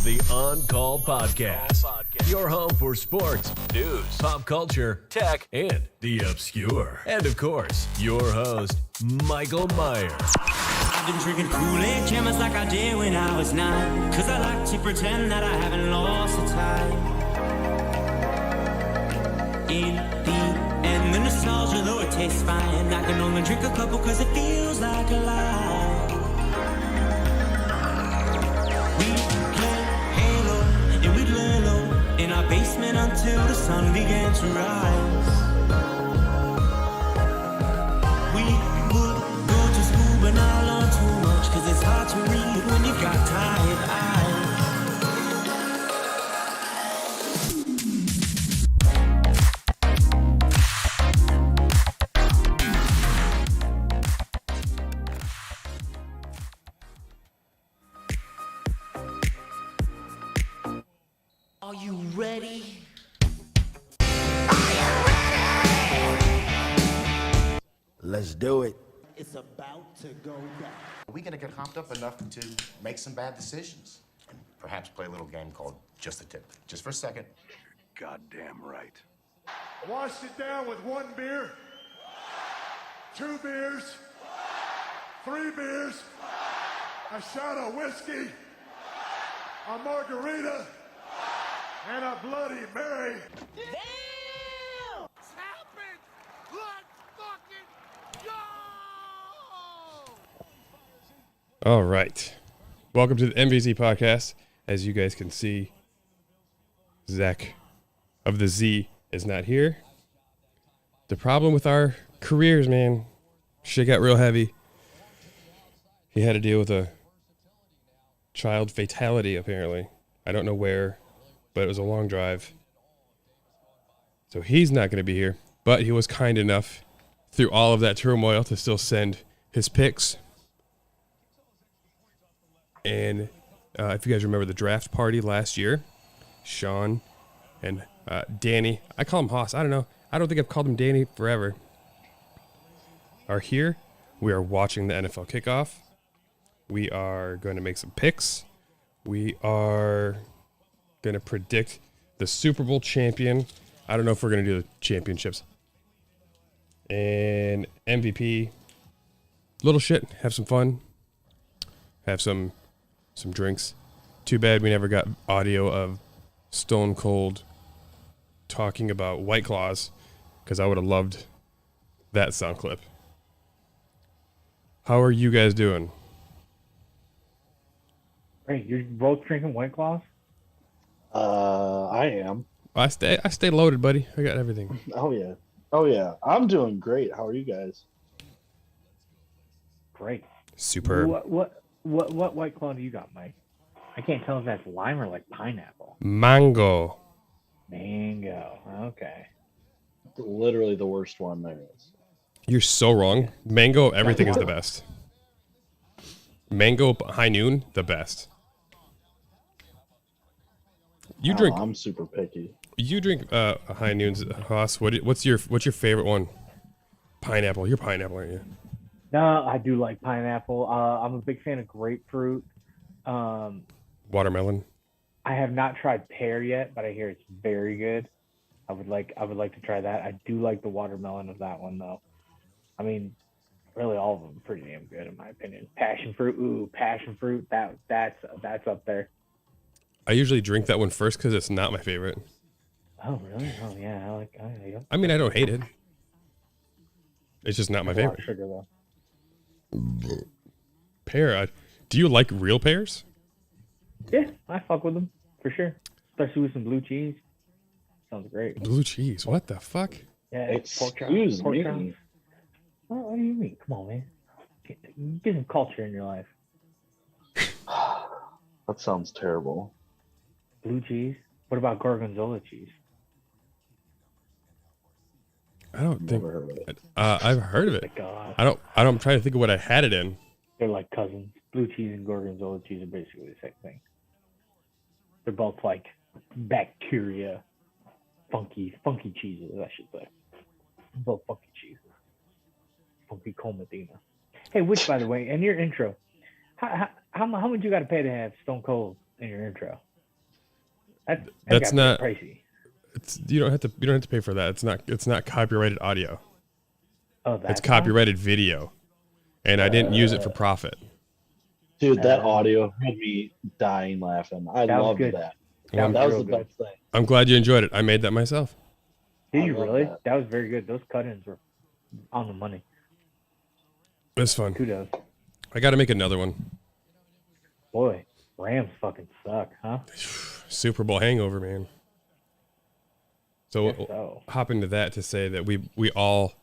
the On Call Podcast. Your home for sports, news, pop culture, tech, and the obscure. And of course, your host, Michael Myers. I've been drinking Kool-Aid jammers like I did when I was 9. Cause I like to pretend that I haven't lost the time. In the end, the nostalgia, though it tastes fine, I can only drink a couple cause it feels like a lie. We played Halo and we'd lay low in our basement until the sun began to rise. We would go to school but not learn too much, cause it's hard to read when you've got tired eyes. Are you ready? Let's do it. It's about to go down. Are we gonna get hopped up enough to make some bad decisions? And perhaps play a little game called Just the Tip. Just for a second. Goddamn right. Washed it down with 1 beer, 2 beers, 3 beers, a shot of whiskey, a margarita, and a Bloody Mary. Damn! It's happened! Let's fucking go! All right. Welcome to the MVZ podcast. As you guys can see, Zach of the Z is not here. The problem with our careers, man, shit got real heavy. He had to deal with a child fatality, apparently. I don't know where, but it was a long drive. So he's not going to be here, but he was kind enough through all of that turmoil to still send his picks. And if you guys remember the draft party last year, Sean and Danny, I call him Haas. I don't know. I don't think I've called him Danny forever. Are here. We are watching the NFL kickoff. We are going to make some picks. We are going to predict the Super Bowl champion. I don't know if we're going to do the championships. And MVP. Little shit. Have some fun. Have some drinks. Too bad we never got audio of Stone Cold talking about White Claws, because I would have loved that sound clip. How are you guys doing? Hey, you're both drinking White Claws? I am. I stay loaded, buddy. I got everything. Oh yeah. I'm doing great. How are you guys? Great. Superb. What White Claw do you got, Mike? I can't tell if that's lime or like pineapple. Mango. Mango. Okay. Literally the worst one there is. You're so wrong. Mango, everything is the best. Mango High Noon, the best. You drink. I'm super picky. You drink High Noons, Haas. What's your favorite one? Pineapple. You're pineapple, aren't you? No, I do like pineapple. I'm a big fan of grapefruit. Watermelon. I have not tried pear yet, but I hear it's very good. I would like to try that. I do like the watermelon of that one though. I mean, really all of them are pretty damn good in my opinion. Passion fruit. That's up there. I usually drink that one first because it's not my favorite. Oh really? Oh yeah. I mean, I don't hate it. It's just not my favorite. Sugar though. Pear. Do you like real pears? Yeah, I fuck with them for sure. Especially with some blue cheese. Sounds great. Blue cheese. What the fuck? Yeah, Excuse pork me. chops. What do you mean? Come on, man. Get some culture in your life. That sounds terrible. Blue cheese. What about gorgonzola cheese? I don't think. Never heard of it. I've heard of it. God. I'm trying to think of what I had it in. They're like cousins. Blue cheese and gorgonzola cheese are basically the same thing. They're both like bacteria, funky cheeses, I should say. Both funky cheeses. Funky Comadina. Hey, by the way, in your intro, how much you got to pay to have Stone Cold in your intro? That's That's not pricey. It's you don't have to pay for that. It's not copyrighted audio. Oh, that's It's copyrighted video, and I didn't use it for profit. Dude, that audio had me dying laughing. I That was loved good. that. That That was real the good. best thing. I'm glad you enjoyed it. I made that myself. Did I you love really? that. That was very good. Those cut-ins were on the money. It was fun. Kudos. I got to make another one. Boy, Rams fucking suck, huh? Super Bowl hangover, man. So Guess we'll so. hop into that to say that we all,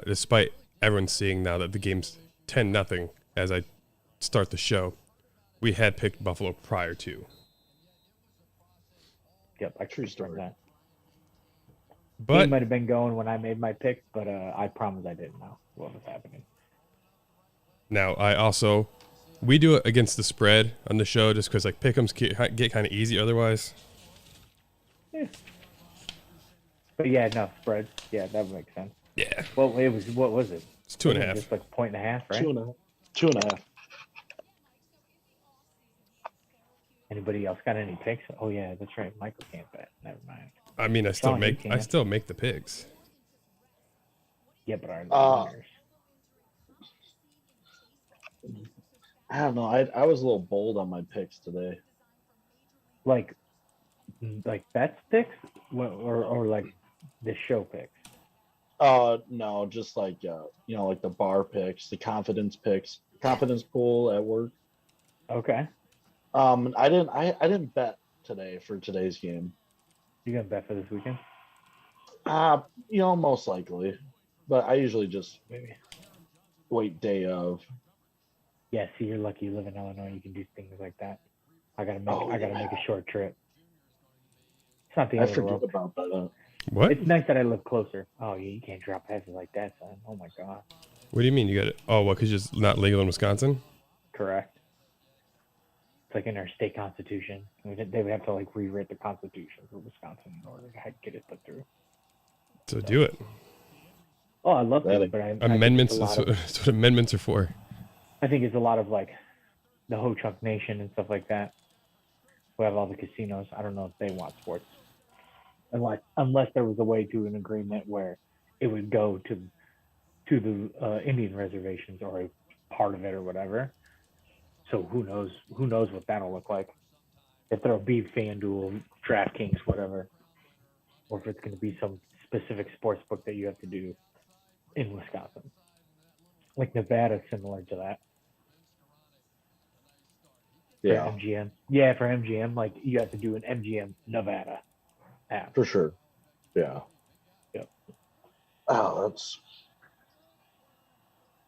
despite everyone seeing now that the game's 10-0 as I start the show, we had picked Buffalo prior to. Yep, I true story that. But Game might have been going when I made my pick, but I promise I didn't know what was happening. now we do it against the spread on the show just because like pick'ems get kind of easy otherwise. Yeah. But yeah, no spread. Yeah, that would make sense. Yeah, Well, what was it? it's 2.5. Wasn't it just like a 1.5, right? 2.5. 2.5. Anybody else got any picks? Oh yeah, that's right. Michael can't bet. Never mind. I mean, I Sean, you can. still make the picks. Yeah, but are Uh, the winners? I don't know. I was a little bold on my picks today. Like bets picks, or like the show picks. No, just like like the bar picks, the confidence pool at work. Okay, I didn't bet today for today's game. you gonna bet for this weekend? Most likely, but I usually just Maybe. wait day of. Yeah, see, you're lucky you live in Illinois. You can do things like that. I gotta Oh, make yeah. a short trip. It's not the I end of the forget world. about that. What? It's nice that I live closer. Oh, yeah, you can't drop passes like that, son. Oh my god. What do you mean you got it? Oh, what? Because it's not legal in Wisconsin? Correct. It's like in our state constitution. They would have to like rewrite the constitution for Wisconsin in order to get it put through. So do it. Oh, I love That- it, but Amendments. I think, That's what amendments are for. I think it's a lot of like the Ho Chunk Nation and stuff like that. Who have all the casinos. I don't know if they want sports. Unless there was a way to an agreement where it would go to the Indian reservations or a part of it or whatever. So who knows what that'll look like. If there'll be FanDuel, DraftKings, whatever. Or if it's going to be some specific sports book that you have to do in Wisconsin. Like Nevada, similar to that. Yeah, For MGM. Yeah, for MGM, like you have to do an MGM Nevada app. for sure. Yeah. Yep. Oh,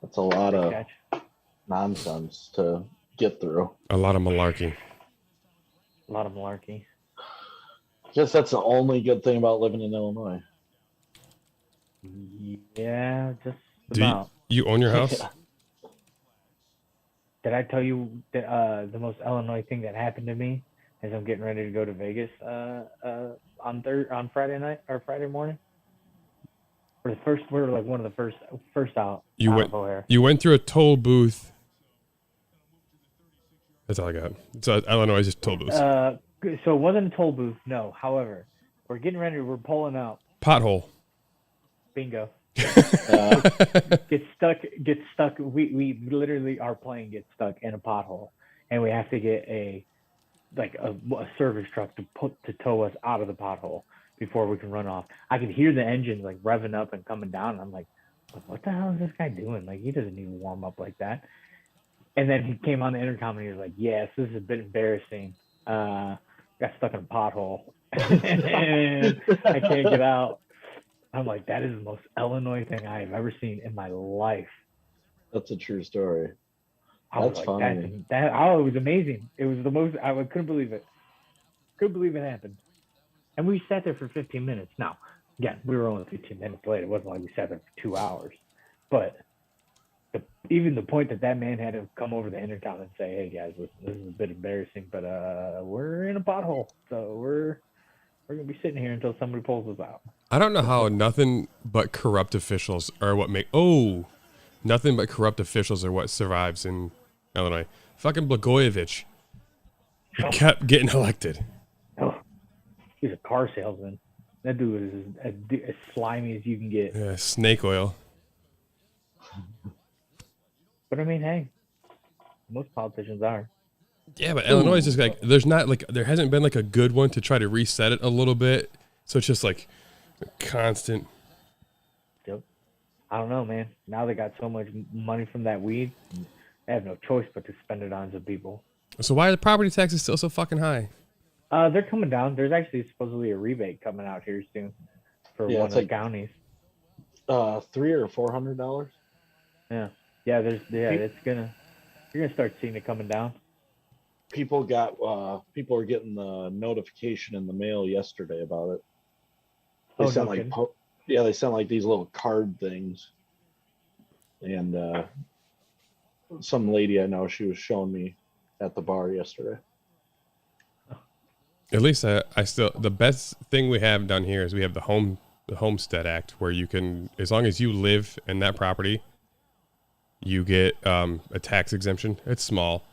that's a lot of Catch. nonsense to get through. A lot of malarkey. A lot of malarkey. I guess that's the only good thing about living in Illinois. Yeah, just Do you, about. you own your house? Did I tell you that the most Illinois thing that happened to me as I'm getting ready to go to Vegas on Friday night or Friday morning? We're like one of the first out. You out went. of O'Hare. You went through a toll booth. That's all I got. So Illinois is just toll booths. So it wasn't a toll booth, no. However, we're getting ready. We're pulling out. Pothole. Bingo. Get stuck. We literally, our plane gets stuck in a pothole, and we have to get a service truck to tow us out of the pothole before we can run off. I can hear the engines like revving up and coming down. And I'm like, what the hell is this guy doing? Like, he doesn't even warm up like that. And then he came on the intercom and he was like, yes, this is a bit embarrassing. Got stuck in a pothole and I can't get out. I'm like, that is the most Illinois thing I have ever seen in my life. That's a true story. I was That's like, funny. it was amazing. It was the most, I couldn't believe it. Couldn't believe it happened. And we sat there for 15 minutes. Now, again, we were only 15 minutes late. It wasn't like we sat there for 2 hours. But even the point that man had to come over the intercom and say, hey, guys, listen, this is a bit embarrassing, but we're in a pothole. So we're going to be sitting here until somebody pulls us out. I don't know how nothing but corrupt officials are what make. Oh, nothing but corrupt officials are what survives in Illinois. Fucking Blagojevich kept getting elected. He's a car salesman. That dude is as slimy as you can get. Yeah, snake oil. But I mean, hey, most politicians are. Yeah, but Illinois is just like there hasn't been like a good one to try to reset it a little bit. So it's just like constant. Yep. I don't know, man. Now they got so much money from that weed, they have no choice but to spend it on some people. So why are the property taxes still so fucking high? They're coming down. There's actually supposedly a rebate coming out here soon for one of the counties. $300 or $400. Yeah, you're gonna start seeing it coming down. People are getting the notification in the mail yesterday about it. They sent they sent like these little card things, and some lady I know, she was showing me at the bar yesterday. At least the best thing we have down here is we have the Homestead Act, where you can, as long as you live in that property, you get a tax exemption. It's small,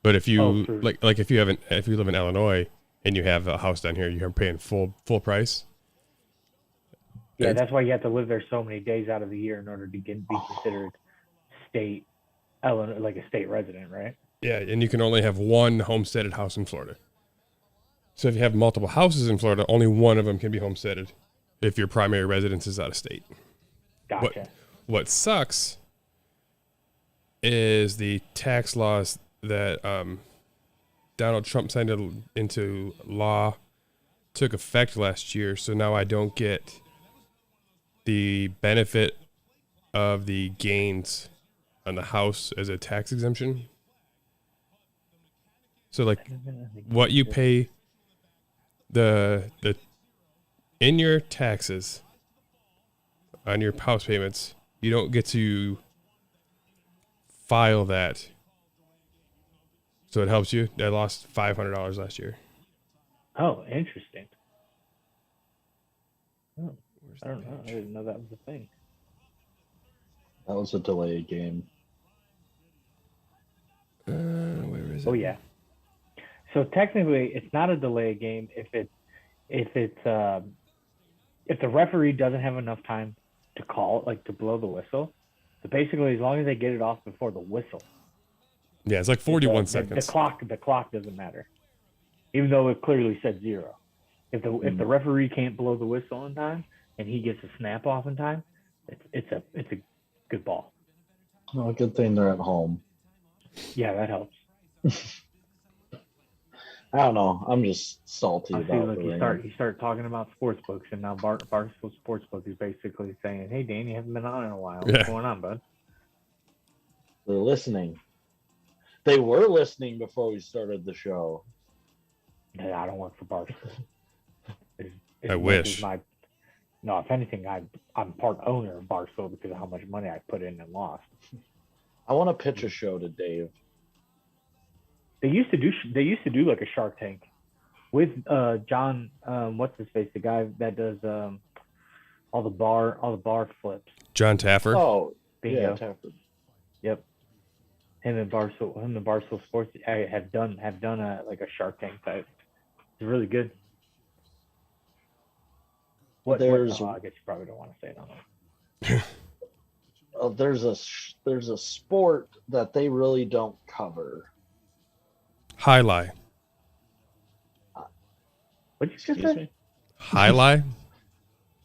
but if you if you live in Illinois and you have a house down here, you're paying full price. Yeah, that's why you have to live there so many days out of the year in order to be considered like a state resident, right? Yeah, and you can only have one homesteaded house in Florida. So if you have multiple houses in Florida, only one of them can be homesteaded if your primary residence is out of state. Gotcha. What sucks is the tax laws that Donald Trump signed into law took effect last year. So now I don't get the benefit of the gains on the house as a tax exemption. So like what you pay the in your taxes on your house payments, you don't get to file that. So it helps you. I lost $500 last year. Oh, interesting. Oh, I don't know. I didn't know that was a thing. That was a delay game. Where is it? Oh yeah. So technically, it's not a delay game if the referee doesn't have enough time to call, like to blow the whistle. So basically, as long as they get it off before the whistle. Yeah, it's like 41 seconds. The clock doesn't matter, even though it clearly said 0. If the referee can't blow the whistle in time and he gets a snap off in time, it's a good ball. Well, good thing they're at home. Yeah, that helps. I don't know. I'm just salty I about feel like it. you start talking about sports books, and now Barstool Sportsbook is basically saying, "Hey, Dan, you haven't been on in a while. What's going on, bud?" They're listening. They were listening before we started the show. I don't work for Barstool. I wish. No, if anything, I'm part owner of Barstool because of how much money I put in and lost. I want to pitch a show to Dave. They used to do like a Shark Tank with John what's his face, the guy that does all the bar flips. John Taffer. Oh, Bingo. yeah, Taffer. Yep. Him and Barstool Sports have done a Shark Tank type. It's really good. I guess you probably don't want to say it on there. There's a sport that they really don't cover. Highlight. What'd you just say? Highlight?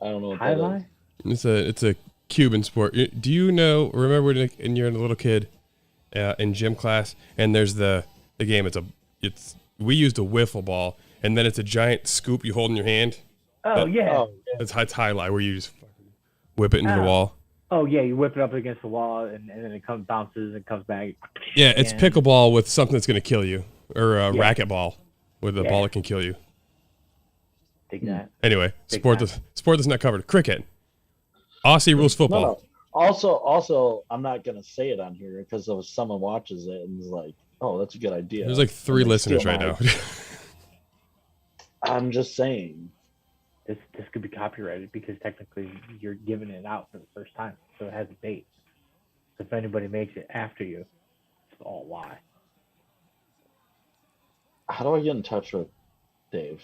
I don't know what Highlight? It's a Cuban sport. Do you remember when you're a little kid in gym class and there's the game, we used a wiffle ball and then it's a giant scoop you hold in your hand. Oh, yeah. It's highlight where you just whip it into the wall. Oh, yeah, you whip it up against the wall and then it bounces and comes back. Yeah, it's pickleball with something that's going to kill you, or a racquetball with a ball that can kill you. Take that. Anyway, sport that's not covered. Cricket. Aussie rules football. No. Also, I'm not going to say it on here because if someone watches it and is like, oh, that's a good idea. There's like 3 listeners right now. I'm just saying. This could be copyrighted because technically you're giving it out for the first time, so it has a date. So if anybody makes it after you, it's all lie. How do I get in touch with Dave?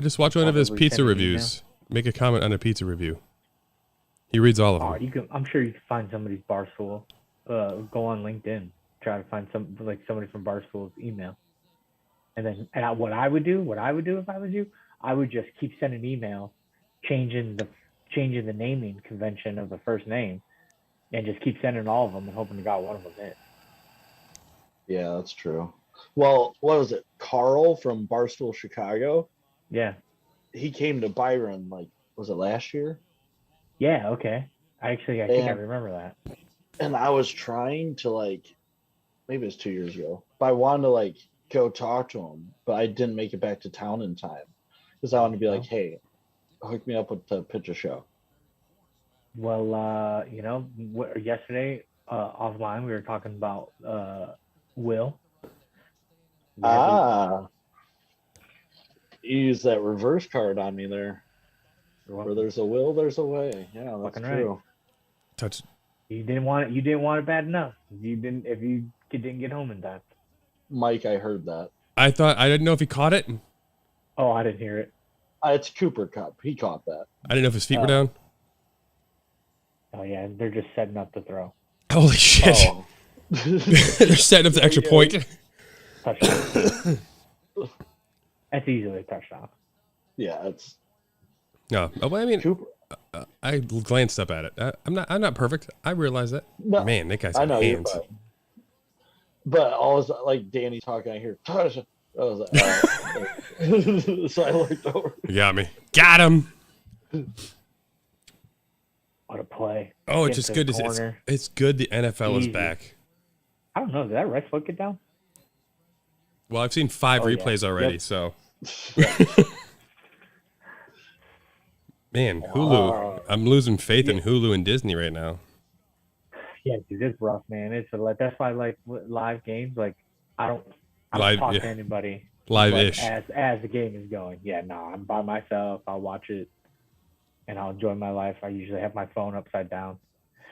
Just watch one of his Probably pizza send an reviews. Make a comment on a pizza review. He reads all of Oh, them. you can. I'm sure you can find somebody's Barstool. Go on LinkedIn. Try to find somebody from Barstool's email. And then, what I would do if I was you, I would just keep sending emails, changing the naming convention of the first name, and just keep sending all of them and hoping to God one of them is. Yeah, that's true. Well, what was it? Carl from Barstool Chicago? Yeah. He came to Byron, like, was it last year? Yeah, okay. I think I remember that. And I was trying to, like, maybe it was 2 years ago, but I wanted to, like, go talk to him, but I didn't make it back to town in time because I wanted to be like, hey, hook me up with the picture show. Well, yesterday offline we were talking about Will. You use that reverse card on me there. Where there's a will, there's a way. Yeah, that's true. Right. Touch. You didn't want it bad enough. If you didn't get home in time. Mike, I heard that. I didn't know if he caught it. Oh, I didn't hear it. It's Cooper Cup. He caught that. I didn't know if his feet were down. Oh yeah, they're just setting up the throw. Holy shit! Oh. They're setting up the extra point. Touchdown. That's easily a touchdown. Yeah, it's. No, well, I mean, Cooper. I glanced up at it. I'm not perfect. I realize that. No, Man, that guy's I got know hands. you're fine. But always like Danny talking, I hear touch. I was like, so I looked over. You got me. Got him. What a play. Oh, it's Get just to good the to see. corner. It's good the NFL is Easy. back. I don't know. Did that right foot get down? Well, I've seen 5 Oh, yeah. replays already, Yep. so. Man, Hulu. I'm losing faith in Hulu and Disney right now. Yeah, dude, it's rough, man. That's why I like live games. Like I don't Live, talk yeah. to anybody Live-ish. as the game is going. Yeah, no, I'm by myself. I'll watch it and I'll enjoy my life. I usually have my phone upside down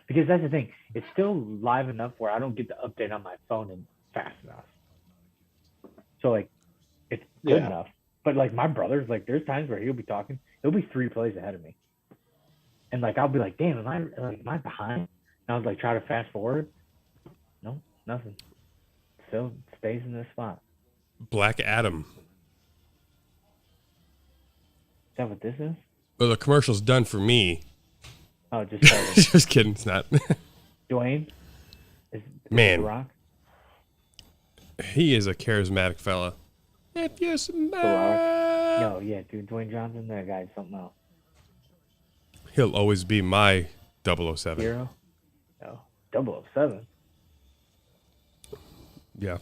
because that's the thing. It's still live enough where I don't get the update on my phone and fast enough. So like, it's good enough. But like my brother's like, there's times where he'll be talking. He'll be 3 plays ahead of me, and like I'll be like, damn, am I behind? And I was like, try to fast forward. No, nothing. Still stays in this spot. Black Adam. Is that what this is? Well, the commercial's done for me. Oh, just started. Just kidding. It's not. Dwayne? Is Man. The Rock? He is a charismatic fella. If you smile. No, yeah, dude. Dwayne Johnson, that guy's something else. He'll always be my 007. Hero? No. 007? Yeah. Is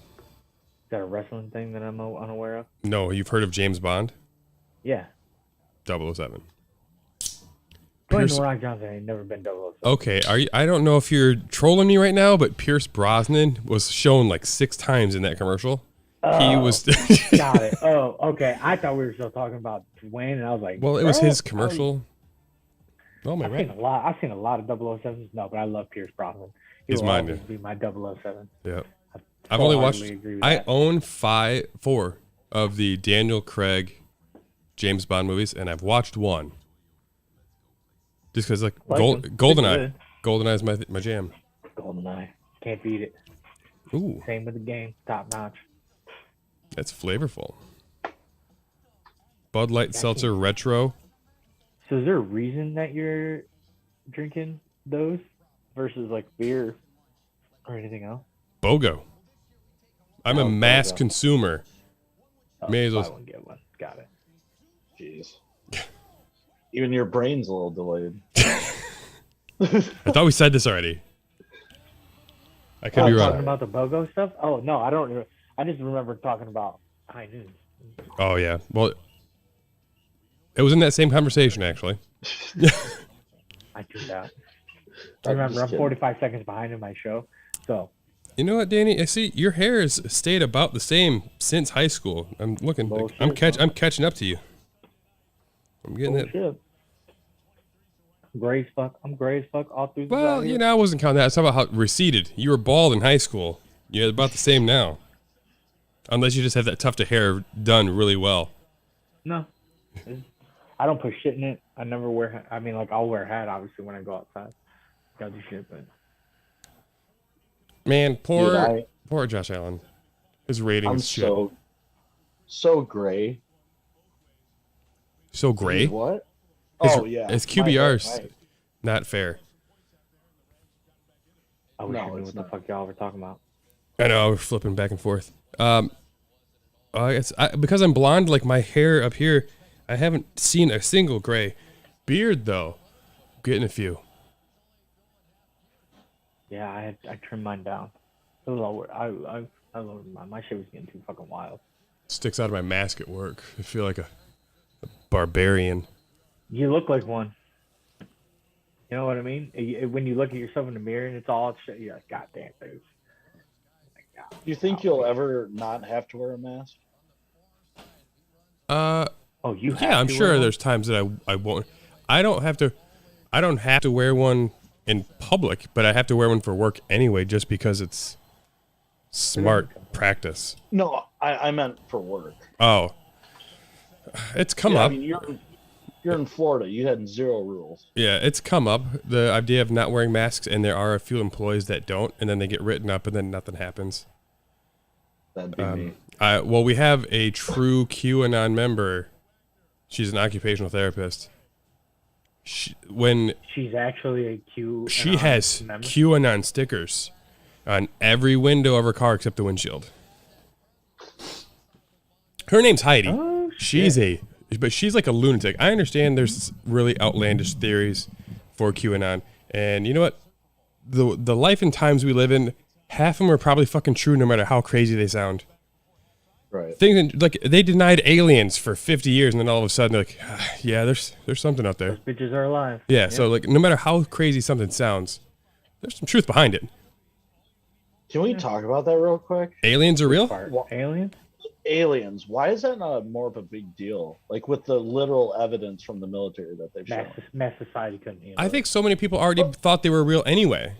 that a wrestling thing that I'm unaware of? No, you've heard of James Bond? Yeah. 007. Dwayne The Rock Johnson ain't never been 007. Okay, I don't know if you're trolling me right now, but Pierce Brosnan was shown like 6 times in that commercial. He was. Got it. Oh, okay. I thought we were still talking about Dwayne, and I was like, Well, it was bro, his commercial. Oh my I've right. seen a lot of 007s. No, but I love Pierce Brosnan. He He's will mine, always dude. be my 007. Yeah. I've only watched. wholeheartedly agree with I that. own 4 of the Daniel Craig James Bond movies, and I've watched 1. Just because, like, them. GoldenEye. Good. GoldenEye's my jam. GoldenEye. Can't beat it. Ooh, Same with the game. Top notch. that's flavorful. Bud Light Seltzer Retro. So is there a reason that you're drinking those versus like beer or anything else? BOGO. I'm a mass BOGO. consumer. May as Buy well. one, get one. Got it. Jeez. Even your brain's a little delayed. I thought we said this already. I could be Talking wrong. about the BOGO stuff? Oh, no, I don't. I just remember talking about high noon. Oh, yeah. Well, it was in that same conversation, actually. I do that. Remember, I'm 45 seconds behind in my show. So, You know what, Danny? I see your hair has stayed about the same since high school. I'm looking. Bullshit, I'm catching up to you. I'm getting it. bullshit. Gray as fuck. I'm gray as fuck all through the Well, you know, I wasn't counting that. It's about how it receded. You were bald in high school. You're about the same now. Unless you just have that tuft of hair done really well. No. I don't put shit in it. I never wear. I mean, like I'll wear a hat obviously when I go outside. Gotta do shit, but Man, poor Dude, poor Josh Allen. His rating I'm is shit. so gray. So gray. What? His, Oh yeah. his My QBR's bad. not fair. I wish I No, knew it's what the not. fuck y'all were talking about. I know we're flipping back and forth. I guess because I'm blonde, like my hair up here, I haven't seen a single gray. Beard though, getting a few. Yeah, I trimmed mine down. I lowered mine. My shit was getting too fucking wild. Sticks out of my mask at work. I feel like a barbarian. You look like one. You know what I mean? When you look at yourself in the mirror and it's all shit, you're like, God damn, dude. Do you think you'll ever not have to wear a mask? Oh, you have Yeah, I'm to sure wear one? there's times that I won't. I don't have to wear one in public, but I have to wear one for work anyway, just because it's smart practice. No, I meant for work. Oh, it's come Yeah, up. I mean, you're in Florida. You had 0 rules. Yeah, it's come up. The idea of not wearing masks, and there are a few employees that don't, and then they get written up, and then nothing happens. That'd be me. Well, we have a true QAnon member. She's an occupational therapist. When She's actually a Q. she has member. QAnon stickers on every window of her car except the windshield. Her name's Heidi. Oh, She's like a lunatic. I understand there's really outlandish theories for QAnon, and you know what? The life and times we live in, half of them are probably fucking true, no matter how crazy they sound. Right. Things like they denied aliens for 50 years, and then all of a sudden they're like, yeah, there's something out there. Those bitches are alive. Yeah, so like no matter how crazy something sounds, there's some truth behind it. Can we talk about that real quick? Aliens are real? Aliens? Aliens. Why is that not more of a big deal? Like with the literal evidence from the military that they've shown. Mass society couldn't handle I think so many people already thought they were real anyway.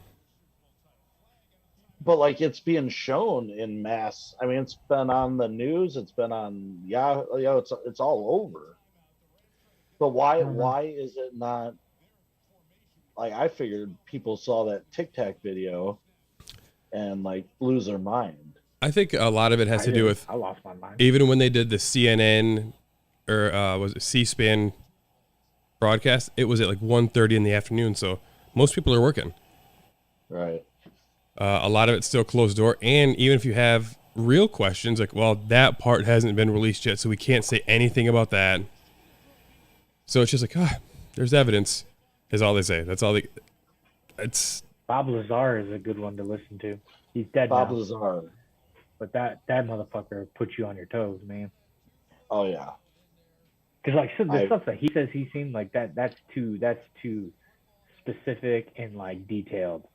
But like it's being shown in mass. I mean, it's been on the news. It's been on it's all over. But why is it not? Like I figured people saw that Tic Tac video and like lose their mind. I think a lot of it has to do with I lost my mind. even when they did the CNN or was it C-SPAN broadcast, it was at like 1:30 in the afternoon, so most people are working. Right. A lot of it's still closed door, and even if you have real questions, like, well, that part hasn't been released yet, so we can't say anything about that. So it's just like, there's evidence, is all they say. That's all they. It's Bob Lazar is a good one to listen to. He's dead Bob now, Lazar. but that motherfucker puts you on your toes, man. Oh yeah. Because like the stuff that he says he's seen, like that's too specific and like detailed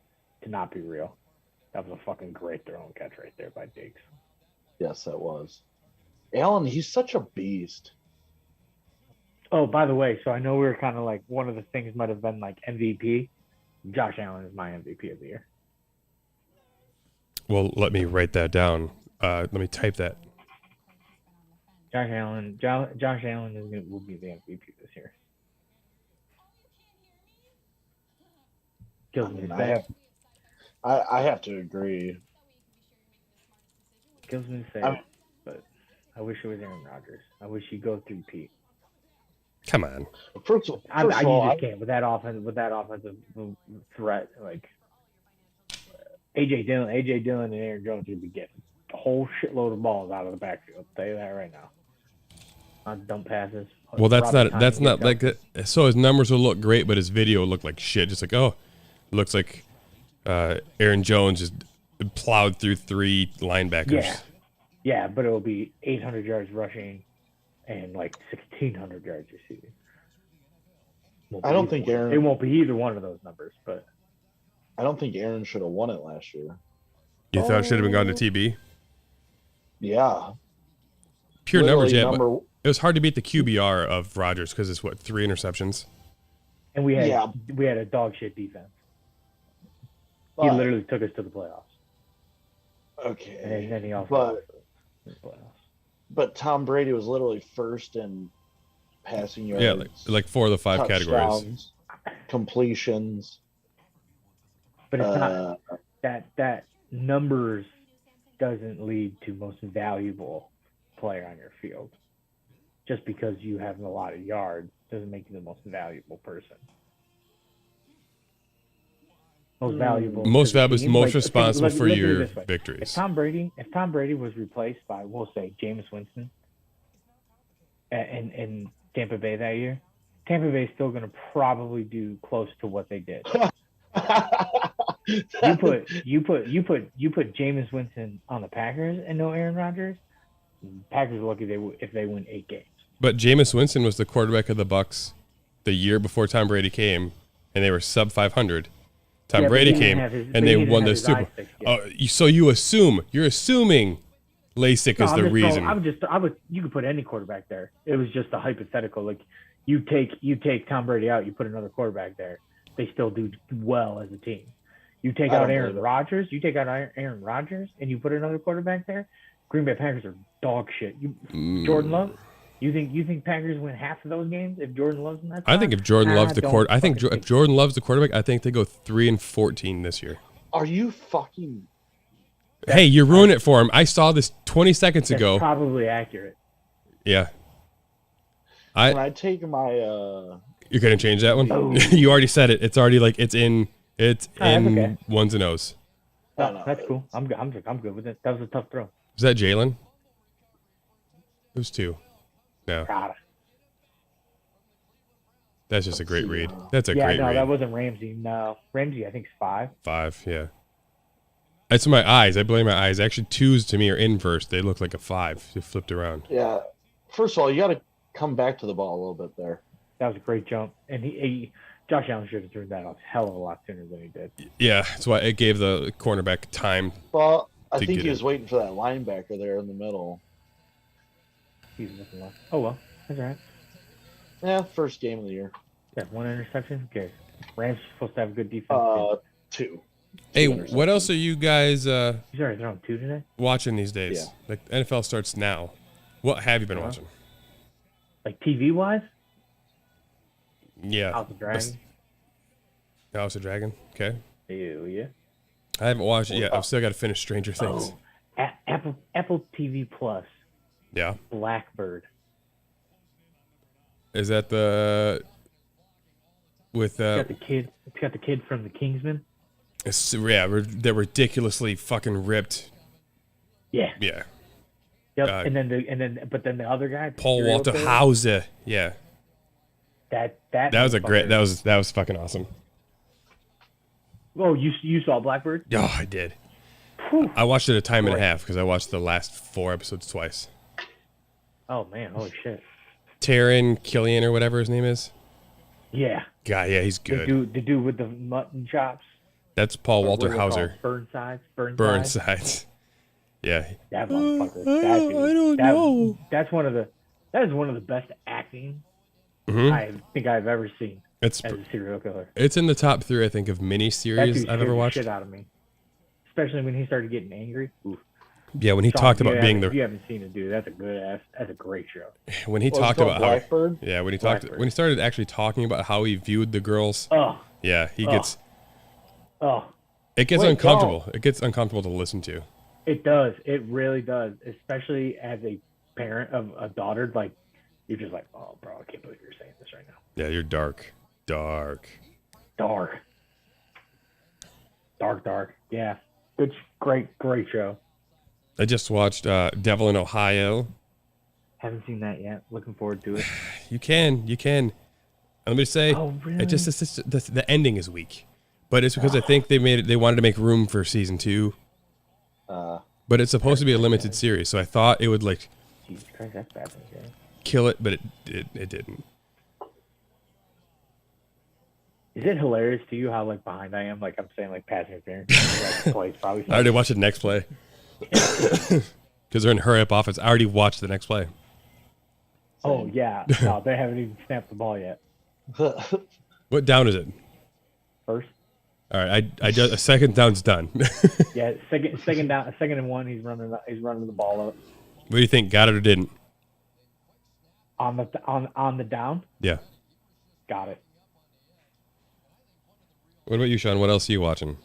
to not be real. That was a fucking great throw and catch right there by Diggs. Yes, that was. Allen, he's such a beast. Oh, by the way, so I know we were kind of like one of the things might have been like MVP. Josh Allen is my MVP of the year. well, let me write that down. Let me type that. Josh Allen will be the MVP this year. Kills me to say. I have to agree. Kills me to say it, but I wish it was Aaron Rodgers. I wish he'd go through Pete. Come on. First of I all, just can't with that offensive threat. Like AJ Dillon, and Aaron Jones would be getting a whole shitload of balls out of the backfield. I'll tell you that right now. On dump passes. Well, that's not like that. So his numbers will look great, but his video will look like shit. Just like, looks like Aaron Jones just plowed through 3 linebackers. Yeah, but it will be 800 yards rushing and like 1,600 yards receiving. I don't think Aaron. It won't be either one of those numbers, but I don't think Aaron should have won it last year. You thought it should have been gone to TB? Yeah. Pure Literally numbers, yeah. But it was hard to beat the QBR of Rodgers because it's 3 interceptions. And we had a dog shit defense. He literally took us to the playoffs. Okay. And then he also lost the playoffs. But Tom Brady was literally first in passing yards. Yeah, like 4 of the 5 categories. touchdowns, completions. But it's not that numbers doesn't lead to most valuable player on your field. Just because you have a lot of yards doesn't make you the most valuable person. Most valuable. Most valuable, team, most like, responsible for look at it your this way. victories. If Tom Brady was replaced by, we'll say, Jameis Winston in Tampa Bay that year, Tampa Bay is still going to probably do close to what they did. You put Jameis Winston on the Packers and no Aaron Rodgers. Packers are lucky if they win 8 games. But Jameis Winston was the quarterback of the Bucs the year before Tom Brady came, and they were sub 500. Tom Brady came, and they won the Super Bowl. So you're assuming LASIK is the reason. You could put any quarterback there. It was just a hypothetical. Like you take Tom Brady out, you put another quarterback there. They still do well as a team. You take out Aaron Rodgers, and you put another quarterback there. Green Bay Packers are dog shit. Jordan Love. You think Packers win half of those games if Jordan Love's in that spot? I think if Jordan Love's the quarterback, if Jordan Love's the quarterback, I think they go 3-14 this year. Are you fucking? Hey, you ruined it for him. I saw this 20 seconds ago. That's probably accurate. Yeah. When I take my You're gonna change that one? Oh. You already said it. It's already like it's in okay. ones and O's. No, that's cool. I'm good with it. That was a tough throw. Was that Jalen? It was 2. No. Got it. That's just a great read. That's a great read. No, that wasn't Ramsey. No. Ramsey, I think, is 5. 5, yeah. It's my eyes. I blame my eyes. Actually, 2s to me are inverse. They look like a 5. They flipped around. Yeah. First of all, you got to come back to the ball a little bit there. That was a great jump. And Josh Allen should have turned that off a hell of a lot sooner than he did. Yeah, that's why it gave the cornerback time. Well, I think he was waiting for that linebacker there in the middle. He's missing one. Oh, well. That's all right. Yeah, first game of the year. Yeah, 1 interception. Who cares? Rams are supposed to have a good defense. 2. Hey, what else are you guys He's already thrown 2 today? watching these days? Yeah. Like, NFL starts now. What have you been watching? Like TV-wise? Yeah. House of Dragon. House of Dragon? Okay. Ew, yeah. I haven't watched it yet. I've still got to finish Stranger Things. Apple TV Plus. Yeah. Blackbird. Is that the with It's got the kid from the Kingsman. They're ridiculously fucking ripped. Yeah. Yeah. Yep. But then the other guy, Paul Walter Hauser. Yeah. That was a great. That was fucking awesome. Oh, you saw Blackbird? Oh, I did. Whew. I watched it a time and a half because I watched the last 4 episodes twice. Oh man, holy shit. Taron Killian or whatever his name is. Yeah. God, yeah, he's good. The dude with the mutton chops. That's Paul Walter Hauser. Burnsides. Yeah. That motherfucker. I don't know. That is one of the best acting Mm-hmm. I think I've ever seen It's as a serial killer. It's in the top 3, I think, of miniseries I've ever watched. Shit out of me, especially when he started getting angry. Oof. Yeah, when he talked about being the. If you haven't seen it, dude, that's a great show. When he talked about Blackbird? how. Yeah, when he started actually talking about how he viewed the girls. Oh. Yeah, he gets. Oh. It gets uncomfortable. It gets uncomfortable to listen to. It does. It really does. Especially as a parent of a daughter, like you're just like, oh, bro, I can't believe you're saying this right now. Yeah, you're dark. Yeah, good, great show. I just watched Devil in Ohio. Haven't seen that yet. Looking forward to it. You can. And let me say, really? it just the ending is weak, but it's because I think they wanted to make room for season 2. But it's supposed to be a limited series, so I thought it would like Jesus Christ, that's bad. kill it, but it didn't. Is it hilarious to you how like behind I am? Like I'm saying like pass interference. Like, I already watched the next play because they're in hurry up offense. I already watched the next play. Oh yeah, no, they haven't even snapped the ball yet. What down is it? First. All right, I just a second down's done. Yeah, second down, 2nd and 1. He's running the ball up. What do you think? Got it or didn't? On the down. Yeah. Got it. What about you, Sean? What else are you watching?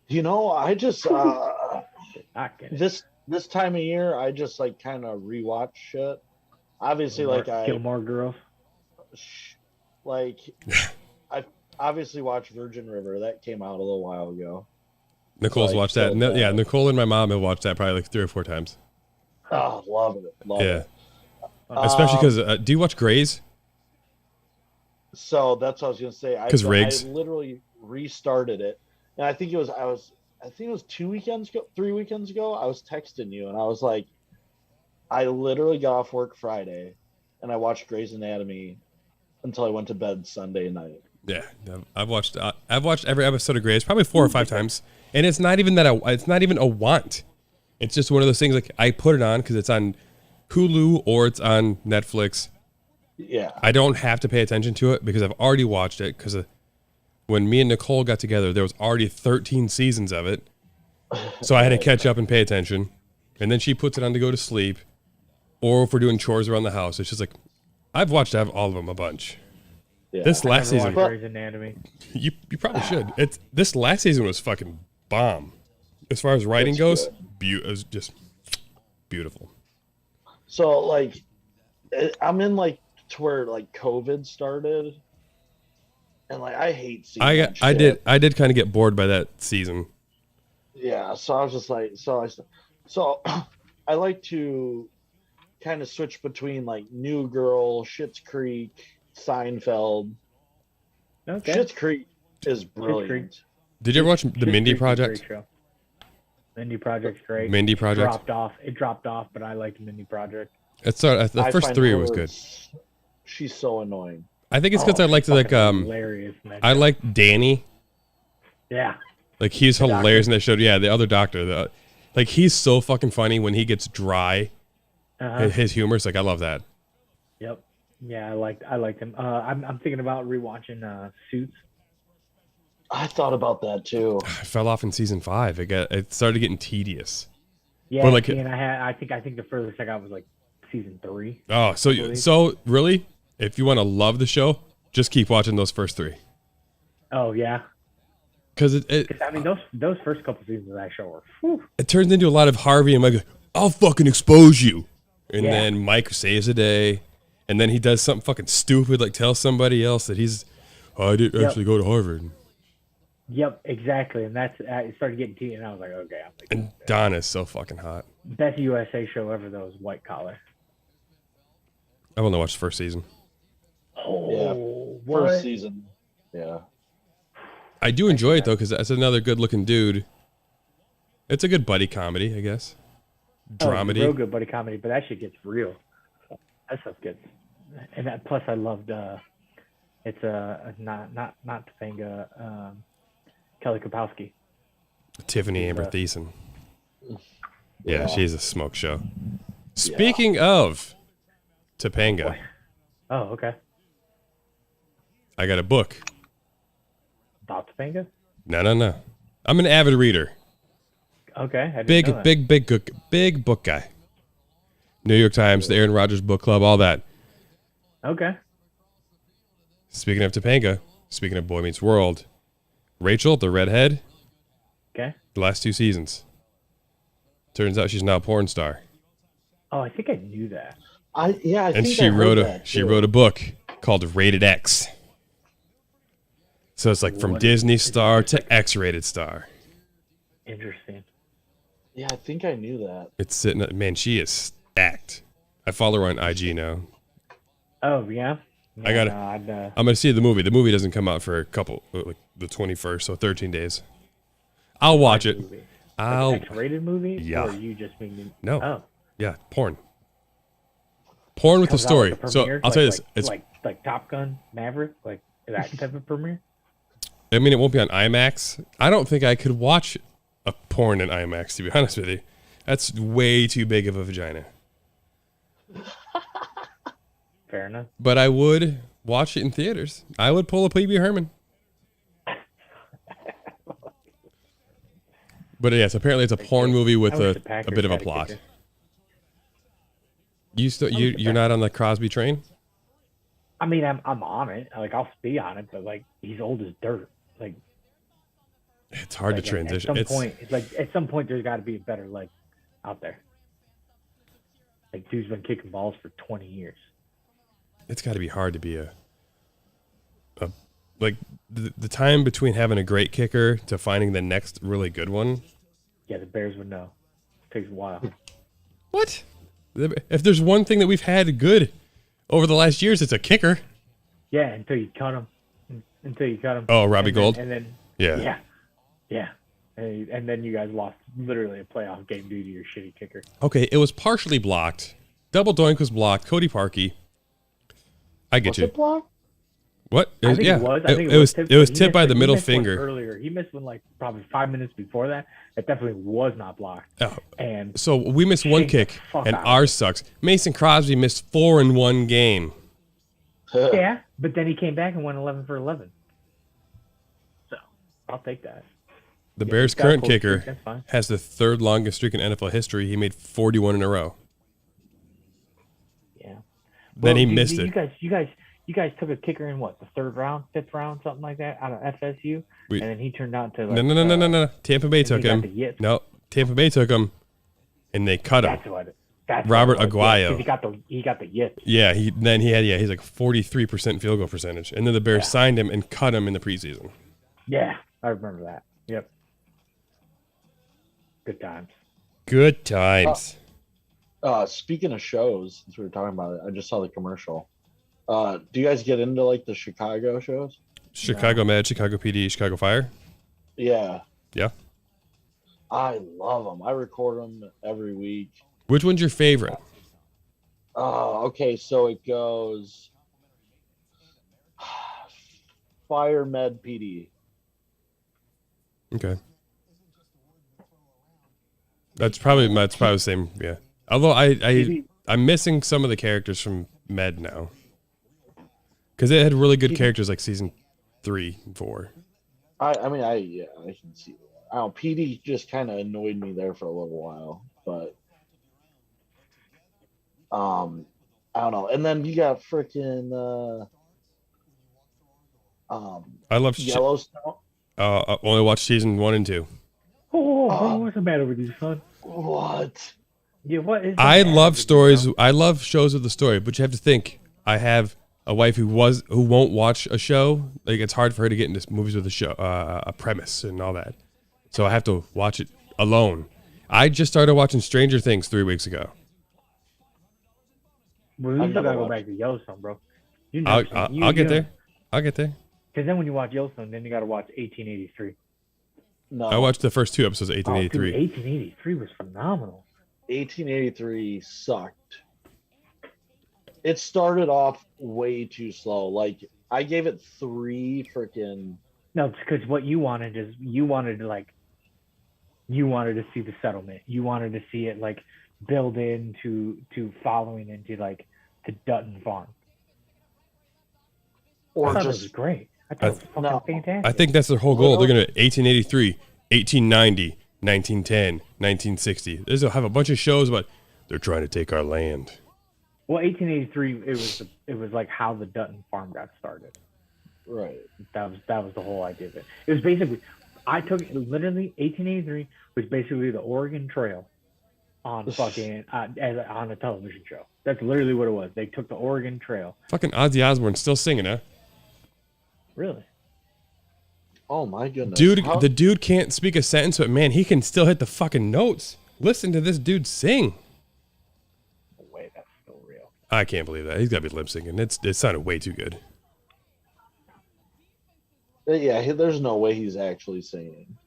I just Not good. this time of year, I just like kind of rewatch shit. Obviously, like Gilmore Girls. I obviously watched Virgin River. That came out a little while ago. Nicole's watched that. Yeah, Nicole and my mom have watched that probably like 3 or 4 times. Oh, love it. Love it. Especially because, do you watch Grey's? So that's what I was gonna say. Because Riggs. I literally restarted it, and I think it was 3 weekends ago. I was texting you, and I was like, I literally got off work Friday, and I watched Grey's Anatomy until I went to bed Sunday night. Yeah, I've watched every episode of Grey's probably 4 or 5 times, and it's not even it's not even a want. It's just one of those things like I put it on because it's on Hulu or it's on Netflix. Yeah, I don't have to pay attention to it because I've already watched it. Because when me and Nicole got together, there was already 13 seasons of it, so I had to catch up and pay attention. And then she puts it on to go to sleep, or if we're doing chores around the house, it's just like I've watched all of them a bunch. Yeah. This last season, Grey's Anatomy. you probably should. This last season was fucking bomb. As far as writing goes, it was just beautiful. So like, I'm in like to where like COVID started, and like I hate seeing that shit. I did kind of get bored by that season. Yeah, so I was just like, so I like to kind of switch between like New Girl, Schitt's Creek, Seinfeld. Okay. Schitt's Creek is brilliant. Did you ever watch the Mindy Project? Mindy Project's great. Mindy Project It dropped off, but I liked Mindy Project. The first 3 was good. She's so annoying. I think it's because I liked like hilarious, man. I liked Danny. Yeah. Like he's hilarious in that show. Yeah, the other doctor. Like he's so fucking funny when he gets dry. His humor is like I love that. Yep. Yeah, I liked him. I'm thinking about rewatching Suits. I thought about that too. I fell off in season 5. It started getting tedious. Yeah, but like, and I think the furthest I got was like season 3. Oh, so really, if you want to love the show, just keep watching those first 3. Oh yeah. Because I mean those first couple seasons of that show were. Whew. It turns into a lot of Harvey and Mike. I'll fucking expose you, and then Mike saves the day, and then he does something fucking stupid like tell somebody else that I didn't actually go to Harvard. Yep, exactly, and it started getting to you, and I was like, okay. And Donna's so fucking hot. Best USA show ever, though, is White Collar. I've only watched the first season. Oh, yeah, first season. Yeah. I do enjoy it though, because that's another good-looking dude. It's a good buddy comedy, I guess. Dramedy. Real good buddy comedy, but that shit gets real. That stuff's good, and plus I loved. It's not Topanga. Kelly Kapowski. Tiffany Amber Thiessen. Yeah, she's a smoke show. Speaking of Topanga. Oh, okay. I got a book. About Topanga? No. I'm an avid reader. Okay. Big book guy. New York Times, the Aaron Rodgers Book Club, all that. Okay. Speaking of Topanga, speaking of Boy Meets World, Rachel, the redhead. Okay. The last 2 seasons. Turns out she's now a porn star. Oh, I think I knew that. I and think she wrote a book called Rated X. So it's like from Disney star to X-rated star. Interesting. Yeah, I think I knew that. It's sitting. Man, she is stacked. I follow her on IG now. Oh yeah. I got it. I'm gonna see the movie. The movie doesn't come out for a couple, like the 21st, so 13 days. I'll watch it. X-rated movie? Yeah. Or are you just mean? No. Oh. Yeah, porn. Porn with a story. So I'll tell you this: it's like Top Gun, Maverick, like that type of premiere. I mean, it won't be on IMAX. I don't think I could watch a porn in IMAX. To be honest with you, that's way too big of a vagina. Fair enough. But I would watch it in theaters. I would pull a Pee Wee Herman. But yes, apparently it's a porn movie with a bit of a plot. You're not on the Crosby train? I mean, I'm on it. Like, I'll be on it, but like, he's old as dirt. Like, it's hard to transition. At some point, there's got to be a better leg out there. Like, dude's been kicking balls for 20 years. It's got to be hard to be like the time between having a great kicker to finding the next really good one. Yeah, the Bears would know. It takes a while. What? If there's one thing that we've had good over the last years, it's a kicker. Yeah, until you cut him. Oh, Robbie Gould? And then Yeah. And then you guys lost literally a playoff game due to your shitty kicker. Okay, it was partially blocked. Double doink was blocked. Cody Parkey. I get you. It blocked? What? I think it was tipped by the middle finger. Earlier, he missed one like probably 5 minutes before that. It definitely was not blocked. Oh. And so we missed one kick, and ours sucks. Mason Crosby missed 4 in one game. Yeah, but then he came back and went 11 for 11. So I'll take that. The Bears' current kicker has the third longest streak in NFL history. He made 41 in a row. Yeah. Then he missed it. You guys took a kicker in what, the 3rd round, 5th round, something like that, out of FSU, and then he turned out to like, no. Tampa Bay took him. No, Tampa Bay took him, and they cut him. That's Robert Aguayo. He got the yip. Yeah, he's like 43% field goal percentage, and then the Bears signed him and cut him in the preseason. Yeah, I remember that. Yep. Good times. Speaking of shows, since we were talking about it, I just saw the commercial. Do you guys get into like the Chicago shows? Chicago Med, Chicago PD, Chicago Fire? Yeah. Yeah. I love them. I record them every week. Which one's your favorite? Okay, so it goes Fire Med PD. Okay. That's probably the same, yeah. Although I'm missing some of the characters from Med now. Because it had really good characters like season 3 and 4. I can see that. I don't know, PD just kind of annoyed me there for a little while, but I don't know. And then you got freaking I love Yellowstone. I only watched season 1 and 2. What's the matter with you, son? What? Yeah, what is? I love stories. I love shows with the story, but you have to think. I have a wife who won't watch a show. Like, it's hard for her to get into movies with a show, a premise and all that. So I have to watch it alone. I just started watching Stranger Things 3 weeks ago. Well, you still gotta go back to Yellowstone, bro. I'll get there. I'll get there. Because then when you watch Yellowstone, then you gotta watch 1883. No, I watched the first 2 episodes of 1883. Dude, 1883 was phenomenal. 1883 sucked. It started off way too slow. Like, I gave it 3 freaking. No, it's because what you wanted is you wanted to see the settlement. You wanted to see it like build into following into like the Dutton farm. Or I thought just it was great. I thought it was fucking fantastic. I think that's their whole goal. They're going to 1883, 1890, 1910, 1960. They'll have a bunch of shows about they're trying to take our land. Well, 1883, it was like how the Dutton farm got started. Right. That was the whole idea of it. It was basically, literally 1883 was basically the Oregon Trail on fucking on a television show. That's literally what it was. They took the Oregon Trail. Fucking Ozzy Osbourne still singing, huh? Really? Oh my goodness. Dude, the dude can't speak a sentence, but man, he can still hit the fucking notes. Listen to this dude sing. No way, that's so real. I can't believe that. He's got to be lip syncing. It sounded way too good. Yeah, there's no way he's actually singing.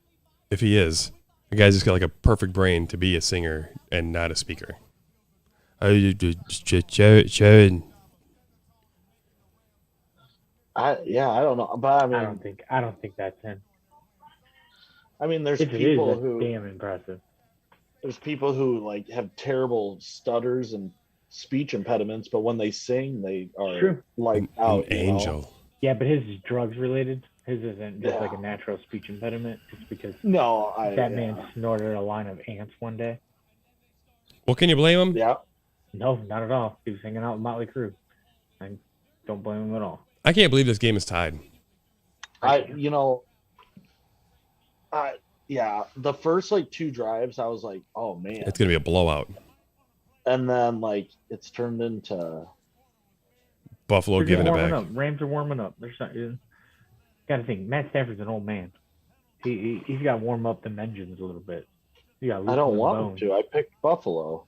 If he is, the guy's just got like a perfect brain to be a singer and not a speaker. I don't know, but I mean, I don't think that's him. I mean, there's If it is, people that's who damn impressive. There's people who like have terrible stutters and speech impediments, but when they sing, they are like out. An angel. Yeah, but his is drugs related. His isn't just like a natural speech impediment. It's because that man snorted a line of ants one day. Well, can you blame him? Yeah. No, not at all. He was hanging out with Motley Crue. I don't blame him at all. I can't believe this game is tied. Yeah, the first like 2 drives, I was like, oh man. It's gonna be a blowout. And then like it's turned into Buffalo They're giving it warming back. up. Rams are warming up. There's not. Got to think. Matt Stafford's an old man. He's got to warm up them engines a little bit. I don't want him to. I picked Buffalo.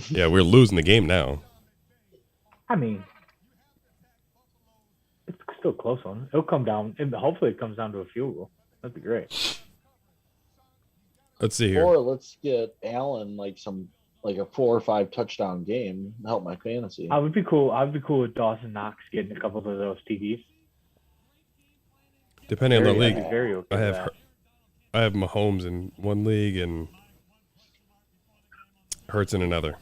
Yeah, we're losing the game now. I mean, it's still a close one. It'll come down, and hopefully it comes down to a field goal. That'd be great. Let's see here. Or let's get Allen like a 4 or 5 touchdown game to help my fantasy. I would be cool. with Dawson Knox getting a couple of those TDs. Depending on the league, Very okay with that. I have Mahomes in one league and Hurts in another.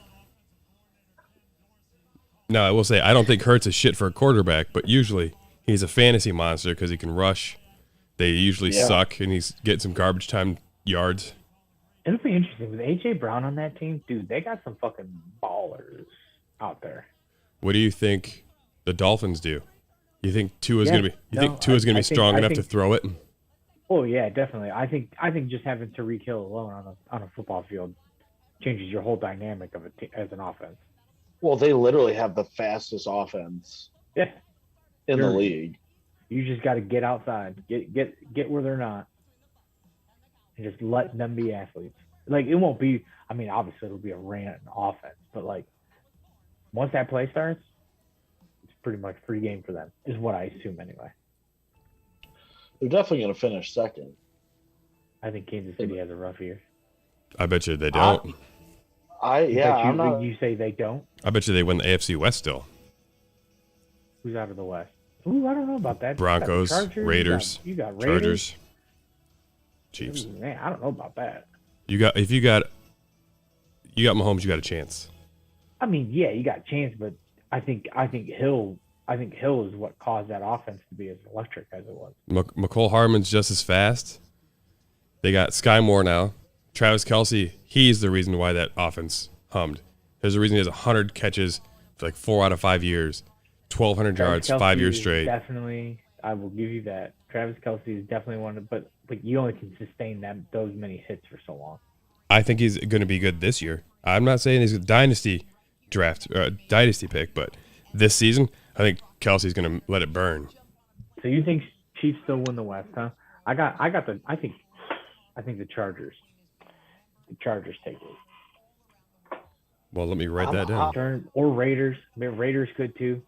Now, I will say, I don't think Hurts is shit for a quarterback, but usually he's a fantasy monster because he can rush. They usually suck, and he's getting some garbage time yards. It'll be interesting. With A.J. Brown on that team, dude, they got some fucking ballers out there. What do you think the Dolphins do? You think Tua's gonna be? Strong enough to throw it? Oh yeah, definitely. I think just having Tyreek Hill alone on a football field changes your whole dynamic of as an offense. Well, they literally have the fastest offense in the league. You just got to get outside, get where they're not, and just let them be athletes. Like it won't be. I mean, obviously it'll be a ran offense, but like once that play starts, it's pretty much free game for them. Is what I assume anyway. They're definitely going to finish second. I think Kansas City has a rough year. I bet you they don't. You say they don't? I bet you they win the AFC West still. Who's out of the West? Ooh, I don't know about that. Broncos, Chargers, Raiders, you got Raiders. Chargers, Chiefs. Ooh, man, I don't know about that. If you got Mahomes, you got a chance. I mean, yeah, you got a chance, but I think Hill is what caused that offense to be as electric as it was. McCole Hardman's just as fast. They got Sky Moore now. Travis Kelce, he's the reason why that offense hummed. There's a reason he has 100 catches for like 4 out of 5 years, 1,200 yards, Kelce 5 years straight. Definitely, I will give you that. Travis Kelce is definitely one of, but you only can sustain those many hits for so long. I think he's going to be good this year. I'm not saying he's a dynasty pick, but this season, I think Kelsey's going to let it burn. So you think Chiefs still win the West, huh? I think the Chargers. The Chargers take it. Well, let me write that down. Or Raiders. I mean, Raiders could too,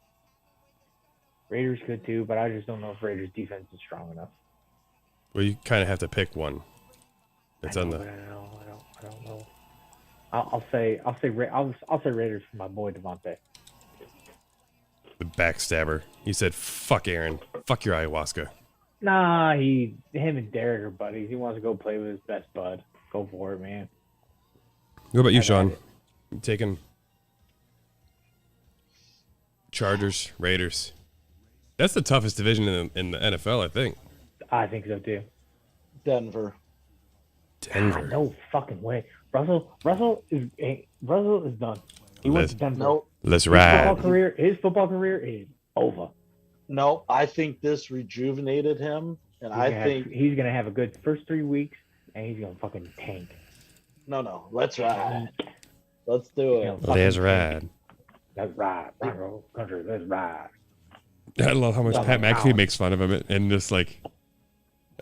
but I just don't know if Raiders defense is strong enough. Well, you kind of have to pick one. It's on the. I don't know. I'll say Raiders for my boy Devontae. The backstabber. He said, "Fuck Aaron. Fuck your ayahuasca." Nah, him and Derek are buddies. He wants to go play with his best bud. Go for it, man. What about you, Sean? You taking Chargers, Raiders. That's the toughest division in the NFL, I think. I think so too. Denver. No fucking way. Russell is done. He went to Denver. Nope. Let's ride. His football career is over. No, I think this rejuvenated him, and I think he's gonna have a good first 3 weeks, and he's gonna fucking tank. No, let's ride. Let's do it. Let's ride. Let's ride, Bronco country. Let's ride. I love how much Pat McAfee makes fun of him, and just like,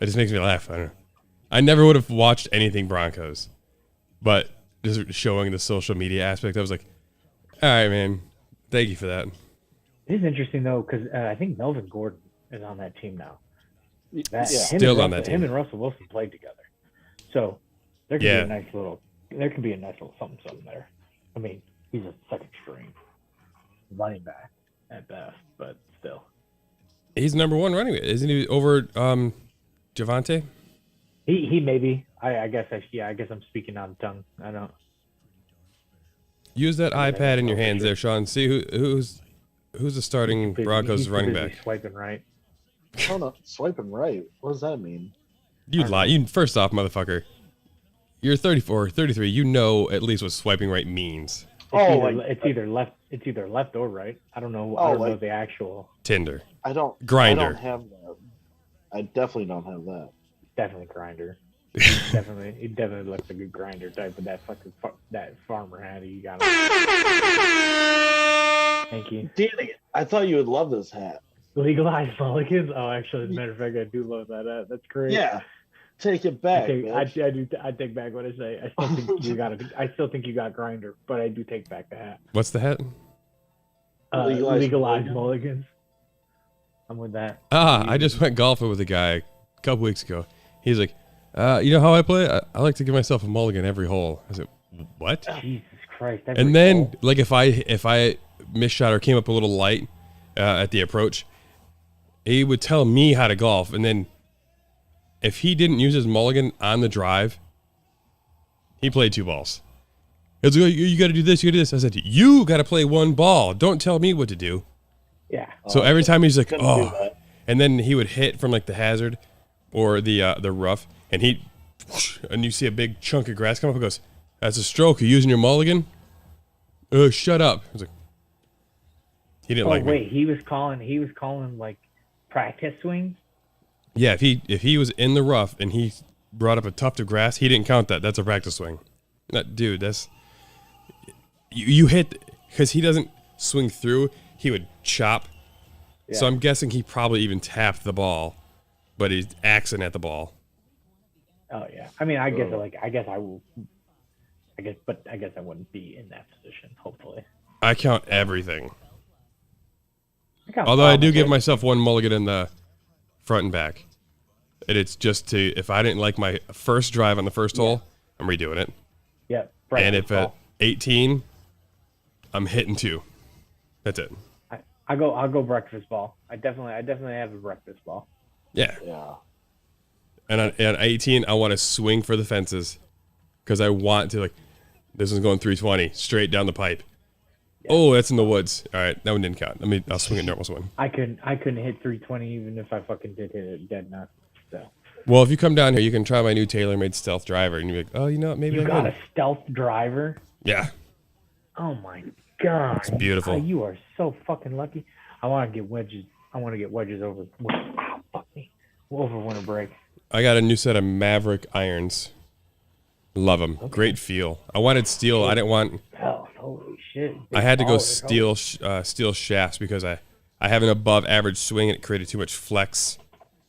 it just makes me laugh. I don't know. I never would have watched anything Broncos, but just showing the social media aspect, I was like, all right, man, thank you for that. It is interesting though, because I think Melvin Gordon is on that team now. Still on that team. Him and Russell Wilson played together, so there can be a nice little something there. I mean, he's a second string running back at best, but still. He's number one running back, isn't he? Over Javonte. He may be. I guess I'm speaking on tongue. I don't. Use that iPad in your hands there, Sean. See who's the starting Broncos running back. Swiping right. Oh no, swiping right. What does that mean? You lie. You first off, motherfucker. You're 34, 33. You know at least what swiping right means. It's either left or right. I don't know. I don't know the actual. Tinder. Grinder. Grinder. I don't have that. I definitely don't have that. Definitely Grinder. He definitely looks like a Grinder type of that fucking that farmer hat you got on. Thank you. Danny, I thought you would love this hat. Legalized mulligans. Oh, actually, as a matter of fact, I do love that hat. That's great. Yeah. Take it back. I take back what I say. I still think you got Grinder, but I do take back the hat. What's the hat? Legalized mulligans. I'm with that. I just went golfing with a guy a couple weeks ago. He's like, you know how I play? I like to give myself a mulligan every hole. I said, what? Jesus Christ. And then, like, if I missed shot or came up a little light at the approach, he would tell me how to golf. And then if he didn't use his mulligan on the drive, he played 2 balls. He was like, you got to do this, you got to do this. I said, you got to play 1 ball. Don't tell me what to do. Yeah. So every time he's like, oh. And then he would hit from, like, the hazard or the rough. And and you see a big chunk of grass come up and goes, that's a stroke. You using your mulligan? Shut up. I was like, he didn't like me. He was calling like practice swings. Yeah, if he was in the rough and he brought up a tuft of grass, he didn't count that. That's a practice swing. Dude, that's you hit because he doesn't swing through. He would chop. Yeah. So I'm guessing he probably even tapped the ball, but he's axing at the ball. Oh yeah, I mean, I guess I wouldn't be in that position. Hopefully, I count everything. Although I do give myself 1 mulligan in the front and back. And it's just to, if I didn't like my first drive on the first hole, I'm redoing it. Yeah. And if at 18, I'm hitting 2. That's it. I'll go breakfast ball. I definitely have a breakfast ball. Yeah. Yeah. And at 18, I want to swing for the fences because I want to, like, this one's going 320 straight down the pipe. Yeah. Oh, that's in the woods. All right, that one didn't count. I'll swing a normal swing. I couldn't hit 320 even if I fucking did hit it dead nuts. So. Well, if you come down here, you can try my new TaylorMade stealth driver, and you're like, oh, you know what? Maybe you got a stealth driver. Yeah. Oh my god. It's beautiful. You are so fucking lucky. I want to get wedges. over. Ow, fuck me. Over winter break. I got a new set of Maverick irons. Love them. Okay. Great feel. I wanted steel. I didn't want. Oh, holy shit! I had to go steel shafts because I have an above average swing and it created too much flex.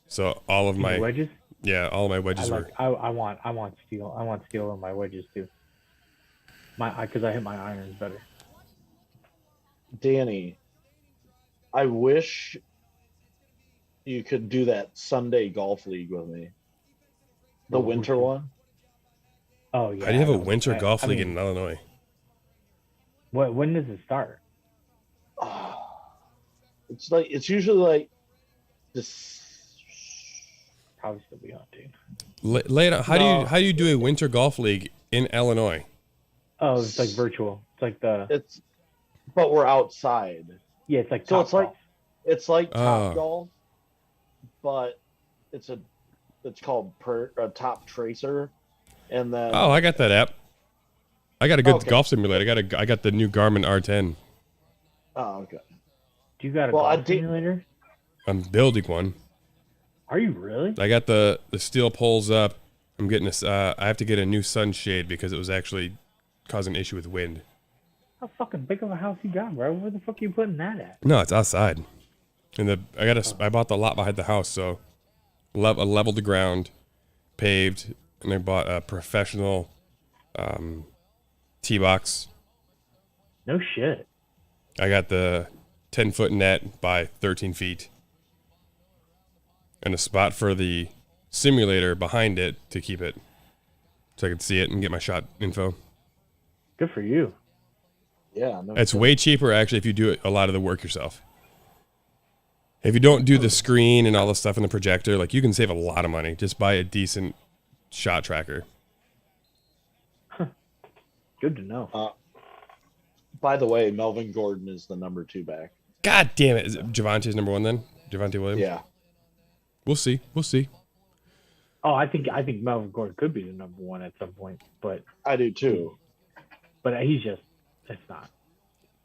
So all of my wedges. Yeah, all of my wedges were. I want steel. I want steel on my wedges too. Because I hit my irons better. Danny, I wish you could do that Sunday golf league with me. The winter one. Oh yeah. I do have a winter golf league in Illinois. When does it start? It's usually like this. Probably still be on, dude. Later, how do you do a winter golf league in Illinois? Oh, it's like virtual. It's like but we're outside. Yeah, it's like Top Golf. It's like Top Golf, but it's called Top Tracer, and then. Oh, I got that app. I got a good golf simulator. I got the new Garmin R10. Oh, okay. Do you got a golf simulator? I'm building one. Are you really? I got the steel poles up. I'm getting this. I have to get a new sunshade because it was actually causing an issue with wind. How fucking big of a house you got, bro? Where the fuck are you putting that at? No, it's outside. And I bought the lot behind the house, so I leveled the ground, paved, and I bought a professional tee box. No shit. I got the 10-foot net by 13 feet. And a spot for the simulator behind it to keep it so I could see it and get my shot info. Good for you. Yeah. No, it's way cheaper, actually, if you do a lot of the work yourself. If you don't do the screen and all the stuff in the projector, like, you can save a lot of money. Just buy a decent shot tracker. Good to know. By the way, Melvin Gordon is the number 2 back. God damn it. Is it Javonte's number 1 then? Javonte Williams? Yeah. We'll see. Oh, I think Melvin Gordon could be the number 1 at some point, but I do too. But he's just It's not.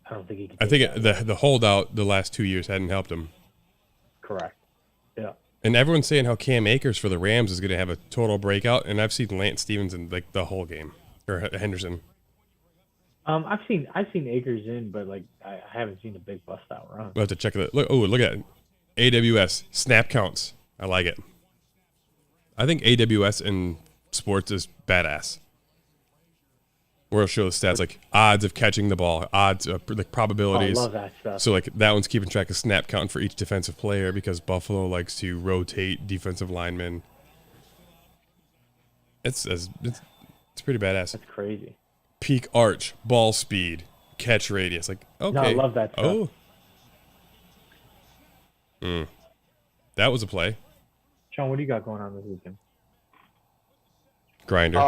I don't think he can. I think the holdout the last 2 years hadn't helped him. Correct. Yeah. And everyone's saying how Cam Akers for the Rams is going to have a total breakout, and I've seen Lance Stevens in like the whole game, or Henderson. I've seen Akers in, but like I haven't seen a big bust out run. We'll have to check it. Look at it. AWS snap counts. I like it. I think AWS in sports is badass. Where it'll show the stats like odds of catching the ball, odds of like probabilities. I love that stuff. So like that one's keeping track of snap count for each defensive player because Buffalo likes to rotate defensive linemen. It's pretty badass. That's crazy. Peak arch, ball speed, catch radius. Like okay, No, I love that stuff. That was a play. Sean, what do you got going on this weekend? Grinder.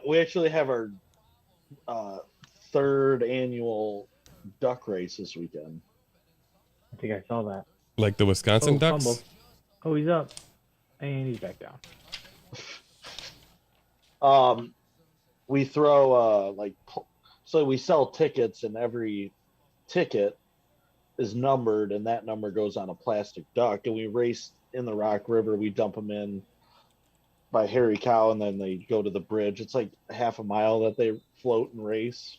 We actually have our third annual duck race this weekend. I think I saw that. Like the Wisconsin Ducks? Fumble. Oh, he's up. And he's back down. We throw so we sell tickets, and every ticket is numbered, and that number goes on a plastic duck, and we race in the Rock River. We dump them in by Harry Cow, and then they go to the bridge. It's like half a mile that they float and race.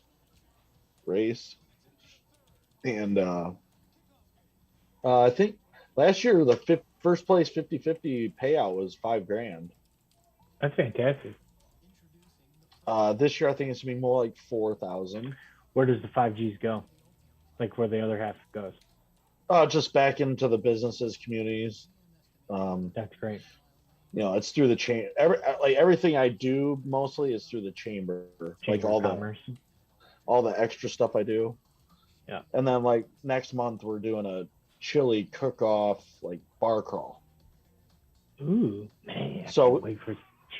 And I think last year the first place 50-50 payout was $5,000. That's fantastic. This year I think it's gonna be more like 4,000. Where does the 5Gs go? Like where the other half goes? Just back into the businesses, communities. That's great. You know, it's through the chain. Everything I do mostly is through the chamber. Like all the extra stuff I do. Yeah. And then like next month we're doing a chili cook-off, like bar crawl. Ooh, man! So can't wait for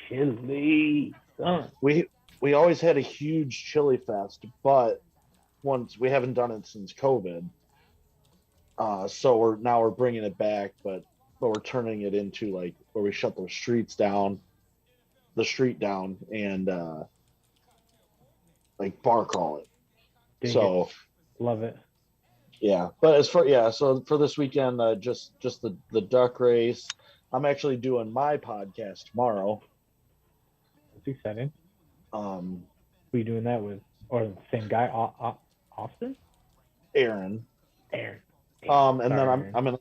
chili. We always had a huge chili fest, but once we haven't done it since COVID. So we're bringing it back, but we're turning it into like where we shut the street down, and like bar crawl it. So love it. Yeah, but so for this weekend, just the duck race. I'm actually doing my podcast tomorrow. That's exciting. Who are you doing that with? Or the same guy, Austin? Aaron. And then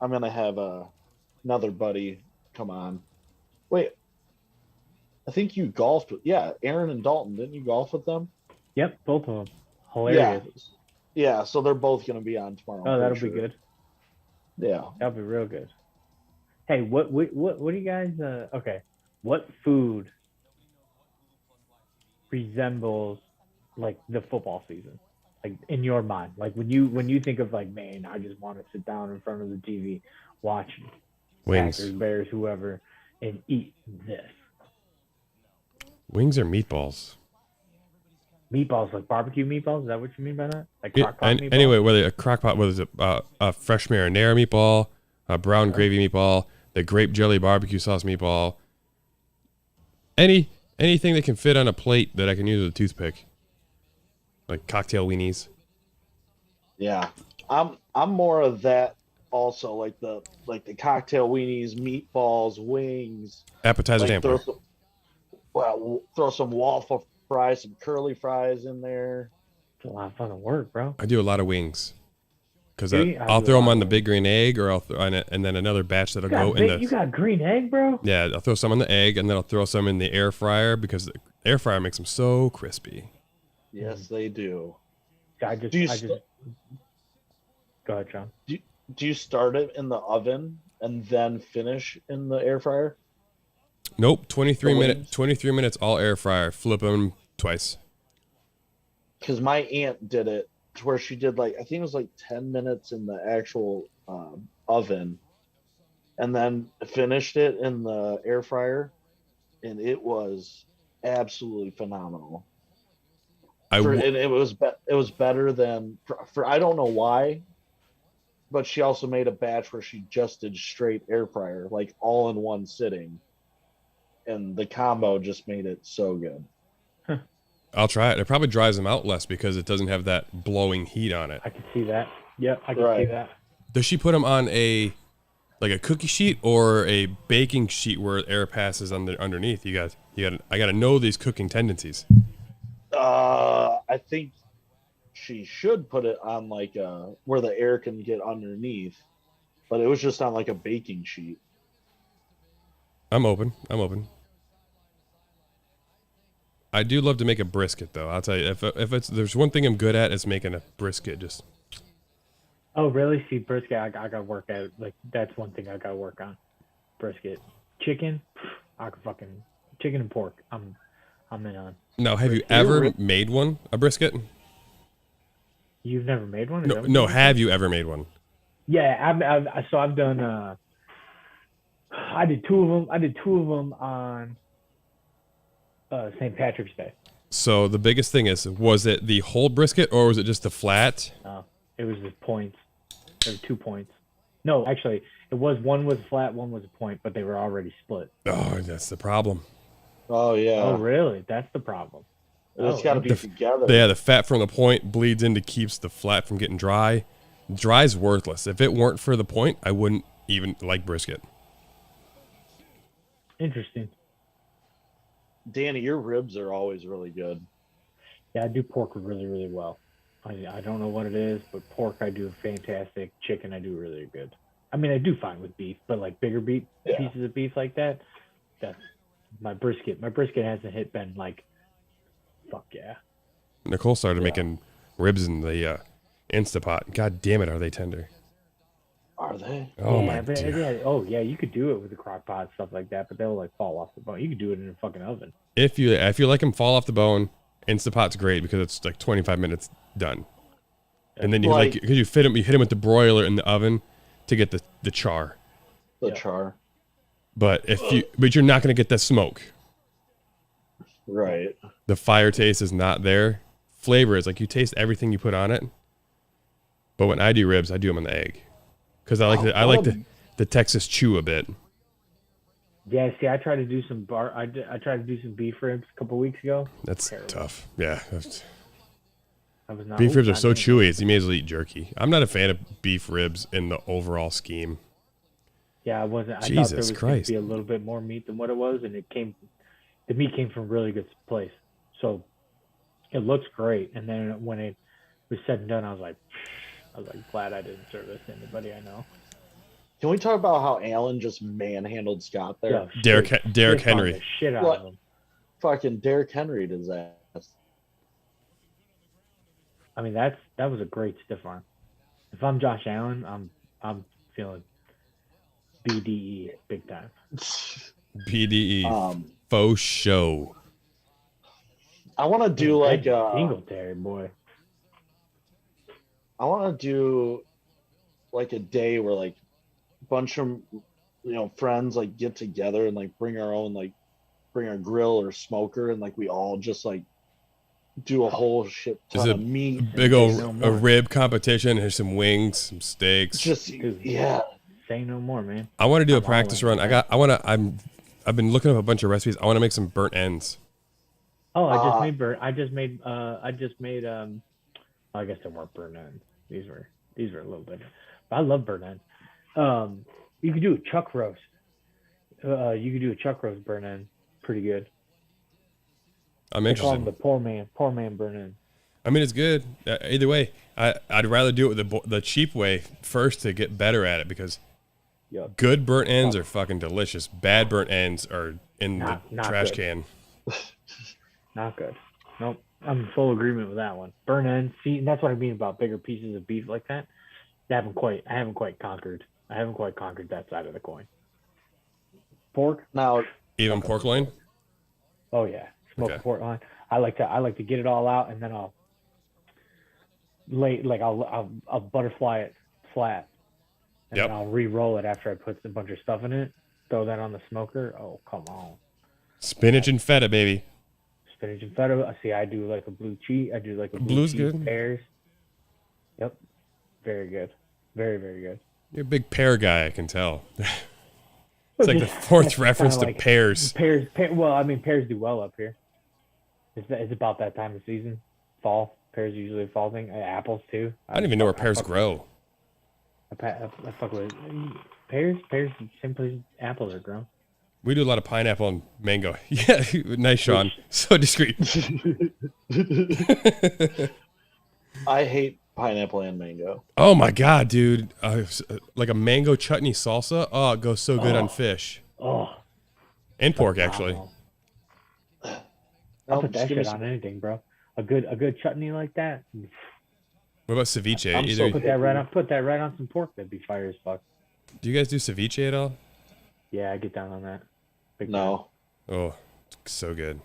I'm gonna have another buddy come on. Wait, I think you golfed with Aaron and Dalton. Didn't you golf with them? Yep, both of them. Hilarious. Yeah. So they're both gonna be on tomorrow. Oh, that'll be good. Yeah, that'll be real good. Hey, what do you guys? Okay, what food resembles like the football season? Like in your mind, like when you think of like, man, I just want to sit down in front of the TV, watch wings, Packers, Bears, whoever, and eat this. Wings or meatballs? Meatballs, like barbecue meatballs. Is that what you mean by that? Like crock pot meatballs? Anyway, whether a crock pot, whether it's a fresh marinara meatball, a brown gravy meatball, the grape jelly barbecue sauce meatball, anything that can fit on a plate that I can use with a toothpick. Like cocktail weenies. Yeah, I'm more of that also. Like the cocktail weenies, meatballs, wings. Appetizer damper. Throw some waffle fries, some curly fries in there. It's a lot of fucking work, bro. I do a lot of wings because I'll throw them on the big green egg, or I'll and then another batch that'll go in the. You got green egg, bro? Yeah, I'll throw some on the egg, and then I'll throw some in the air fryer because the air fryer makes them so crispy. Yes, they do. Go ahead, John. Do you start it in the oven and then finish in the air fryer? Nope, 23 minutes all air fryer. Flip them twice. Because my aunt did it to where she did I think it was 10 minutes in the actual oven, and then finished it in the air fryer, and it was absolutely phenomenal. It was better than for I don't know why, but she also made a batch where she just did straight air fryer, like all in one sitting, and the combo just made it so good. I'll try it. It probably dries them out less because it doesn't have that blowing heat on it. I can see that. Yep, I can see that. Does she put them on a cookie sheet or a baking sheet where air passes underneath? I got to know these cooking tendencies. I think she should put it on like where the air can get underneath, but it was just on like a baking sheet. I'm open. I do love to make a brisket, though. I'll tell you, if there's one thing I'm good at, it's making a brisket. Just. Oh, really? See, brisket, I got to work out. Like, that's one thing I got to work on. Brisket. Chicken, chicken and pork. I'm in on. Now, have you ever made a brisket? You've never made one? No. Have you ever made one? Yeah, I've done. I did two of them. I did two of them on St. Patrick's Day. So the biggest thing was it the whole brisket or was it just the flat? No, it was the points. There were 2 points. No, actually, it was one was flat, one was a point, but they were already split. Oh, that's the problem. Oh yeah. Oh really? That's the problem. It's got to be together. Yeah, the fat from the point bleeds into keeps the flat from getting dry. Dry's worthless. If it weren't for the point, I wouldn't even like brisket. Interesting. Danny, your ribs are always really good. Yeah, I do pork really, really well. I don't know what it is, but pork I do fantastic. Chicken I do really good. I mean, I do fine with beef, but like bigger beef, pieces of beef like that, that's my brisket. My brisket hasn't been like, fuck yeah. Nicole started making ribs in the Instapot. God damn it, are they tender? Are they? Oh yeah, my but, dear. yeah. Oh yeah, you could do it with the crock pot stuff like that, but they'll like fall off the bone. You could do it in a fucking oven. If you like them fall off the bone, Instapot's great because it's like 25 minutes done. And then you because you hit them with the broiler in the oven to get the char. The char. But you're not going to get that smoke. Right. The fire taste is not there. Flavor is like you taste everything you put on it. But when I do ribs, I do them on the egg because I like the Texas chew a bit. Yeah, see, I tried to do some I tried to do some beef ribs a couple weeks ago. That's tough. Yeah. Beef ribs are so chewy. You may as well eat jerky. I'm not a fan of beef ribs in the overall scheme. Yeah, I wasn't. I thought there was going to be a little bit more meat than what it was, and the meat came from a really good place. So it looks great. And then when it was said and done, I was like, glad I didn't serve this to anybody I know. Can we talk about how Allen just manhandled Scott there? Yeah, Derrick Henry. The shit out of him. Fucking Derrick Henry does that. I mean, that was a great stiff arm. If I'm Josh Allen, I'm feeling BDE big time. BDE. Faux show. I want to do like Singletary boy. I want to do like a day where like a bunch of friends like get together and like bring our grill or smoker and like we all just like do a whole shit ton of meat. Big old a rib competition. Here's some wings, some steaks. Just say no more, man. I want to do a practice run. I've been looking up a bunch of recipes. I want to make some burnt ends. Oh, I just made I guess they weren't burnt ends. These were a little different. But I love burnt ends. You could do a chuck roast. You could do a chuck roast burnt end. Pretty good. I'm interested. Call them the poor man burnt end. I mean, it's good. Either way, I'd rather do it with the cheap way first to get better at it because good burnt ends are fucking delicious. Bad burnt ends are in the trash can. Not good. Nope. I'm in full agreement with that one. Burnt ends. See, and that's what I mean about bigger pieces of beef like that. I haven't quite conquered that side of the coin. Pork? Now, even pork loin? Oh yeah. Smoked pork loin. I like to get it all out and then I'll butterfly it flat. And then I'll re-roll it after I put a bunch of stuff in it. Throw that on the smoker. Oh, come on. Spinach and feta, baby. Spinach and feta. See, I do like a blue cheese. I do like a Blue's cheese good. Pears. Yep. Very good. Very, very good. You're a big pear guy, I can tell. It's like the fourth reference to pears. Well, I mean, pears do well up here. It's about that time of season. Fall. Pears usually a fall thing. Apples too. I don't even know where pears grow. I fuck with pears. Pears, same place apples are grown. We do a lot of pineapple and mango. Yeah, nice, Sean. So discreet. I hate pineapple and mango. Oh my god, dude! Like a mango chutney salsa. Oh, it goes so good on fish. Oh, and pork actually. I'll put that shit on anything, bro. A good chutney like that. What about ceviche? Put that right on some pork. That'd be fire as fuck. Do you guys do ceviche at all? Yeah, I get down on that. No. Oh, so good.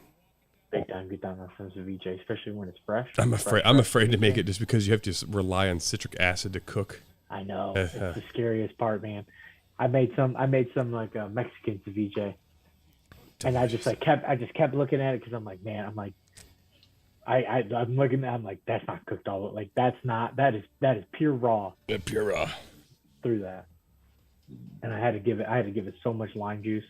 Big time, get down on some ceviche, especially when it's fresh. I'm afraid to make it just because you have to rely on citric acid to cook. I know. It's the scariest part, man. I made some like Mexican ceviche, and I just kept looking at it because I'm like, man, I'm looking at it, I'm like, that's not cooked all like that is pure raw. Yeah, pure raw. Through that, and I had to give it so much lime juice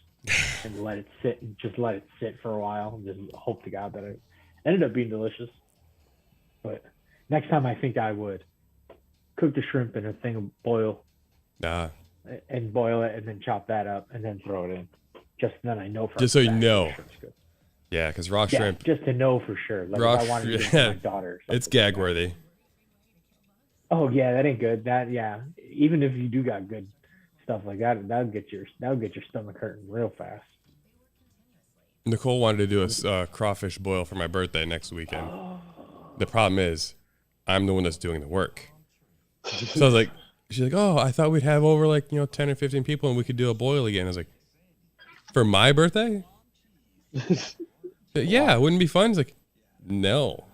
and let it sit for a while and just hope to God that it ended up being delicious. But next time I think I would cook the shrimp in a thing of boil. Nah. And boil it and then chop that up and then throw it in. Just then I know for just so you know. Yeah, because raw shrimp. Just to know for sure. Like raw if I wanted to give it to my daughter. It's gag worthy. Oh yeah, that ain't good. Even if you do got good stuff like that, that'll get your stomach hurting real fast. Nicole wanted to do a crawfish boil for my birthday next weekend. The problem is, I'm the one that's doing the work. So I was like, she's like, oh, I thought we'd have over 10 or 15 people and we could do a boil again. I was like, for my birthday? Yeah, it wouldn't be fun. It's like, no.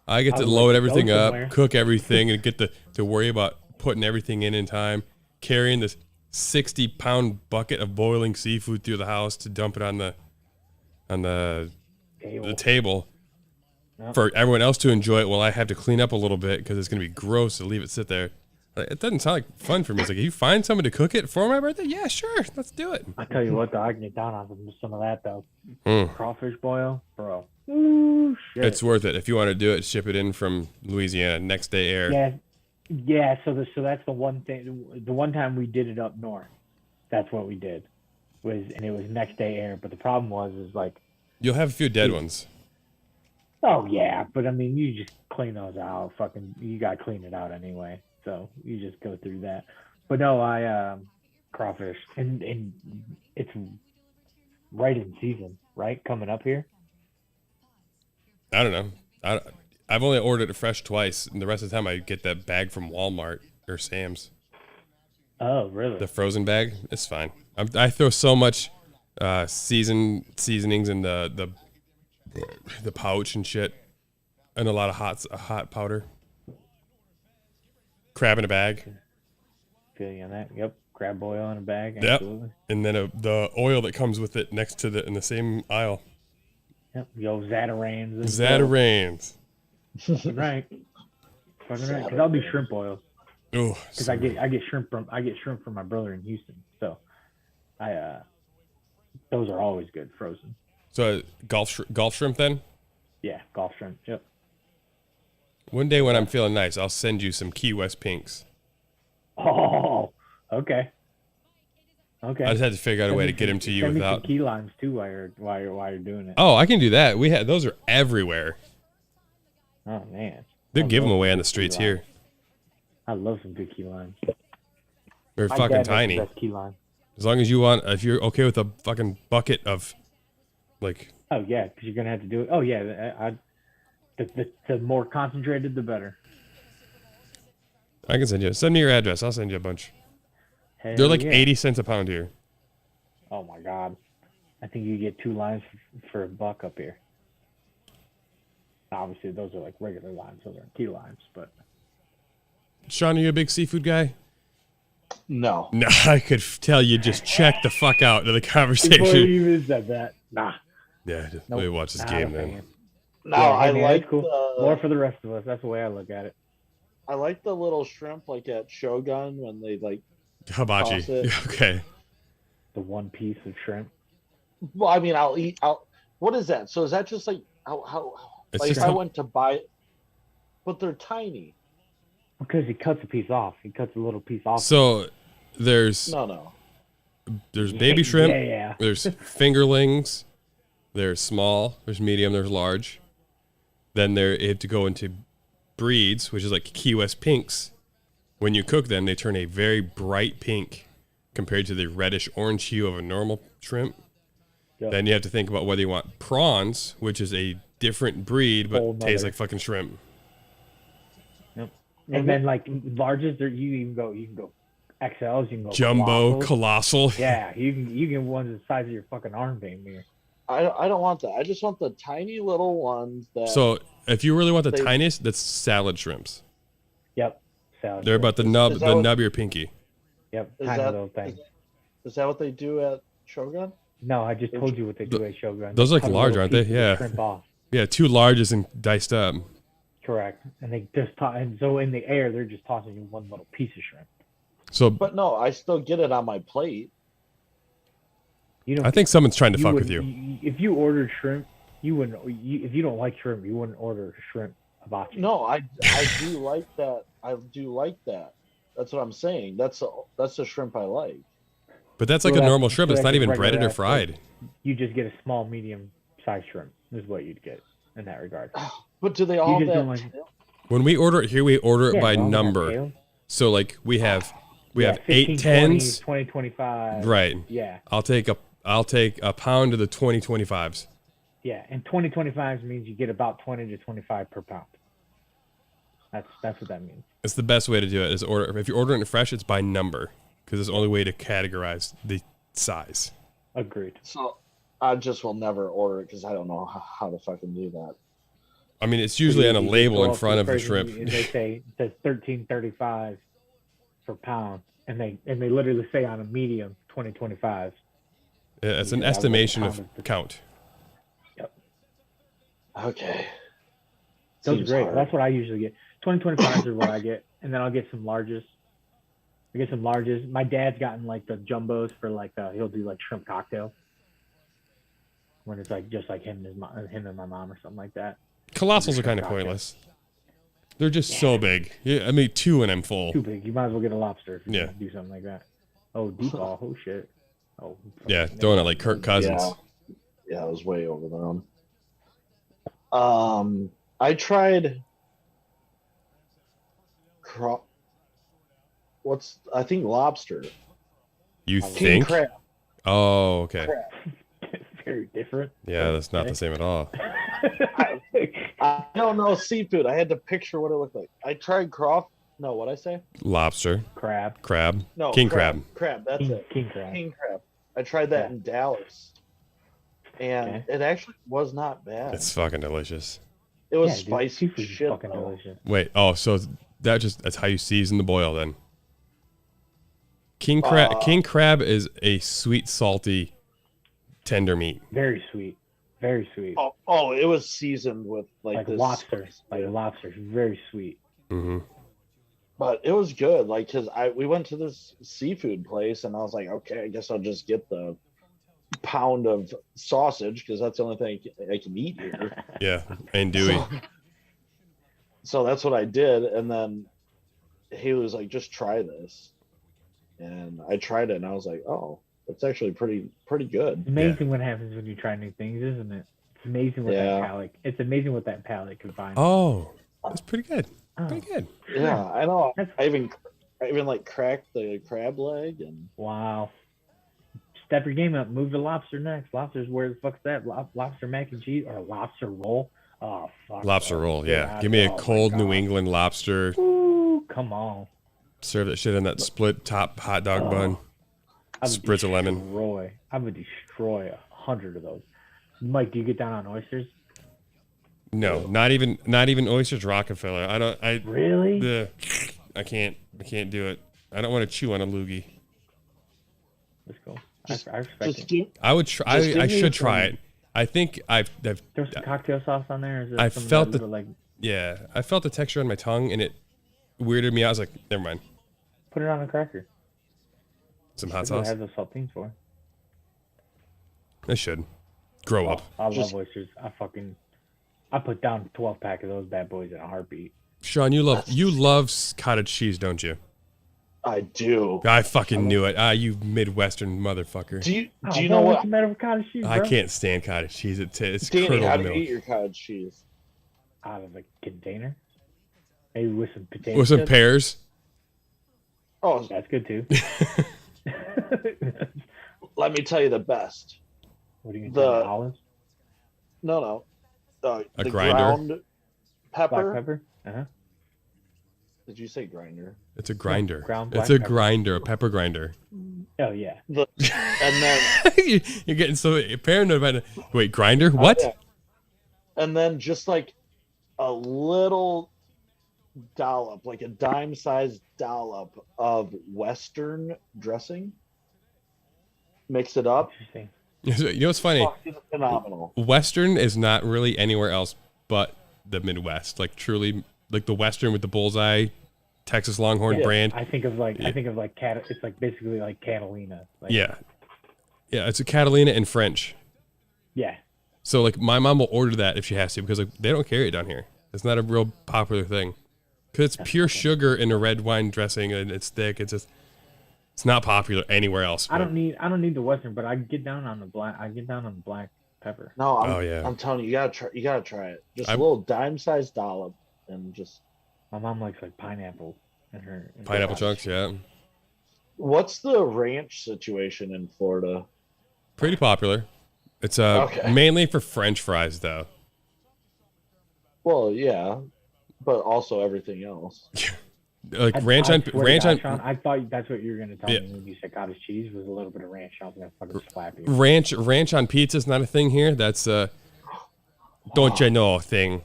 I get to load everything up, cook everything, and get to worry about putting everything in time, carrying this 60-pound bucket of boiling seafood through the house to dump it on the table for everyone else to enjoy it while I have to clean up a little bit because it's going to be gross to leave it sit there. It doesn't sound like fun for me. It's like, you find someone to cook it for my birthday? Yeah, sure. Let's do it. I tell you what, though, I can get down on some of that, though. Crawfish boil, bro. Ooh, shit. It's worth it. If you want to do it, ship it in from Louisiana, next day air. Yeah. So that's the one thing. The one time we did it up north, that's what we did. And it was next day air. But the problem is like, you'll have a few dead ones. Oh yeah, but I mean, you just clean those out. You got to clean it out anyway. So you just go through that. But no, I crawfish, and it's right in season, right? Coming up here. I don't know. I've only ordered it fresh twice, and the rest of the time I get that bag from Walmart or Sam's. Oh, really? The frozen bag. It's fine. I throw so much seasonings in the pouch and shit, and a lot of hot powder. Crab in a bag. Feel you on that? Yep. Crab boil in a bag. Yep. Absolutely. And then the oil that comes with it next to in the same aisle. Yep. Yo, Zatarain's. Zatarain's. Fucking right. Because I'll do shrimp boils. Oh. Because I get shrimp from my brother in Houston. So those are always good frozen. So Gulf shrimp then? Yeah, Gulf shrimp. Yep. One day when I'm feeling nice, I'll send you some Key West pinks. Oh, okay. I just had to figure out a way to get them to you without. Send me some key limes too while you're doing it. Oh, I can do that. Those are everywhere. Oh man. They give them away on the streets here. I love some good key limes. They're fucking tiny. The best key lime. As long as if you're okay with a fucking bucket of, like. Oh yeah, because you're gonna have to do it. Oh yeah, the more concentrated, the better. I can send me your address. I'll send you a bunch. Hell They're like yeah. 80 cents a pound here. Oh my god, I think you get 2 limes for $1 up here. Obviously, those are like regular limes. Those aren't key limes, but. Sean, are you a big seafood guy? No. No, I could tell you just check the fuck out of the conversation. Before you even said that, nah. Yeah, just let me watch this game then. No, I like cool. More for the rest of us. That's the way I look at it. I like the little shrimp like at Shogun when they like hibachi. Okay. The one piece of shrimp. Well, I mean, what is that? So is that just like how It's like just if I how- went to buy, but they're tiny. Because he cuts a piece off. He cuts a little piece off. So there's No. baby shrimp. Yeah. There's fingerlings. There's small. There's medium. There's large. Then you have to go into breeds, which is like Key West pinks. When you cook them, they turn a very bright pink compared to the reddish orange hue of a normal shrimp. Yep. Then you have to think about whether you want prawns, which is a different breed but Whole tastes nother. like fucking shrimp. Yep. And then like larges, you can go XLs, you can go Jumbo, colossals. colossal. Yeah, you can get ones the size of your fucking arm, damn near. I don't want that. I just want the tiny little ones that. So if you really want the They- tiniest, that's salad shrimps. Yep. Salad. They're about the nub, Is the that what- nub of your pinky. Yep. is Tiny that little thing. is that what they do at Shogun? No, I just told you what they do at Shogun. those They look cut a large, little aren't they? piece of the Yeah. Shrimp off. Yeah, 2 larges and diced up. Correct. And they just and so in the air they're just tossing you one little piece of shrimp. So But no, I still get it on my plate. You don't. I think someone's trying to fuck with wouldn't- you. If you ordered shrimp, you wouldn't. If you don't like shrimp, you wouldn't order shrimp hibachi. No, I do like that. I do like that. That's what I'm saying. That's the shrimp I like. But that's So like a that's- normal shrimp. so It's that's not just even regular breaded or ass fried. You just get a small, medium size shrimp. Is what you'd get in that regard. But do they all You have just that? don't like. When we order it here, we order it Yeah, by they all have number. tail. So like we have Yeah, 8 15, 10s. 20, 25. Right. Yeah, I'll take a pound of the 2025s. yeah. And 2025s means you get about 20 to 25 per pound. That's what that means. It's the best way to do it. Is order if you're ordering it fresh, it's by number because it's the only way to categorize the size. Agreed. So I just will never order it because I don't know how to fucking do that. I mean, it's usually on a You just label go in up to front of the person shrimp. and they say it says 13.35 per pound, and they literally say on a medium 20.25. Yeah, it's an Yeah, estimation pound of of the- count. Yep. Okay. Those are Seems great. hard. That's what I usually get. 20.25s are what I get, and then I'll get some larges. I get some larges. My dad's gotten like the jumbos for like he'll do like shrimp cocktail when it's like just like him and my mom or something like that. Colossals are kind of pointless. They're just so big. Yeah, I mean 2 and I'm full. Too big. You might as well get a lobster if you're Yeah. gonna do something like that. Oh, deep ball. Oh shit. Oh. Yeah, throwing it like Kirk Cousins. Yeah, it was way over them. I tried. I think lobster. You King think? crab. Oh, okay. Very different. Yeah, that's not the same at all. I don't know seafood. I had to picture what it looked like. I tried crawfish. No, what I say? Lobster, Crab. crab, No, king crab. Crab. That's King, it. king crab. King crab. I tried that Yeah. in Dallas, and Okay. it actually was not bad. It's fucking delicious. It was Yeah, dude, spicy seafood's shit. fucking though. delicious. Wait, that's how you season the boil then. King crab is a sweet, salty, tender meat. Very sweet. Very sweet. Oh, it was seasoned with like this lobster. spice. Like lobster. Very sweet. Mm-hmm. But it was good. Like, cause we went to this seafood place, and I was like, okay, I guess I'll just get the pound of sausage because that's the only thing I can eat here. Yeah, and Dewey. So that's what I did, and then he was like, just try this, and I tried it, and I was like, oh, it's actually pretty good. It's amazing what happens when you try new things, isn't it? It's amazing what Yeah. that palate. It's amazing what that palate can find. Oh, that's pretty good. Oh, Pretty good. Yeah, I know. That's- I even like cracked the crab leg, and Wow. Step your game up. Move to lobster next. Lobster's where the fuck's that? Lobster mac and cheese or lobster roll? Oh fuck. Lobster oh, roll, yeah. God. Give me a Oh, my cold New God. England lobster. Ooh, come on. Serve that shit in that split top hot dog Oh. bun. I would Spritz of lemon. I would destroy 100 of those. Mike, do you get down on oysters? No, not even oysters Rockefeller. Really? I can't do it. I don't want to chew on a loogie. Let's go. Just- I respect just it. give, I would try. Just give I me should try some- it. I think I've Throw some cocktail sauce on there. Is I some of felt that the- little, like, yeah. I felt the texture on my tongue and it weirded me out. I was like, never mind. put it on a cracker. Some hot That's what sauce. it has those saltines for. They should grow up. I love oysters. I put down a 12-pack of those bad boys in a heartbeat. Sean, you love cottage cheese, don't you? I do. I fucking knew it. You Midwestern motherfucker. Do you know what's what? the matter with cottage cheese, bro? I can't stand cottage cheese. It's Danny, curdled how do you milk. eat your cottage cheese? Out of a container, maybe with some potatoes. With some pears. Oh, That's good too. let me tell you the best. What are you gonna say? Olives? No. A the grinder? ground pepper. Black pepper? Uh-huh. Did you say grinder? It's a grinder. ground It's black a pepper. grinder, a pepper grinder. Oh yeah. And then You're getting so paranoid about it. Wait, grinder? What? yeah. And then just like a little dollop, like a dime-sized dollop of Western dressing. Mix it up. Interesting. You know what's funny? Fucking phenomenal. Western is not really anywhere else but the Midwest. Like truly, like the Western with the bullseye, Texas Longhorn brand. I think of like it's like basically like Catalina. Like, Yeah, it's a Catalina in French. Yeah. So like my mom will order that if she has to because like they don't carry it down here. It's not a real popular thing because it's pure sugar in a red wine dressing and it's thick. It's just it's not popular anywhere else. I don't need the Western, but I get down on the black pepper. No, Oh, I'm telling you, you gotta try it. Just a little dime-sized dollop, and just. My mom likes like pineapple in her Pineapple chunks, yeah. What's the ranch situation in Florida? Pretty popular. It's Okay. mainly for French fries though. Well, yeah, but also everything else. Like I ranch swear on to ranch God, on Sean, I thought that's what you were gonna tell Yeah. me when you said cottage cheese was a little bit of ranch. I was gonna fucking slap you. ranch on pizza is not a thing here. That's don't you know thing.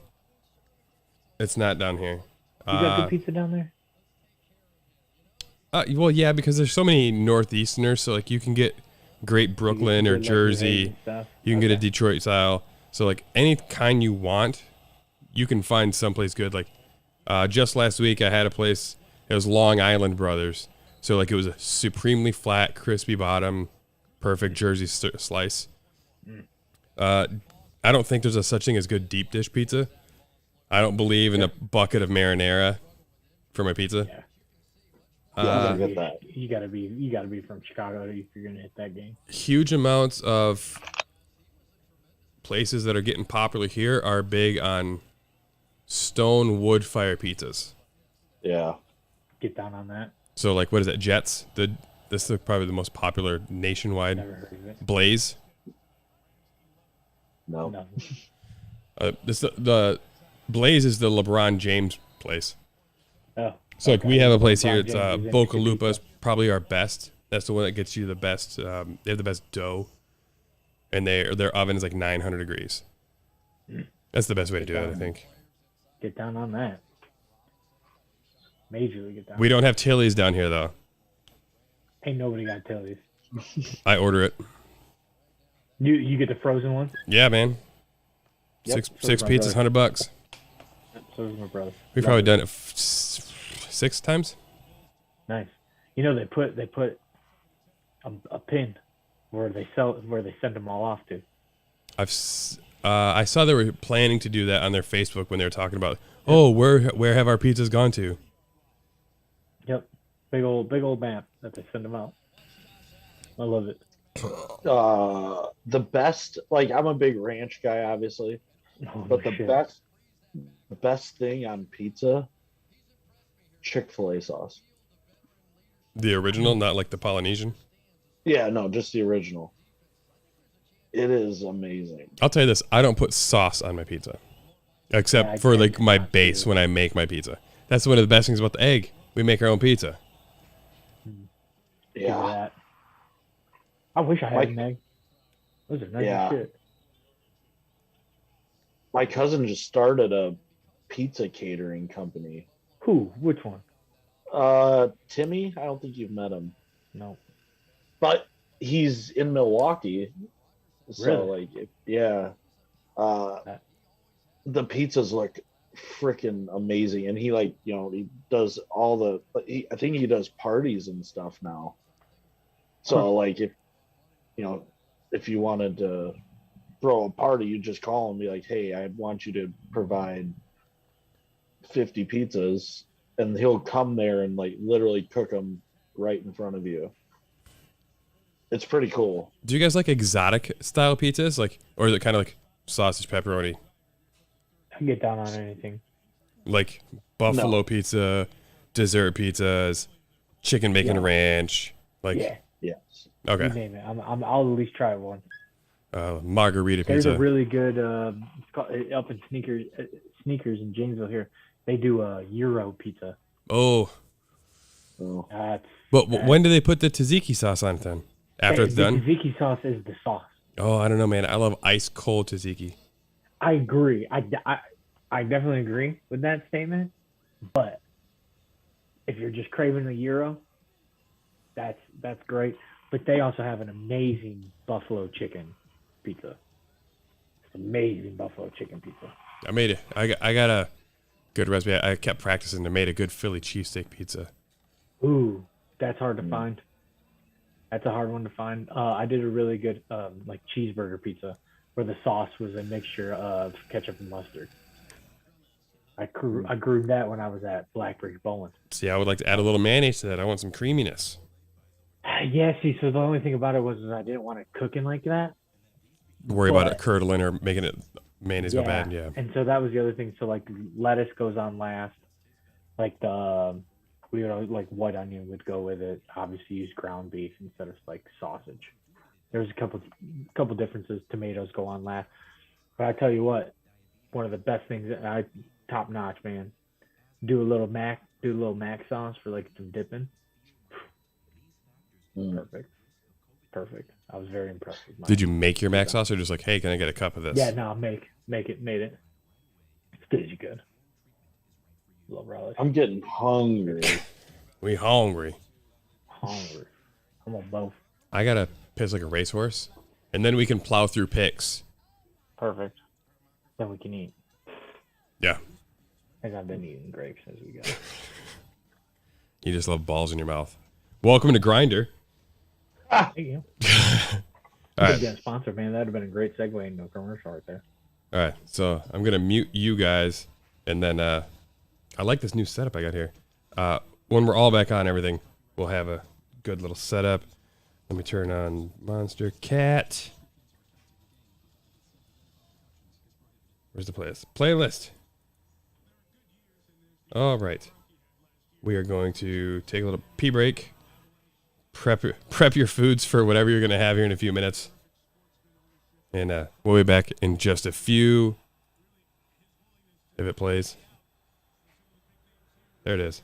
It's not down here. You got good pizza down there? Well, yeah, because there's so many Northeasterners. So like you can get great Brooklyn or good, like, Jersey. eggs and stuff? You can get a Detroit style. So like any kind you want, you can find someplace good. Like just last week, I had a place. It was Long Island Brothers. So like it was a supremely flat, crispy bottom, perfect Jersey slice. I don't think there's a such thing as good deep dish pizza. I don't believe in a bucket of marinara for my pizza. Yeah. Get that. You gotta be from Chicago if you're gonna hit that game. Huge amounts of places that are getting popular here are big on stone wood fire pizzas. Yeah. Get down on that. So like, what is that? Jets. This is probably the most popular nationwide. Never heard of it. Blaze. No. Nothing. The Blaze is the LeBron James place. Oh. So like we have a place here. LeBron It's James is in Boca pizza. Lupa is probably our best. That's the one that gets you the best. They have the best dough, and their oven is like 900 degrees. That's the best way to do it, I think. Get down on that. Majorly get down. We don't have Tilly's down here though. Ain't nobody got Tilly's. I order it. You get the frozen ones? Yeah, man. Yep, Six my pizzas, brother. $100. So does my brother. We've probably done it 6 times. Nice. You know they put a pin where they send them all off to. I saw they were planning to do that on their Facebook when they were talking about, oh, where have our pizzas gone to? Yep. Big old map that they send them out. I love it. The best, like I'm a big ranch guy, obviously, but the best thing on pizza, Chick-fil-A sauce. The original, not like the Polynesian. Yeah, no, just the original. It is amazing. I'll tell you this: I don't put sauce on my pizza, except Yeah, I for like can't my not base do. when I make my pizza. That's one of the best things about the egg. We make our own pizza. Give me Yeah, that. I wish I had Like- an egg. Those are nice Yeah. as shit. my cousin just started a pizza catering company. Who? Which one? Timmy, I don't think you've met him, No. but he's in Milwaukee. So Really? yeah, the pizzas look freaking amazing, and he he does all the. I think he does parties and stuff now. So if if you wanted to throw a party, you just call and be like, hey, I want you to provide 50 pizzas, and he'll come there and like literally cook them right in front of you. It's pretty cool. Do you guys like exotic style pizzas, like, or is it kind of like sausage pepperoni? I can get down on anything. Like buffalo pizza, dessert pizzas, chicken bacon ranch, like yes. Okay. You name it. I'll at least try one. Margarita There's pizza. a really good it's called, up in Sneakers in Janesville here. They do a Euro pizza. Oh. That's But when do they put the tzatziki sauce on it then? After it's done? The tzatziki sauce is the sauce. Oh, I don't know, man. I love ice cold tzatziki. I agree. I definitely agree with that statement. But if you're just craving a Euro, that's great. But they also have an amazing buffalo chicken pizza. It's amazing buffalo chicken pizza. I made it. I got a good recipe. I kept practicing. I made a good Philly cheesesteak pizza. Ooh, that's hard to find. That's a hard one to find. I did a really good like cheeseburger pizza where the sauce was a mixture of ketchup and mustard. I grew that when I was at Blackbridge Bowling. See, I would like to add a little mayonnaise to that. I want some creaminess. Yeah, see, so the only thing about it was I didn't want it cooking like that. Worry about it curdling or making it mayonnaise go bad. Yeah. And so that was the other thing. So like lettuce goes on last. Like we would like white onion would go with it. Obviously use ground beef instead of like sausage. There's a couple differences. Tomatoes go on last. But I tell you what, one of the best things that top notch, man. Do a little mac sauce for like some dipping. Perfect. I was very impressed with mine. Did you make your mac sauce or just like, hey, can I get a cup of this? Yeah, no, made it. It's pretty good. Love relish. I'm getting hungry. We hungry. I'm on both. I gotta piss like a racehorse, and then we can plow through picks. Perfect. Then we can eat. Yeah. As I've been eating grapes as we go. You just love balls in your mouth. Welcome to Grindr. Thank you. All right. Get a sponsor, man. That'd have been a great segue into a commercial right there. All right, so I'm gonna mute you guys, and then I like this new setup I got here. When we're all back on everything, we'll have a good little setup. Let me turn on Monster Cat. Where's the playlist? Playlist. All right. We are going to take a little pee break. Prep your foods for whatever you're going to have here in a few minutes. And we'll be back in just a few. If it plays. There it is.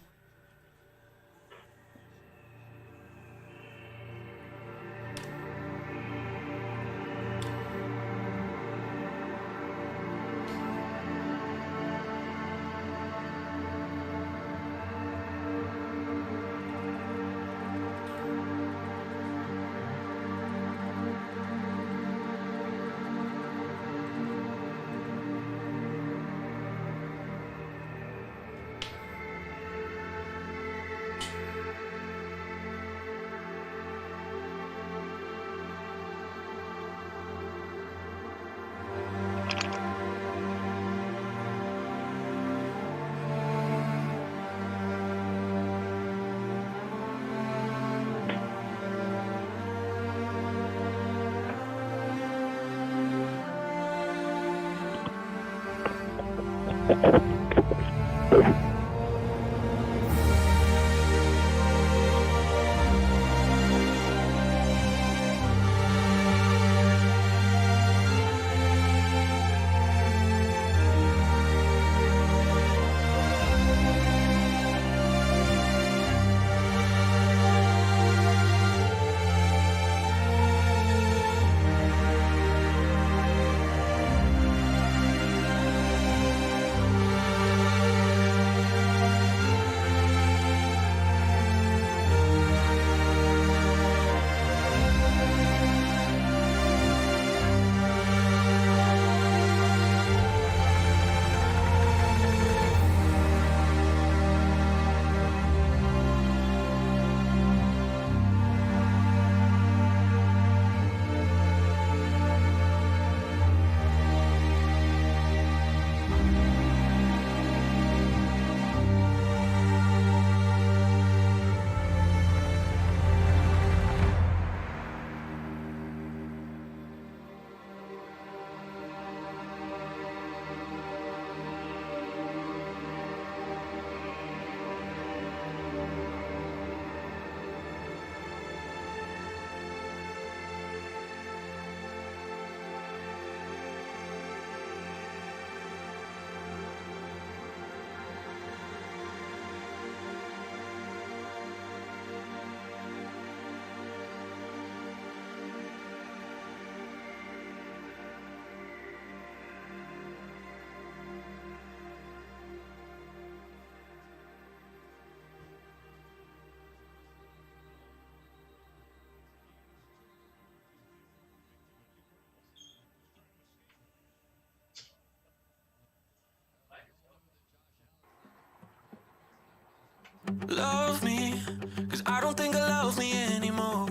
love me, 'cause I don't think I love me anymore.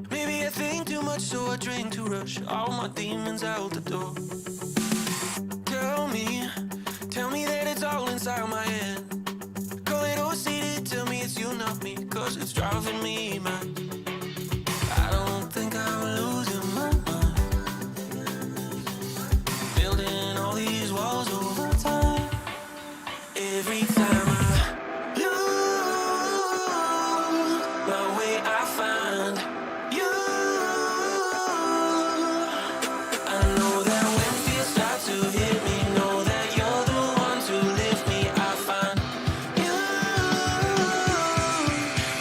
Maybe I think too much, so I drink to rush all my demons out the door. Tell me that it's all inside my head. Call it OCD, tell me it's you, not me, 'cause it's driving me mad. I don't think I'm losing my mind, building all these walls over time. Every time I lose my way, I find you. I know that when fears start to hit me, know that you're the one to lift me. I find you.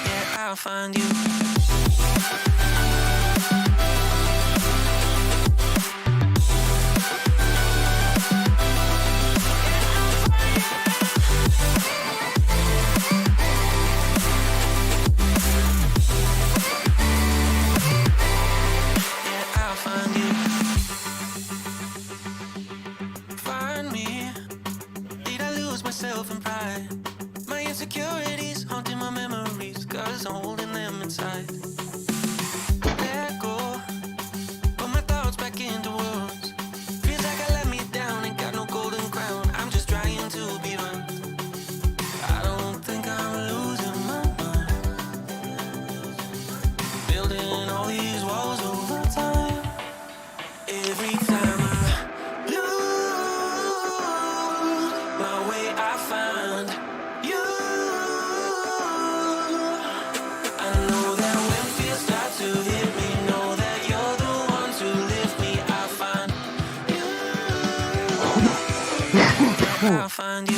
Yeah, I'll find you. And pride, my insecurities haunting my memories, 'cause I'm holding them inside. Let go, put my thoughts back into words. Feels like I let me down, ain't got no golden crown, I'm just trying to be one. I don't think I'm losing my mind, building all these walls over time. Every time I lose my way, I find you. I know that when fears start to hit me, know that you're the one to lift me. I find you. I'll find you.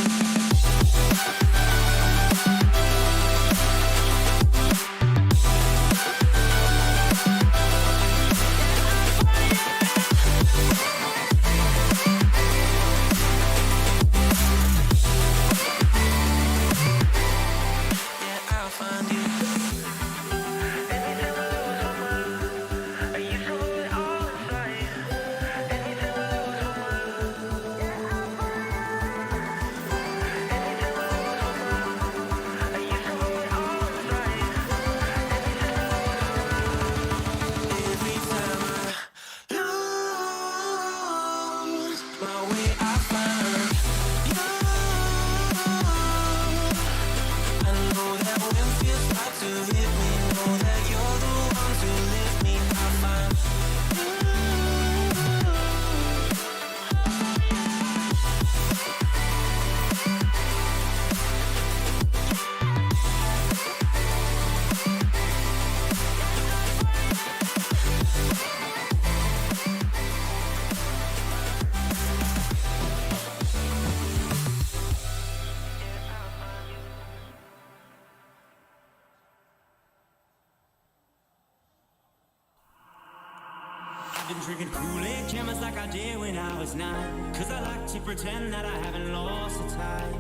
Been drinking Kool-Aid chemist like I did when I was 9, 'cause I like to pretend that I haven't lost the time.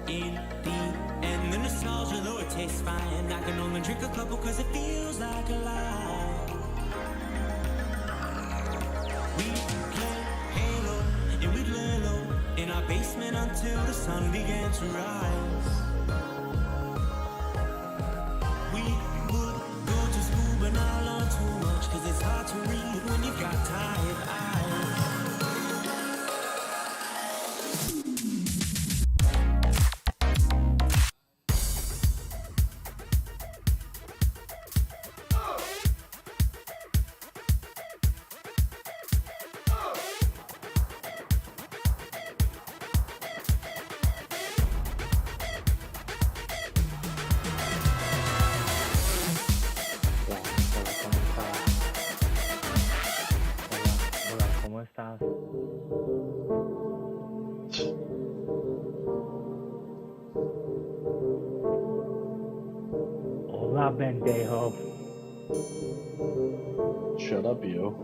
In the end, the nostalgia, though it tastes fine, I can only drink a couple 'cause it feels like a lie. We play Halo and we'd lay low in our basement until the sun began to rise. We would go to school but not learn too much, 'cause it's hard to read when you've got tired eyes. ¿Cómo estás? Hola, pendejo. Shut up, you.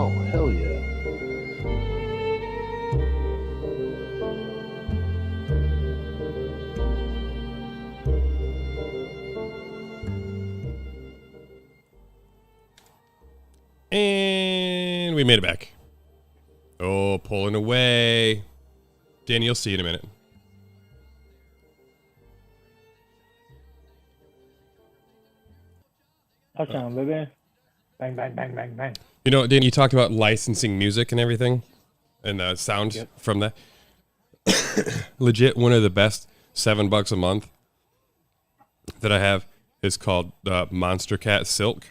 Oh, hell yeah. And we made it back. Oh, pulling away. Danny, you'll see in a minute. Touchdown, baby. Bang, bang, bang, bang, bang. You know, Danny, you talked about licensing music and everything, and the sound from that. Legit, one of the best $7 a month that I have is called Monster Cat Silk.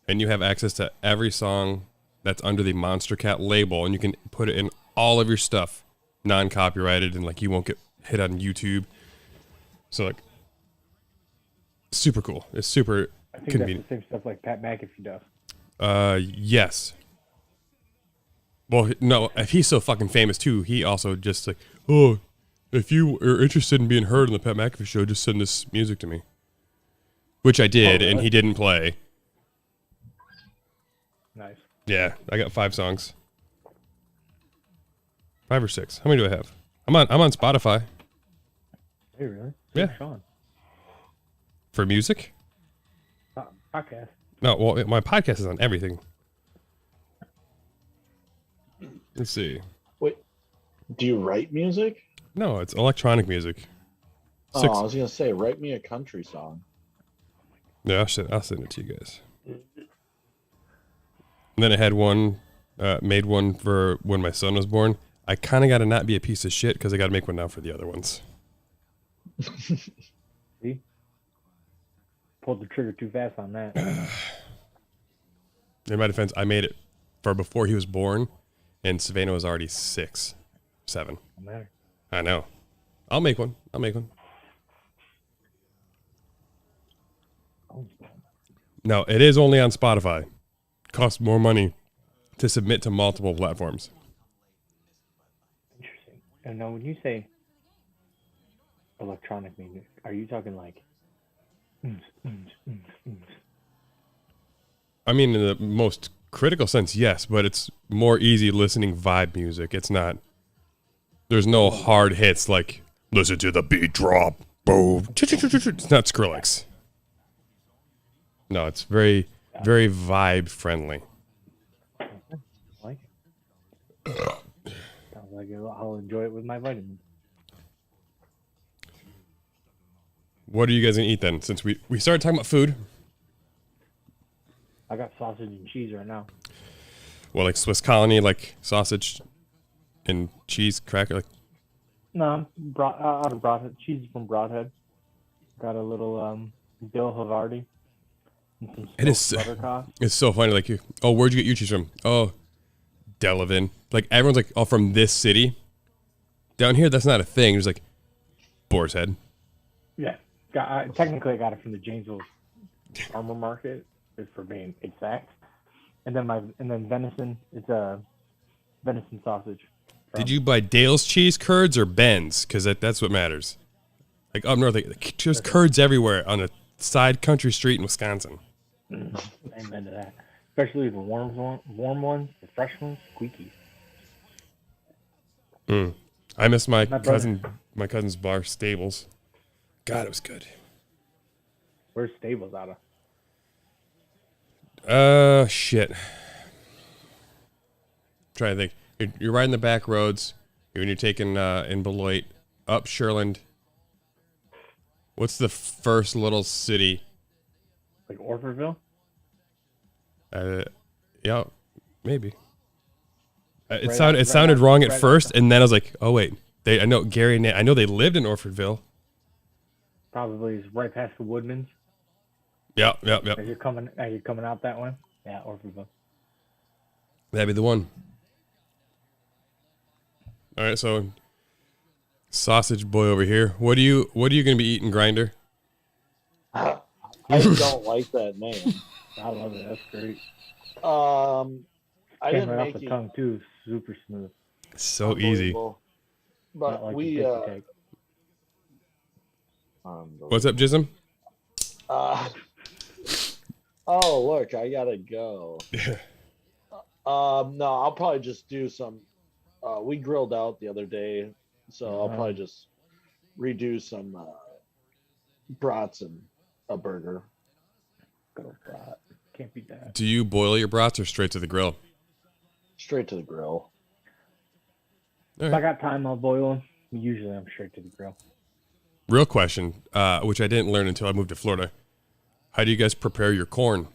And you have access to every song that's under the Monster Cat label, and you can put it in all of your stuff, non-copyrighted, and like you won't get hit on YouTube. So like, super cool. It's super I think convenient. that's the same stuff like Pat McAfee does. Yes. Well, no, if he's so fucking famous too, he also just like, oh, if you are interested in being heard on the Pat McAfee show, just send this music to me. Which I did, and he didn't play. Nice. Yeah, I got 5 songs. 5 or 6. How many do I have? I'm on Spotify. Hey, really? Yeah. Sean. For music? Podcast. No, well, my podcast is on everything. Let's see. Wait, do you write music? No, it's electronic music. Oh, I was gonna say, write me a country song. Yeah, I'll send it to you guys. And then I had one, made one for when my son was born. I kind of got to not be a piece of shit because I got to make one now for the other ones. See? Pulled the trigger too fast on that. In my defense, I made it for before he was born, and Savannah was already 6, 7. No matter. I know. I'll make one. No, it is only on Spotify. Costs more money to submit to multiple platforms. Interesting. And now when you say electronic music, are you talking like I mean, in the most critical sense, yes, but it's more easy listening vibe music. It's not, there's no hard hits like, listen to the beat drop, boom. It's not Skrillex. No, it's very, very vibe friendly. I like it. Sounds like I'll enjoy it with my vitamins. What are you guys gonna eat then? Since we started talking about food. I got sausage and cheese right now. Well, like Swiss Colony, like sausage and cheese cracker, like. No, out of Broadhead. Cheese from Broadhead. Got a little dill Havarti. It is. It's so funny. Like, oh, where'd you get your cheese from? Oh, Delavan. Like everyone's like, oh, from this city. Down here, that's not a thing. There's like Boar's Head. Yeah, technically I got it from the Janesville Farmer Market, for being exact. And then venison. It's a venison sausage. Did you buy Dale's cheese curds or Ben's? Because that's what matters. Like up north, like, there's curds everywhere on a side country street in Wisconsin. Amen to that. Especially the warm ones, the fresh ones, squeaky. I miss my cousin's bar, Stables. God, it was good. Where's Stables out of? Shit. Trying to think. You're riding the back roads. When you're taking in Beloit up Sherland. What's the first little city? Like Orfordville? Yeah, maybe. It sounded wrong at first, and then I was like, oh wait, I know Gary and I know they lived in Orfordville. Probably is right past the Woodmans. Yep. As you're coming out that way. Yeah, Orfordville. That'd be the one. All right, so sausage boy over here. What are you gonna be eating, Grinder? I don't like that name. I love it. That's great. I didn't right make off the it tongue too. Super smooth. So easy. But like we. What's up, Jism? Oh look, I gotta go. No, I'll probably just do some. We grilled out the other day, so I'll probably just redo some brats and a burger. Go brat. Can't beat that. Do you boil your brats or straight to the grill? Straight to the grill. If I got time, I'll boil them. Usually, I'm straight to the grill. Real question, which I didn't learn until I moved to Florida. How do you guys prepare your corn?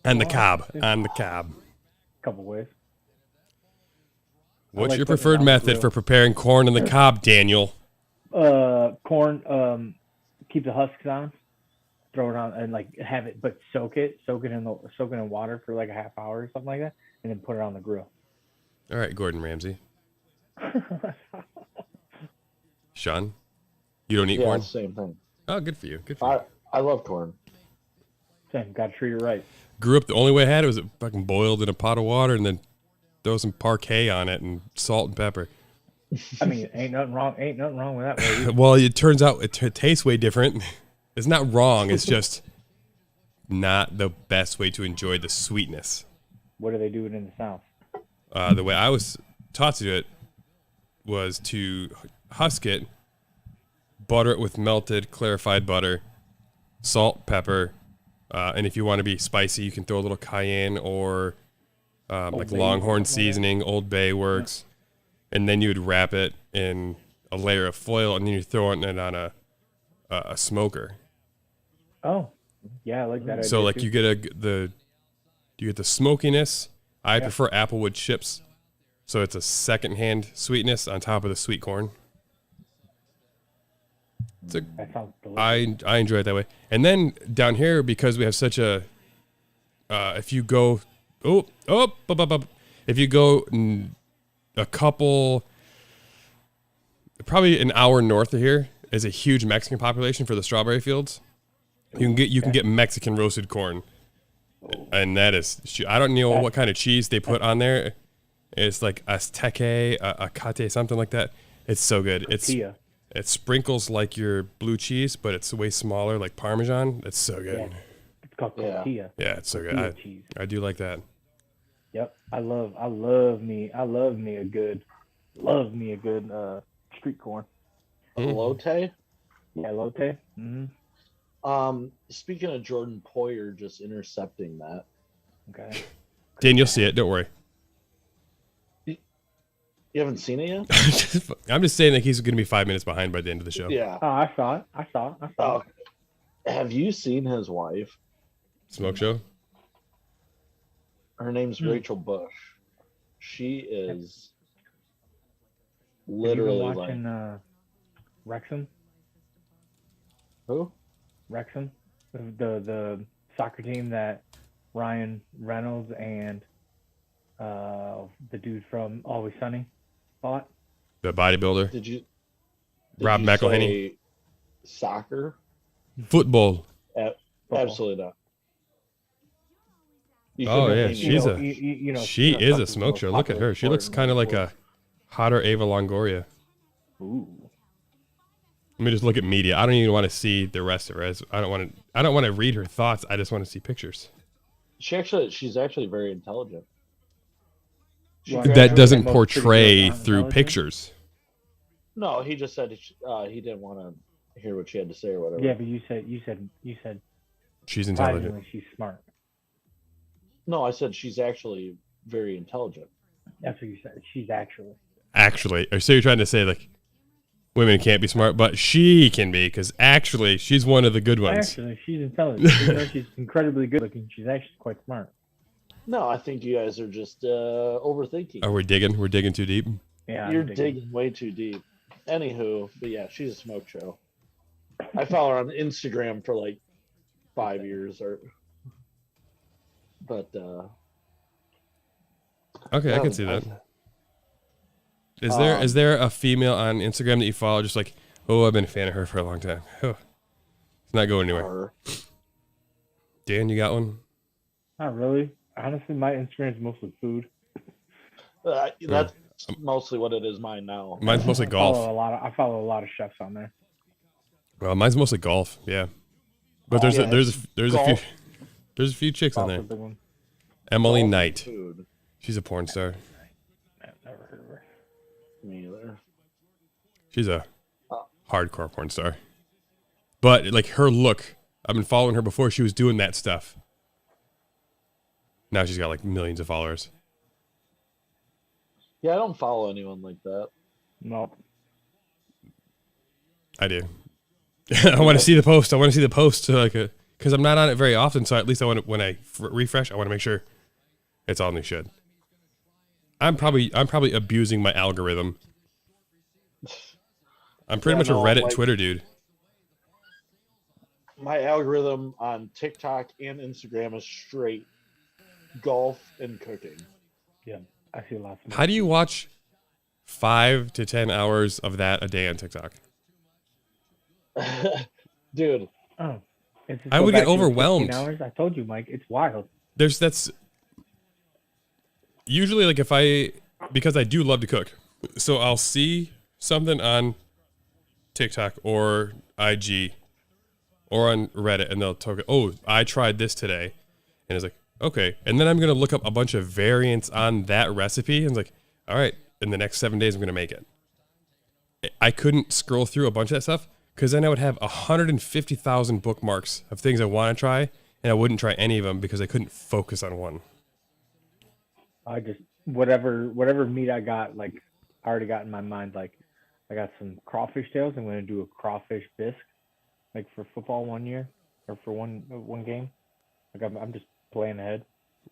And the cob. On the cob. Couple ways. What's like your putting it preferred on the method grill. for preparing corn on the cob, Daniel? Corn. Keep the husks on. Throw it on and like have it, but soak it in water for like a half hour or something like that, and then put it on the grill. All right, Gordon Ramsay. Sean, you don't eat corn? Same thing. Oh, good for you. Good for you. I love corn. Same. Got to treat it right. Grew up, the only way I had it was fucking boiled in a pot of water and then throw some parquet on it and salt and pepper. I mean, ain't nothing wrong with that. Way. Well, it turns out it tastes way different. It's not wrong. It's just not the best way to enjoy the sweetness. What do they do it in the South? The way I was taught to do it was to husk it, butter it with melted, clarified butter, salt, pepper, and if you want to be spicy, you can throw a little cayenne or like Longhorn seasoning. Old Bay works. And then you would wrap it in a layer of foil, and then you throw it on a smoker. Oh, yeah, I like that. So idea like too. you get the smokiness. I prefer Applewood chips, so it's a secondhand sweetness on top of the sweet corn. That sounds delicious. I enjoy it that way. And then down here, because we have such a, if you go, if you go a couple, probably an hour north of here is a huge Mexican population for the strawberry fields. You can get Mexican roasted corn, and that is, I don't know what kind of cheese they put on there. It's like Azteca, Acate, something like that. It's so good. It sprinkles like your blue cheese, but it's way smaller, like Parmesan. It's so good. Yeah. It's called tortilla. Yeah, it's so good. I do like that. Yep, I love me a good street corn. Elote? Yeah, elote. Mm-hmm. Speaking of Jordan Poyer just intercepting that. Okay. Dan, you'll see it. Don't worry. You haven't seen it yet? I'm just saying that he's going to be 5 minutes behind by the end of the show. Yeah. Oh, I saw it. Have you seen his wife? Smoke show? Her name's Rachel Bush. She is literally Have you been watching Wrexham? Who? Wrexham, the soccer team that Ryan Reynolds and the dude from Always Sunny bought. The bodybuilder. Did Rob you McElhenney. say soccer? Football. Absolutely not. Oh yeah, she is a smoke show. Look at her. She looks kind of like a hotter Ava Longoria. Ooh. Let me just look at media. I don't even want to see the rest of her. I don't want to read her thoughts. I just want to see pictures. She's actually very intelligent. That doesn't portray through pictures. No, he just said he didn't want to hear what she had to say or whatever. Yeah, but you said she's intelligent. She's smart. No, I said she's actually very intelligent. That's what you said. She's actually. Actually, so you're trying to say like women can't be smart, but she can be, because actually she's one of the good ones. Actually, she's intelligent. She's incredibly good looking. She's actually quite smart. No, I think you guys are just overthinking. Oh, we're digging too deep. Yeah, you're digging way too deep. Anywho, but yeah, she's a smoke show. I follow her on Instagram for like 5 years, but okay, I can see that. Is there a female on Instagram that you follow? Just like, oh, I've been a fan of her for a long time. Oh, it's not going anywhere. Dan, you got one? Not really. Honestly, my Instagram is mostly food. That's mostly what it is mine now. Mine's mostly golf. I follow a lot of chefs on there. Well, mine's mostly golf. Yeah, but there's a few chicks on there. Emily Golf Knight. Food. She's a porn star. I've never heard of her. Me either. She's a hardcore porn star. But like her look, I've been following her before she was doing that stuff. Now she's got like millions of followers. Yeah, I don't follow anyone like that. No. I do. I want to see the post. I want to see the post to like a, because I'm not on it very often. So at least I want to, when I refresh, I want to make sure it's all new shit. I'm probably abusing my algorithm. I'm pretty much a Reddit, Twitter dude. My algorithm on TikTok and Instagram is straight golf and cooking. Yeah, I see lots of. How do you watch 5 to 10 hours of that a day on TikTok? Dude. Oh, I would get overwhelmed. Hours. I told you, Mike, it's wild. That's usually like because I do love to cook. So I'll see something on TikTok or IG or on Reddit and they'll talk, oh, I tried this today. And it's like, okay. And then I'm going to look up a bunch of variants on that recipe. And it's like, all right, in the next 7 days, I'm going to make it. I couldn't scroll through a bunch of that stuff because then I would have 150,000 bookmarks of things I want to try. And I wouldn't try any of them because I couldn't focus on one. I just, whatever meat I got, like, I already got in my mind, like, I got some crawfish tails. I'm going to do a crawfish bisque, like for football one year or for one game. Like I'm just playing ahead.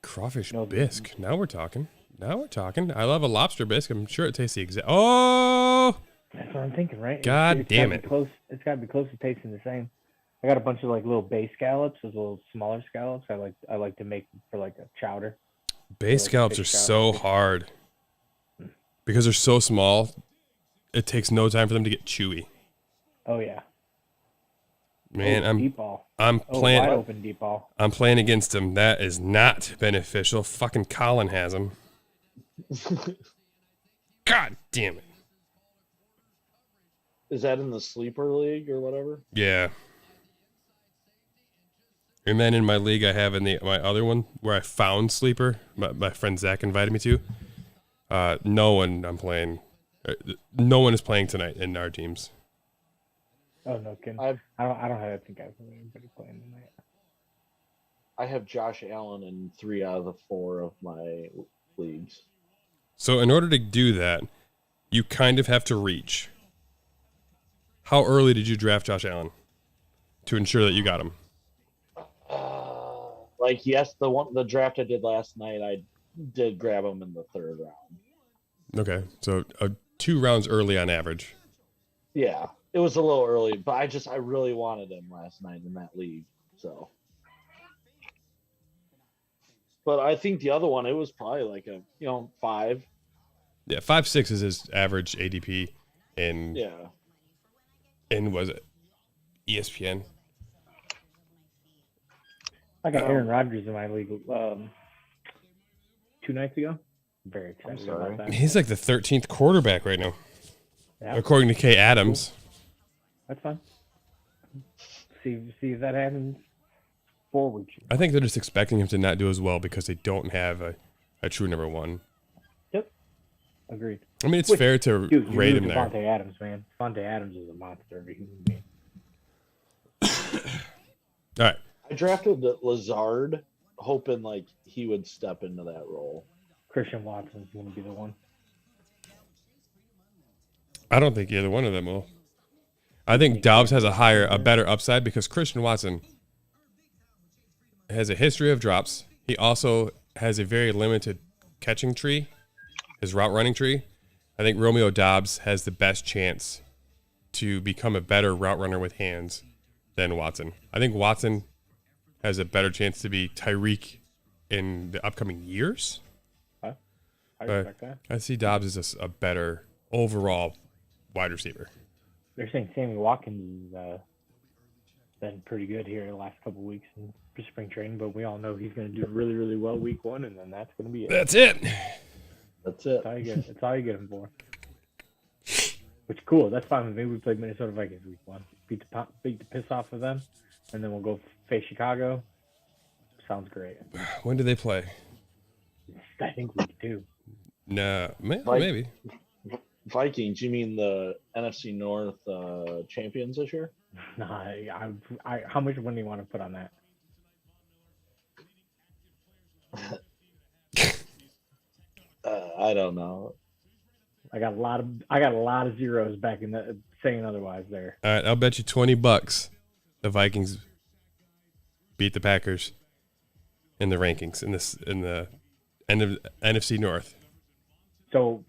Crawfish bisque. Now we're talking. I love a lobster bisque. I'm sure it tastes the exact. Oh, that's what I'm thinking, right? God damn it! It's got to be close to tasting the same. I got a bunch of like little bay scallops, those little smaller scallops. I like to make for like a chowder. Bay scallops are so hard because they're so small. It takes no time for them to get chewy. Oh yeah. Man, deep ball. I'm playing wide open deep ball. I'm playing against him. That is not beneficial. Fucking Colin has him. God damn it. Is that in the sleeper league or whatever? Yeah. And then in my league I have in my other one where I found sleeper, my friend Zach invited me to. No one is playing tonight in our teams. Oh no, kidding. I think I have anybody playing tonight. I have Josh Allen in 3 out of the 4 of my leagues. So in order to do that, you kind of have to reach. How early did you draft Josh Allen to ensure that you got him? The draft I did last night, I did grab him in the 3rd round. Okay, so 2 rounds early on average. Yeah, it was a little early, but I really wanted him last night in that league. So, but I think the other one, it was probably like a 5. Yeah, 5.6 is his average ADP in was it ESPN? I got Aaron Rodgers in my league 2 nights ago. I'm very excited about that. He's like the 13th quarterback right now, according to Kay Adams. That's fine. See if that happens forward. I think they're just expecting him to not do as well because they don't have a true number 1. Yep. Agreed. I mean, it's fair to rate him there. Devontae Adams, man. Devontae Adams is a monster of a human being. All right. I drafted Lazard, hoping like he would step into that role. Christian Watson's going to be the one. I don't think either one of them will. I think Dobbs has a better upside because Christian Watson has a history of drops. He also has a very limited catching tree, his route running tree. I think Romeo Dobbs has the best chance to become a better route runner with hands than Watson. I think Watson has a better chance to be Tyreek in the upcoming years. I respect that. I see Dobbs as a better overall wide receiver. They're saying Sammy Watkins has been pretty good here the last couple of weeks in spring training, but we all know he's going to do really, really well week 1, and then that's going to be it. That's it. That's it. That's all you get him for. Which cool. That's fine with me. We played Minnesota Vikings week 1. Beat the piss off of them, and then we'll go face Chicago. Sounds great. When do they play? I think week 2. No, Like- maybe. Vikings, you mean the NFC North champions this year? Nah, how much money do you want to put on that? I don't know. I got a lot of zeros back in the saying otherwise there. All right, I'll bet you $20 the Vikings beat the Packers in the rankings in the end of NFC North. So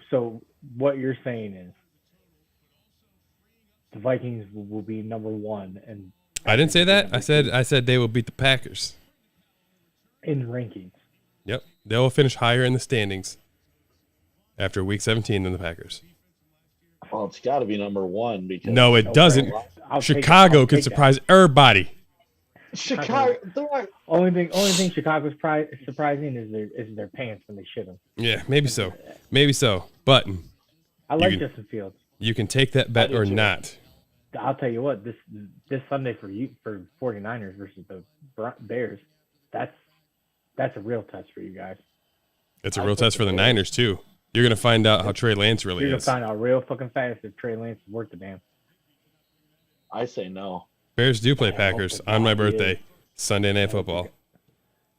what you're saying is the Vikings will be number 1 and I didn't say that. I said they will beat the Packers. in rankings. Yep, they will finish higher in the standings after Week 17 than the Packers. Well, it's got to be number 1 because No, it doesn't. I'll take it. Chicago I'll could take that. surprise everybody. Chicago. Only thing Chicago's surprising is their pants when they shit them. Yeah, maybe so. Maybe so. But I like can- Justin Fields. you can take that bet do or too. not. I'll tell you what, this Sunday for 49ers versus the Bears, that's a real test for you guys. It's a real test for the Niners, too. You're going to find out how Trey Lance really You're gonna is. find out real fucking fast if Trey Lance is worth the damn. I say no. Bears do play I hope Packers that on my he is. birthday, Sunday Night Football.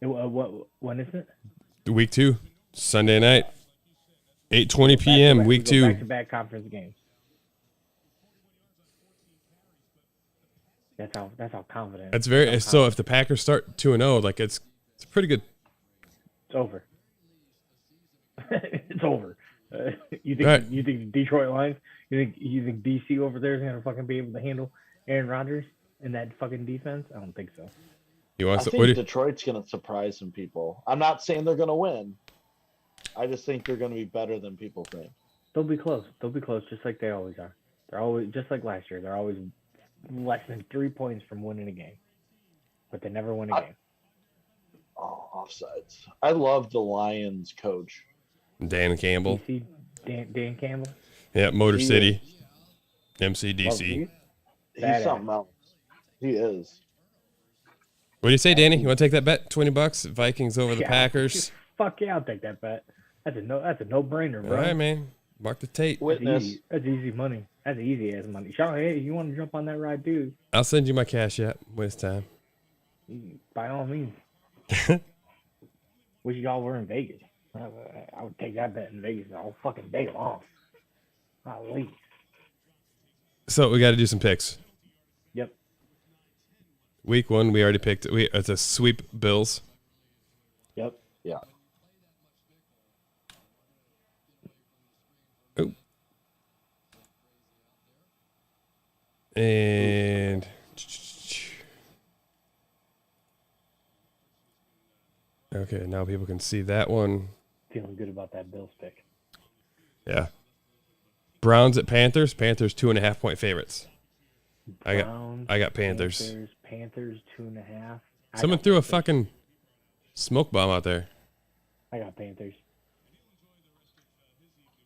When is it? Week 2, Sunday night, 8:20 p.m. Week 2. Back-to-back conference games. That's how confident. That's very so. If the Packers start 2-0, like it's pretty good. It's over. It's over. You think Right. you think the Detroit Lions? You think DC over there is gonna fucking be able to handle Aaron Rodgers and that fucking defense? I don't think so. You I want think Detroit's going to surprise some people. I'm not saying they're going to win. I just think they're going to be better than people think. They'll be close. They'll be close, just like they always are. They're always just like last year. They're always less than 3 points from winning a game, but they never win a game. Oh, offsides. I love the Lions coach. Dan Campbell. DC, Dan Campbell. Yeah, Motor He City. Love MCDC. you. He's Badass. something else. He is. What do you say, Danny? You want to take that bet? $20, Vikings over the Yeah. Packers. Fuck yeah, I'll take that bet. That's a no-brainer, All bro. right, man. Mark the tape. That's Witness. easy. That's easy money. That's easy ass money. Sean, hey, you want to jump on that ride too? I'll send you my cash app when it's time. By all means. Wish y'all were in Vegas. I would take that bet in Vegas all fucking day long. Golly. So we got to do some picks. Yep. Week 1, we already picked. It's a sweep Bills. Yep. Yeah. Oh. And okay, now people can see that one. Feeling good about that Bills pick. Yeah. Browns at Panthers. Panthers 2.5 point favorites. Browns, I got Panthers. Panthers 2.5. Someone threw a fucking smoke bomb out there. I got Panthers.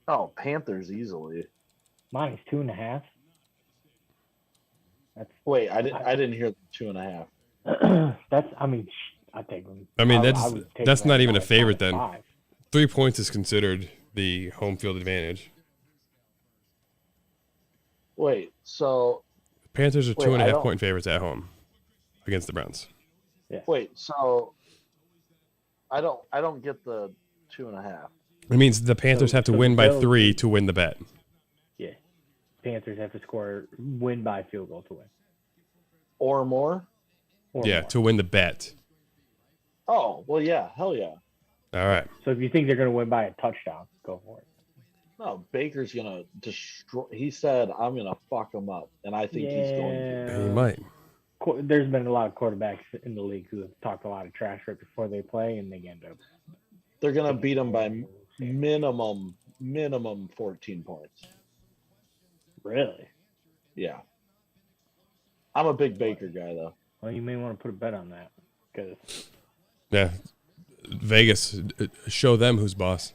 Oh, Panthers easily. Mine is 2.5. Wait, I didn't hear the 2.5. I take them. I mean, I would take that's them not even a by favorite then. 5. 3 points is considered the home field advantage. Wait, so Panthers are Wait, 2.5 I don't- point favorites at home against the Browns. so I don't get the 2.5. It means the Panthers have to so win by Bills- 3 to win the bet. Yeah. Panthers have to win by field goal to win. Or more? Or Yeah, more. to win the bet. Oh, well, yeah, hell yeah. All right. So if you think they're going to win by a touchdown, go for it. No, Baker's gonna destroy. He said, "I'm gonna fuck him up," and I think he's going to. He might. There's been a lot of quarterbacks in the league who have talked a lot of trash right before they play, and they end up. They're gonna beat him by minimum 14 points. Really? Yeah. I'm a big Baker guy, though. Well, you may want to put a bet on that because Yeah. Vegas, show them who's boss.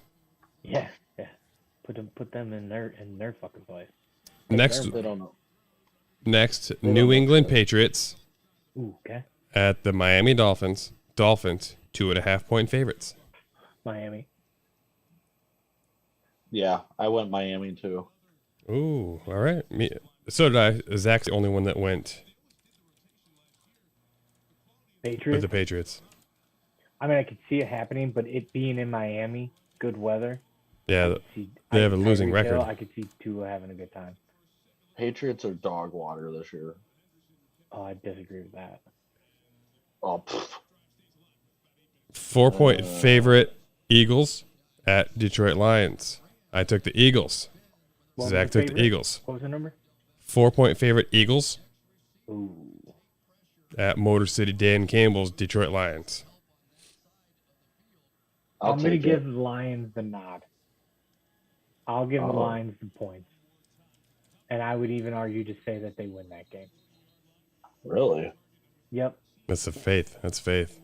yeah, put them in their fucking place. Next, They don't know. New England Patriots Ooh, okay. at the Miami Dolphins. Dolphins 2.5 point favorites. Miami. Yeah, I went Miami too. Ooh, all right. So did I. Zach's the only one that went Patriots. with the Patriots. I mean, I could see it happening, but it being in Miami, good weather. Yeah, See, they have a Tyreek losing Hill, record. I could see Tua having a good time. Patriots are dog water this year. Oh, I disagree with that. Oh, pfft. 4-point favorite Eagles at Detroit Lions. I took the Eagles. What was Zach the took the favorite? Eagles. What was the number? 4-point favorite Eagles Ooh. at Motor City Dan Campbell's Detroit Lions. I'm going to take give it. the Lions the nod. I'll give the Oh. Lions the points. And I would even argue to say that they win that game. Really? Yep. That's the faith. That's faith.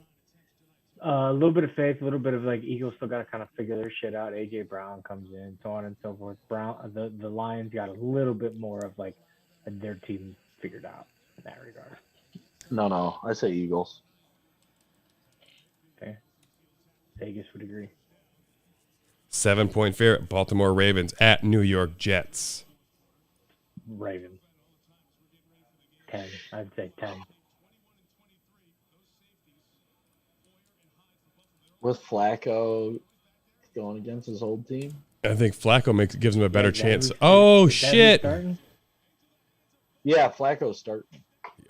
A little bit of faith, a little bit of like Eagles still got to kind of figure their shit out. AJ Brown comes in, so on and so forth. The Lions got a little bit more of like their team figured out in that regard. No, I say Eagles. Okay. Vegas would agree. 7-point favorite Baltimore Ravens at New York Jets. Ravens. 10. I'd say 10. With Flacco going against his old team? I think Flacco gives him a better Is that chance. who's- Oh, is that who's shit. starting? Yeah, Flacco's starting.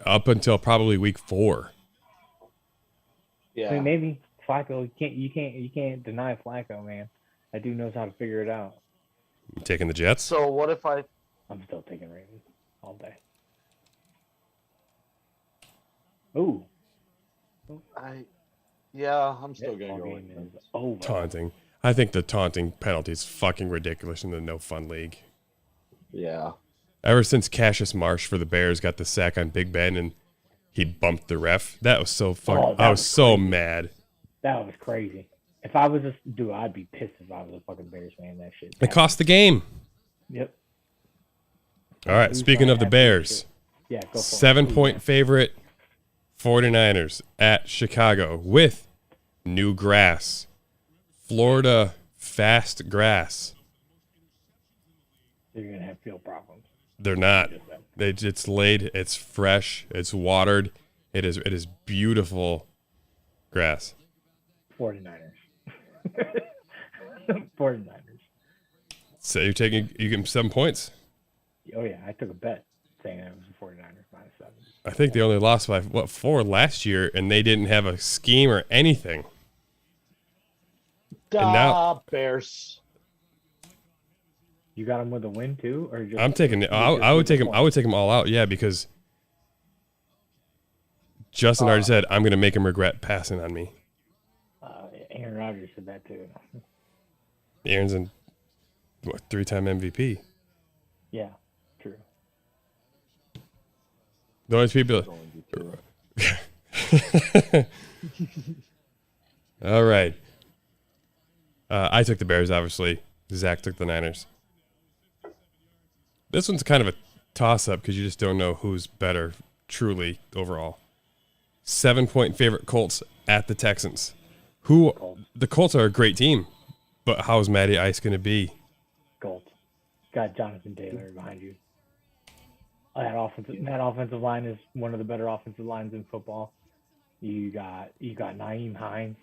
Up until probably week 4. Yeah. I mean, maybe Flacco. You can't deny Flacco, man. That dude knows how to figure it out. Taking the Jets. So what if I I'm still taking Ravens all day. Ooh. Yeah, I'm still That gonna go ball with game Ravens. is over. Taunting. I think the taunting penalty is fucking ridiculous in the no fun league. Yeah. Ever since Cassius Marsh for the Bears got the sack on Big Ben and he bumped the ref, that was so fucking. Oh, that I was was so crazy. mad. That was crazy. If I was a dude, I'd be pissed if I was a fucking Bears fan. That shit. It cost the game. Yep. All right. Who's Speaking gonna of the have that Bears, shit? Yeah, go for it. 7-point favorite 49ers at Chicago with new grass. Florida fast grass. You're gonna have field problems. They're not. It's laid. It's fresh. It's watered. It is beautiful grass. 49ers. 49ers. So you give them 7 points. Oh yeah, I took a bet saying it was the 49ers -7. I think they only lost by 4 last year, and they didn't have a scheme or anything. now- Bears. You got them with a win too, or just? I'm taking it. I would take them. I would take them all out. Yeah, because Justin already said I'm going to make him regret passing on me. Aaron Rodgers said that too. Aaron's a 3-time MVP. Yeah, true. The only people. All right. I took the Bears, obviously. Zach took the Niners. This one's kind of a toss-up because you just don't know who's better, truly, overall. 7-point favorite Colts at the Texans. The Colts are a great team, but how's Matty Ice going to be? Colts. Got Jonathan Taylor behind you. That offensive line is one of the better offensive lines in football. You got Nyheim Hines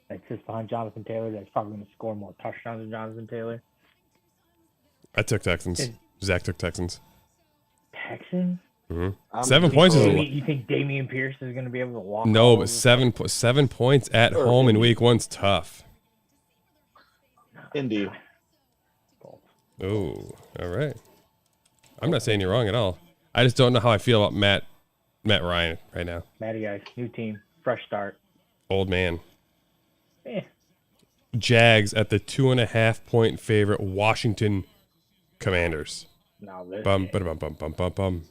that sits behind Jonathan Taylor. That's probably going to score more touchdowns than Jonathan Taylor. I took Texans. Zach took Texans. Texans? Mm-hmm. 7 points is a lot. You think Damian Pierce is going to be able to walk? No, but 7 points at home in week 1's tough. Indy. Oh, all right. I'm not saying you're wrong at all. I just don't know how I feel about Matt Ryan right now. Matty Ice, new team, fresh start. Old man. Eh. Jags at the 2.5-point favorite Washington Commanders. Now this Bum, game. bum.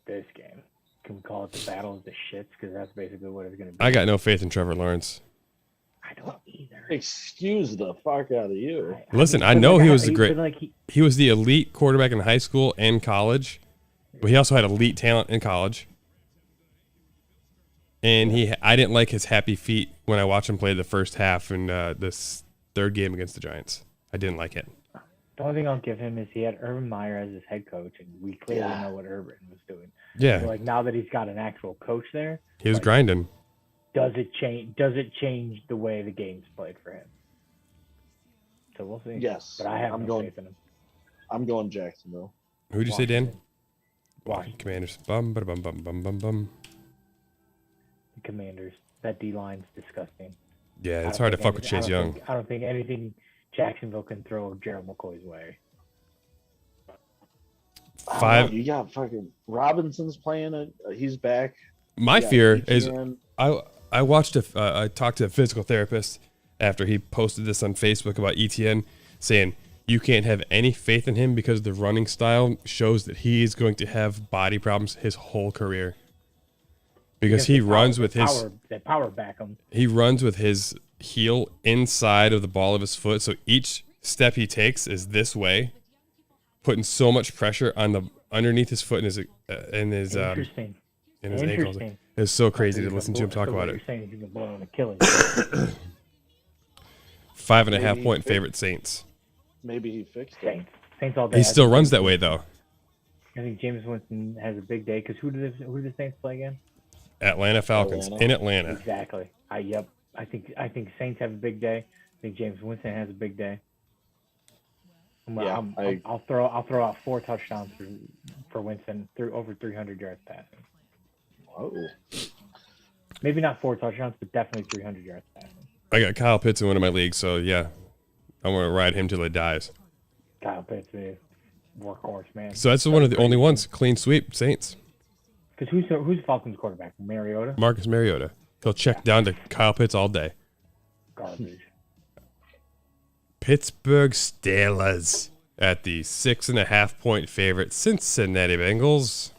This game. Can we call it the battle of the shits? Because that's basically what it's going to be. I got no faith in Trevor Lawrence. I don't either. Excuse the fuck out of you. Listen, I know he was he was the elite quarterback in high school and college, but he also had elite talent in college. And I didn't like his happy feet when I watched him play the first half in the third game against the Giants. I didn't like it. The only thing I'll give him is he had Urban Meyer as his head coach, and we clearly know what Urban was doing. Yeah. So, like, now that he's got an actual coach there, He was like, grinding. Does it change the way the game's played for him? So we'll see. Yes. But I have I'm no going, faith in him. I'm going Jacksonville. Who'd you say, Dan? Washington. Commanders. Bum, bum, bum, bum, bum, bum. The Commanders. That D-line's disgusting. Yeah, it's hard to fuck with Chase Young. I don't think anything Jacksonville can throw Gerald McCoy's way. You got fucking Robinson's playing it. He's back. My fear is ETN. I watched I talked to a physical therapist after he posted this on Facebook about ETN, saying you can't have any faith in him because the running style shows that he is going to have body problems his whole career. Because he runs with his power back him. He runs with his heel inside of the ball of his foot, so each step he takes is this way, putting so much pressure on the underneath his foot and his Interesting. in his ankles. It's so crazy to listen to him talk about it. You're saying he's gonna blow an Achilles. 5.5 point favorite Saints. Maybe he fixed it. Saints all day. He still runs that way though. I think James Winston has a big day because who do the Saints play again? Atlanta Falcons in Atlanta. Exactly. I think Saints have a big day. I think James Winston has a big day. I'll throw out 4 touchdowns for Winston through over 300 yards passing. Oh. Maybe not 4 touchdowns, but definitely 300 yards passing. I got Kyle Pitts in one of my leagues, so yeah, I'm gonna ride him till he dies. Kyle Pitts is workhorse, man. So that's one of the only ones clean sweep Saints. Because who's Falcons quarterback? Mariota. Marcus Mariota. He'll check down to Kyle Pitts all day. Garbage. Pittsburgh Steelers at the 6.5 point favorite Cincinnati Bengals.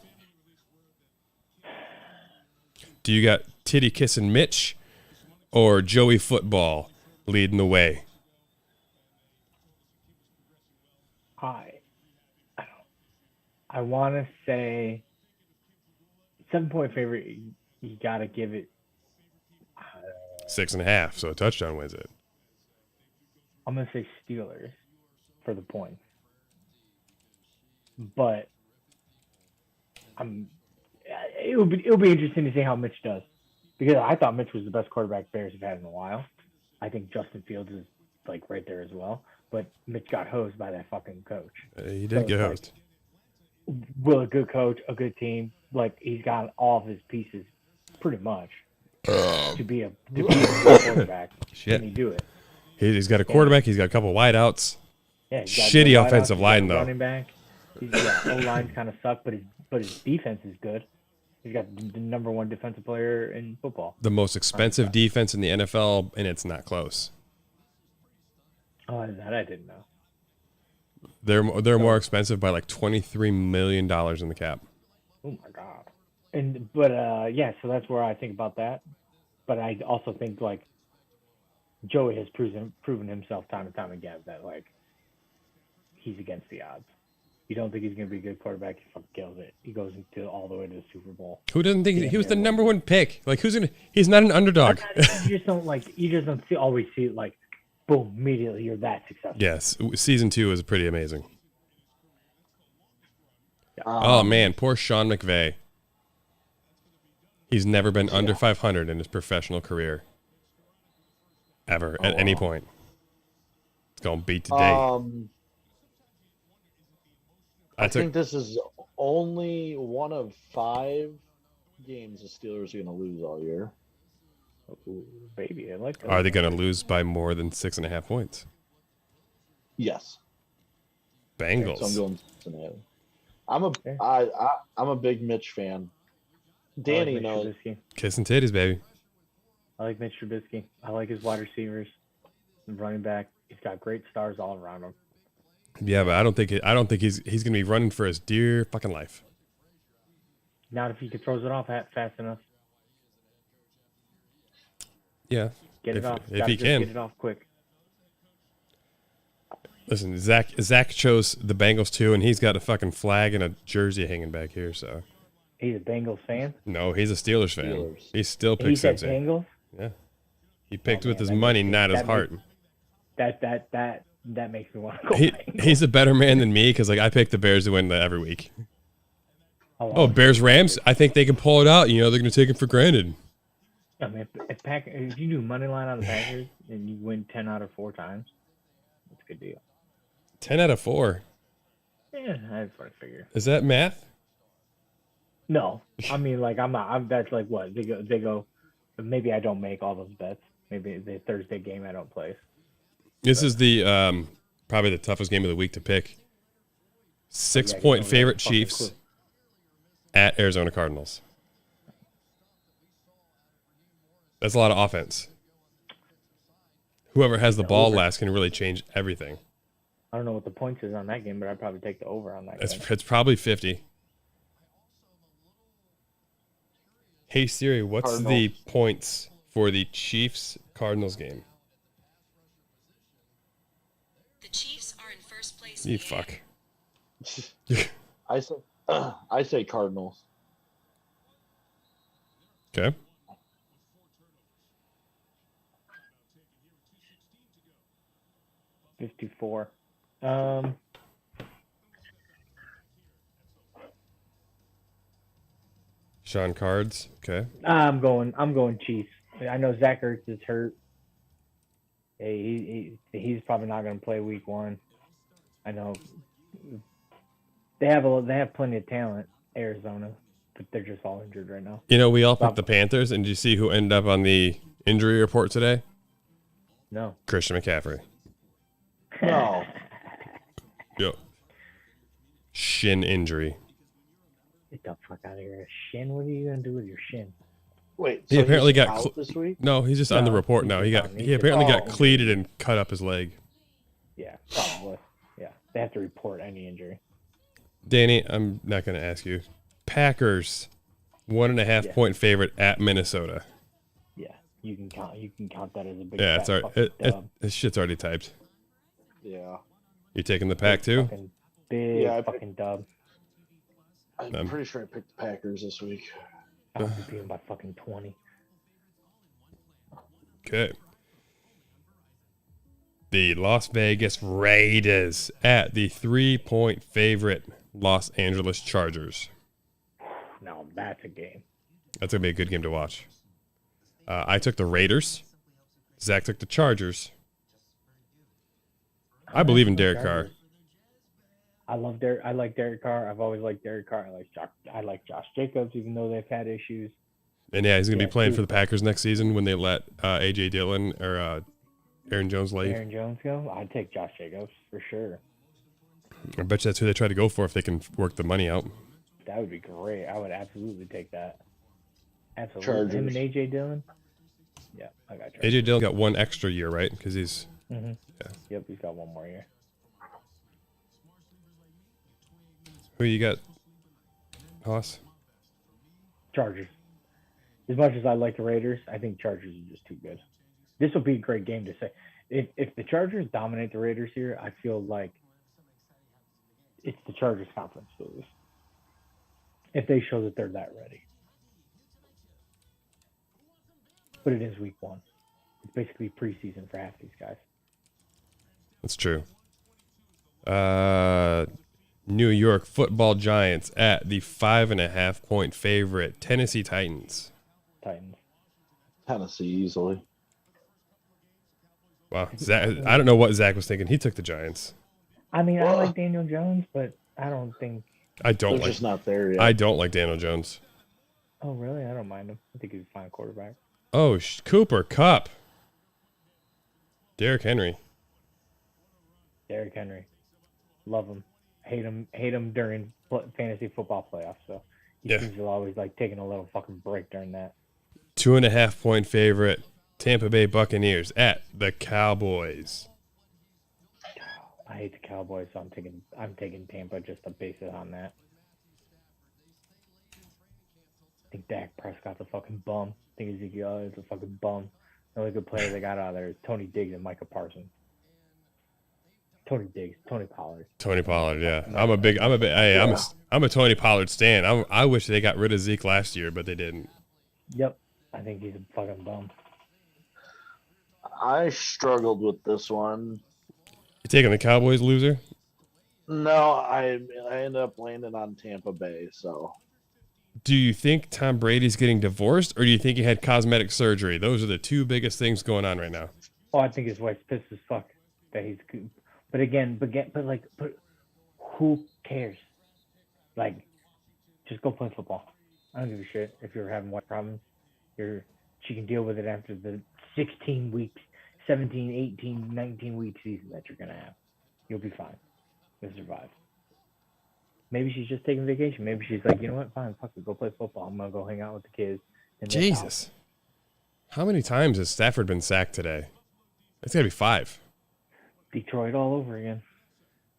Do you got Titty Kissing Mitch or Joey Football leading the way? I want to say 7-point favorite. You got to give it 6.5, so a touchdown wins it. I'm gonna say Steelers for the points, but it'll be interesting to see how Mitch does, because I thought Mitch was the best quarterback Bears have had in a while. I think Justin Fields is like right there as well, but Mitch got hosed by that fucking coach. He did get hosed. Will a good coach, a good team, like he's got all of his pieces pretty much to be a good quarterback. Shit. Can he do it? He's got a quarterback. He's got a couple wideouts. Yeah, he's got shitty good offensive wideouts, line he's got a though. running back. O-lines kind of suck, but his defense is good. He's got the number 1 defensive player in football. The most expensive defense in the NFL, and it's not close. Oh, that I didn't know. They're more expensive by like $23 million in the cap. Oh my god. So that's where I think about that. But I also think like Joey has proven himself time and time again that like he's against the odds. You don't think he's going to be a good quarterback? He fucking kills it. He goes all the way to the Super Bowl. Who doesn't think he was the number 1 pick? Like he's not an underdog. You just don't always see it like, boom, immediately you're that successful. Yes, season 2 is pretty amazing. Oh man, poor Sean McVay. He's never been under 500 in his professional career. Ever, at any point. It's going to beat today. I think this is only one of 5 games the Steelers are going to lose all year. Ooh, baby, I like that. Are they going to lose by more than 6.5 points? Yes. Bengals. So I'm going Cincinnati. I'm a big Mitch fan. Danny knows. Kissing titties, baby. I like Mitch Trubisky. I like his wide receivers, running back. He's got great stars all around him. Yeah, but I don't think he's going to be running for his dear fucking life. Not if he throws it off fast enough. Yeah, Get it off. If he can get it off quick. Listen, Zach chose the Bengals too, and he's got a fucking flag and a jersey hanging back here. So he's a Bengals fan. No, he's a Steelers fan. He still He picks said Cincy. Bengals. Yeah, he picked with his money, not his heart. that makes me want to go. He's a better man than me because like I pick the Bears to win every week. Oh, Bears Rams. I think they can pull it out. You know, they're going to take it for granted. I mean, if you do money line on the Packers and you win 10 out of 4 times, that's a good deal. 10 out of 4. Yeah, that's what I figure. Is that math? No, I mean like that's like what they go. Maybe I don't make all those bets. Maybe the Thursday game I don't place. This is the probably the toughest game of the week to pick. 6-point favorite Chiefs at Arizona Cardinals. That's a lot of offense. Whoever has the ball last can really change everything. I don't know what the points is on that game, but I'd probably take the over on that game. It's probably 50. Hey Siri, what's Cardinals. the points for the Chiefs Cardinals game? The Chiefs are in first place. You fuck. I say Cardinals. Okay. $54. Sean Cards. Okay. I'm going Chiefs. I know Zach Ertz is hurt. He's probably not going to play week 1. I know they have plenty of talent, Arizona, but they're just all injured right now. You know, we all picked the Panthers, and did you see who ended up on the injury report today? No. Christian McCaffrey. No. Yep. Shin injury. Get the fuck out of here. Shin? What are you going to do with your shin? Wait, He apparently he's got out this week? No, he's just on the report now. He apparently got cleated and cut up his leg. Yeah, probably. Yeah, they have to report any injury. Danny, I'm not going to ask you. Packers, 1.5 point favorite at Minnesota. Yeah, you can count that as a big. Yeah, it's already. This shit's already typed. Yeah. You taking the pack too? Big fucking dub. I'm pretty sure I picked the Packers this week. I'll be beaten by fucking 20. Okay. The Las Vegas Raiders at the 3-point favorite Los Angeles Chargers. Now that's a game. That's going to be a good game to watch. I took the Raiders. Zach took the Chargers. I believe in Derek Carr. I like Derek Carr. I've always liked Derek Carr. I like Josh Jacobs, even though they've had issues. And yeah, he's going to be playing for the Packers next season when they let A.J. Dillon or Aaron Jones leave. Aaron Jones go? I'd take Josh Jacobs for sure. I bet you that's who they try to go for if they can work the money out. That would be great. I would absolutely take that. Absolutely. Chargers. Him and A.J. Dillon? Yeah, I got Chargers. A.J. Dillon got one extra year, right? Because he's... Mm-hmm. Yeah. Yep, he's got one more year. Who you got, Hoss? Chargers. As much as I like the Raiders, I think Chargers are just too good. This will be a great game to say. If the Chargers dominate the Raiders here, I feel like it's the Chargers' conference to lose. If they show that they're that ready. But it is week 1. It's basically preseason for half these guys. That's true. New York Football Giants at the 5.5 point favorite Tennessee Titans. Tennessee easily. Wow, Zach, I don't know what Zach was thinking. He took the Giants. I mean, I like Daniel Jones, but I don't think. They're just not there yet. I don't like Daniel Jones. Oh, really? I don't mind him. I think he's a fine quarterback. Oh, Cooper Kupp. Derrick Henry. Derrick Henry. Love him. Hate him during fantasy football playoffs. So he seems to always like taking a little fucking break during that. 2.5 point favorite Tampa Bay Buccaneers at the Cowboys. I hate the Cowboys, so I'm taking Tampa just to base it on that. I think Dak Prescott's a fucking bum. I think Ezekiel is a fucking bum. The only good player they got out of there is Tony Diggs and Micah Parsons. Tony Diggs, Tony Pollard. Tony Pollard, yeah. I'm a Tony Pollard stan. I wish they got rid of Zeke last year, but they didn't. Yep. I think he's a fucking bum. I struggled with this one. You taking the Cowboys loser? No, I ended up landing on Tampa Bay. So, do you think Tom Brady's getting divorced, or do you think he had cosmetic surgery? Those are the two biggest things going on right now. Oh, I think his wife's pissed as fuck that he's. But who cares? Like, just go play football. I don't give a shit if you're having wife problems. She can deal with it after the 16 weeks, 17, 18, 19 week season that you're gonna have. You'll be fine. You'll survive. Maybe she's just taking vacation. Maybe she's like, you know what? Fine, fuck it, go play football. I'm gonna go hang out with the kids. Jesus, how many times has Stafford been sacked today? It's gotta be 5. Detroit all over again.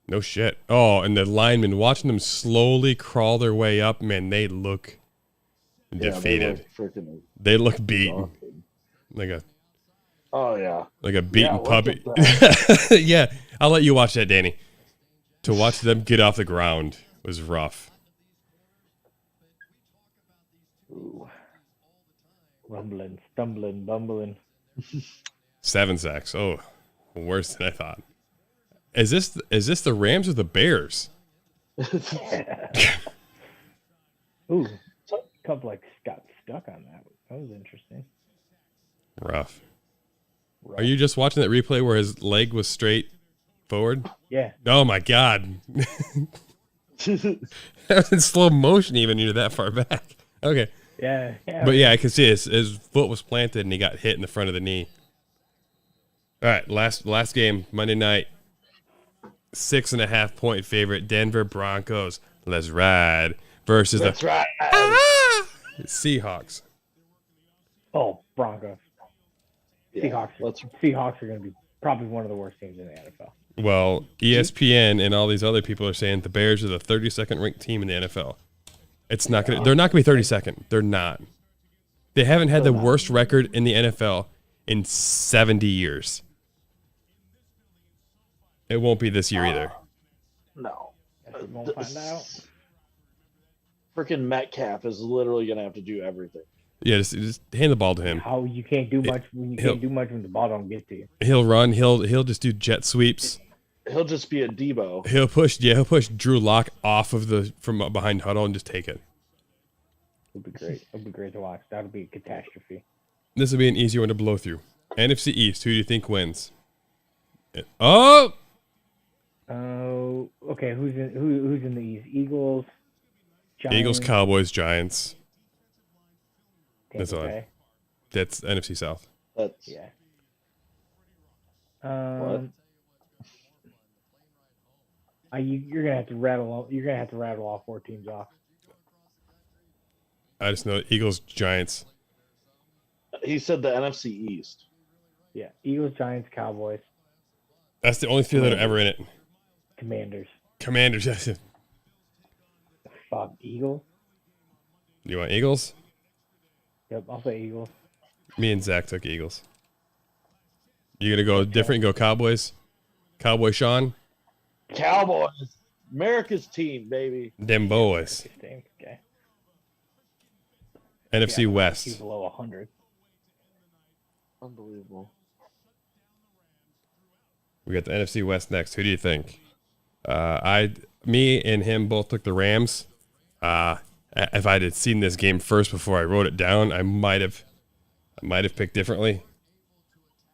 No shit. Oh, and the linemen, watching them slowly crawl their way up, man, they look defeated. They look beaten. Like a beaten puppy. Yeah, I'll let you watch that, Danny. To watch them get off the ground was rough. Ooh. Rumbling, stumbling, bumbling. 7 sacks. Oh, worse than I thought. Is this the Rams or the Bears? Ooh, a couple got stuck on that. That was interesting. Rough. Are you just watching that replay where his leg was straight forward? Yeah. Oh my God. That was in slow motion even. You're that far back. Okay. Yeah. But yeah, I can see his foot was planted and he got hit in the front of the knee. All right, last game, Monday night. 6.5 point favorite, Denver Broncos. Let's ride versus the Seahawks. Oh, Broncos. Yeah, Seahawks are going to be probably one of the worst teams in the NFL. Well, ESPN and all these other people are saying the Bears are the 32nd ranked team in the NFL. It's not going. They're not going to be 32nd. They're not. They haven't had the worst record in the NFL in 70 years. It won't be this year either. No. We'll find out. Freaking Metcalf is literally going to have to do everything. Yeah, just hand the ball to him. How you can't do much when you can't do much when the ball don't get to you. He'll run. He'll just do jet sweeps. He'll just be a Debo. He'll push Drew Lock off of from behind huddle and just take it. It'll be great. It'll be great to watch. That'll be a catastrophe. This will be an easy one to blow through. NFC East. Who do you think wins? Oh. Oh, okay. Who's in the East? Eagles, Giants. Eagles, Cowboys, Giants. That's Tampa all. Bay. That's NFC South. That's Yeah. You're gonna have to rattle. You're gonna have to rattle all 4 teams off. I just know Eagles, Giants. He said the NFC East. Yeah, Eagles, Giants, Cowboys. That's the only 3 that are ever in it. Commanders. Yes. Fuck, Eagles. You want Eagles? Yep, I'll say Eagles. Me and Zach took Eagles. You gonna go different? Go Cowboys? Cowboy Sean? Cowboys. America's team, baby. Them boys. Okay. NFC West. Below 100. Unbelievable. We got the NFC West next. Who do you think? Me and him both took the Rams. If I had seen this game first before I wrote it down, I might have picked differently.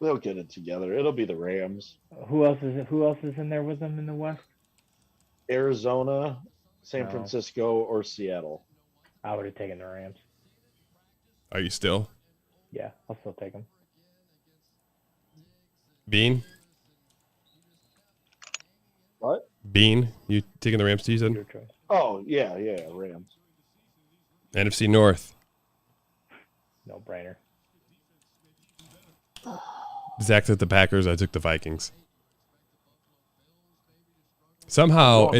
They'll get it together. It'll be the Rams. Who else is in there with them in the West? Arizona, San Francisco, or Seattle. I would have taken the Rams. Are you still? Yeah, I'll still take them. Bean? What? Bean? You taking the Rams season? Your choice. Oh, yeah, Rams. NFC North. No brainer. Zach took the Packers. I took the Vikings. Somehow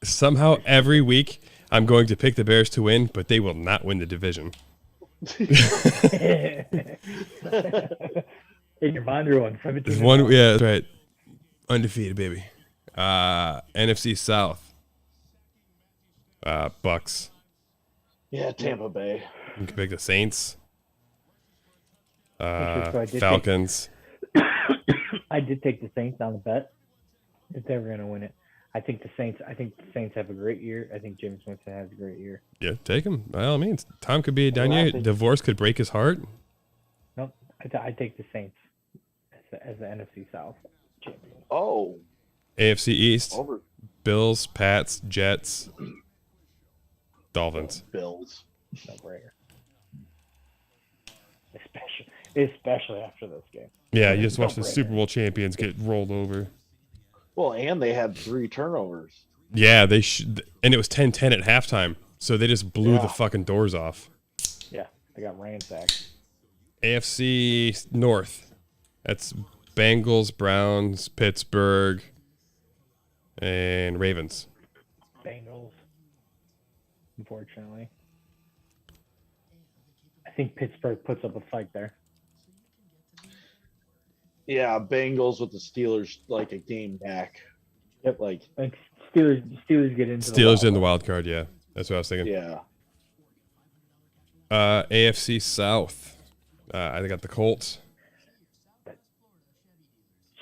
somehow every week I'm going to pick the Bears to win, but they will not win the division. In your mind, you're on 17. Yeah, that's right. Undefeated, baby. NFC South. Bucks. Yeah, Tampa Bay. You can pick the Saints. So I did Falcons. I did take the Saints on the bet if they were going to win it. I think the Saints have a great year. I think James Winston has a great year. Yeah, take him by all means. Tom could be a down year. Divorce could break his heart. Nope. I take the Saints as the NFC South champion. Oh. AFC East. Over. Bills, Pats, Jets, Dolphins. Bills. No brainer. Especially after this game. Yeah, you just watched the Super Bowl champions get rolled over. Well, and they had 3 turnovers. Yeah, they should, and it was 10-10 at halftime, so they just blew the fucking doors off. Yeah, they got ransacked. AFC North. That's Bengals, Browns, Pittsburgh, and Ravens. Bengals. Unfortunately. I think Pittsburgh puts up a fight there. Yeah, Bengals with the Steelers like a game back. Yep. Like Steelers get into Steelers in the wild card, yeah. That's what I was thinking. Yeah. AFC South. I got the Colts.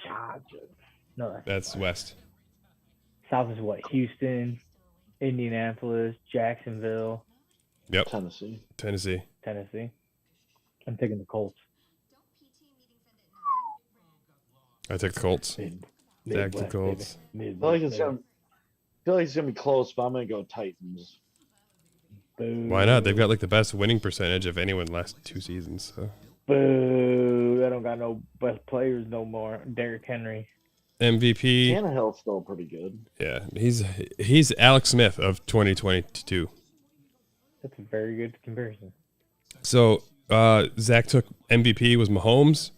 Chargers. No, that's West. South is what? Houston, Indianapolis, Jacksonville. Yep. Tennessee. I'm taking the Colts. I take the Colts. Zach the Colts. I feel like it's gonna be close, but I'm gonna go Titans. Why not? They've got like the best winning percentage of anyone last 2 seasons. So. Boo! I don't got no best players no more. Derrick Henry. MVP. Tannehill's still pretty good. Yeah, he's Alex Smith of 2022. That's a very good comparison. So Zach took MVP was Mahomes.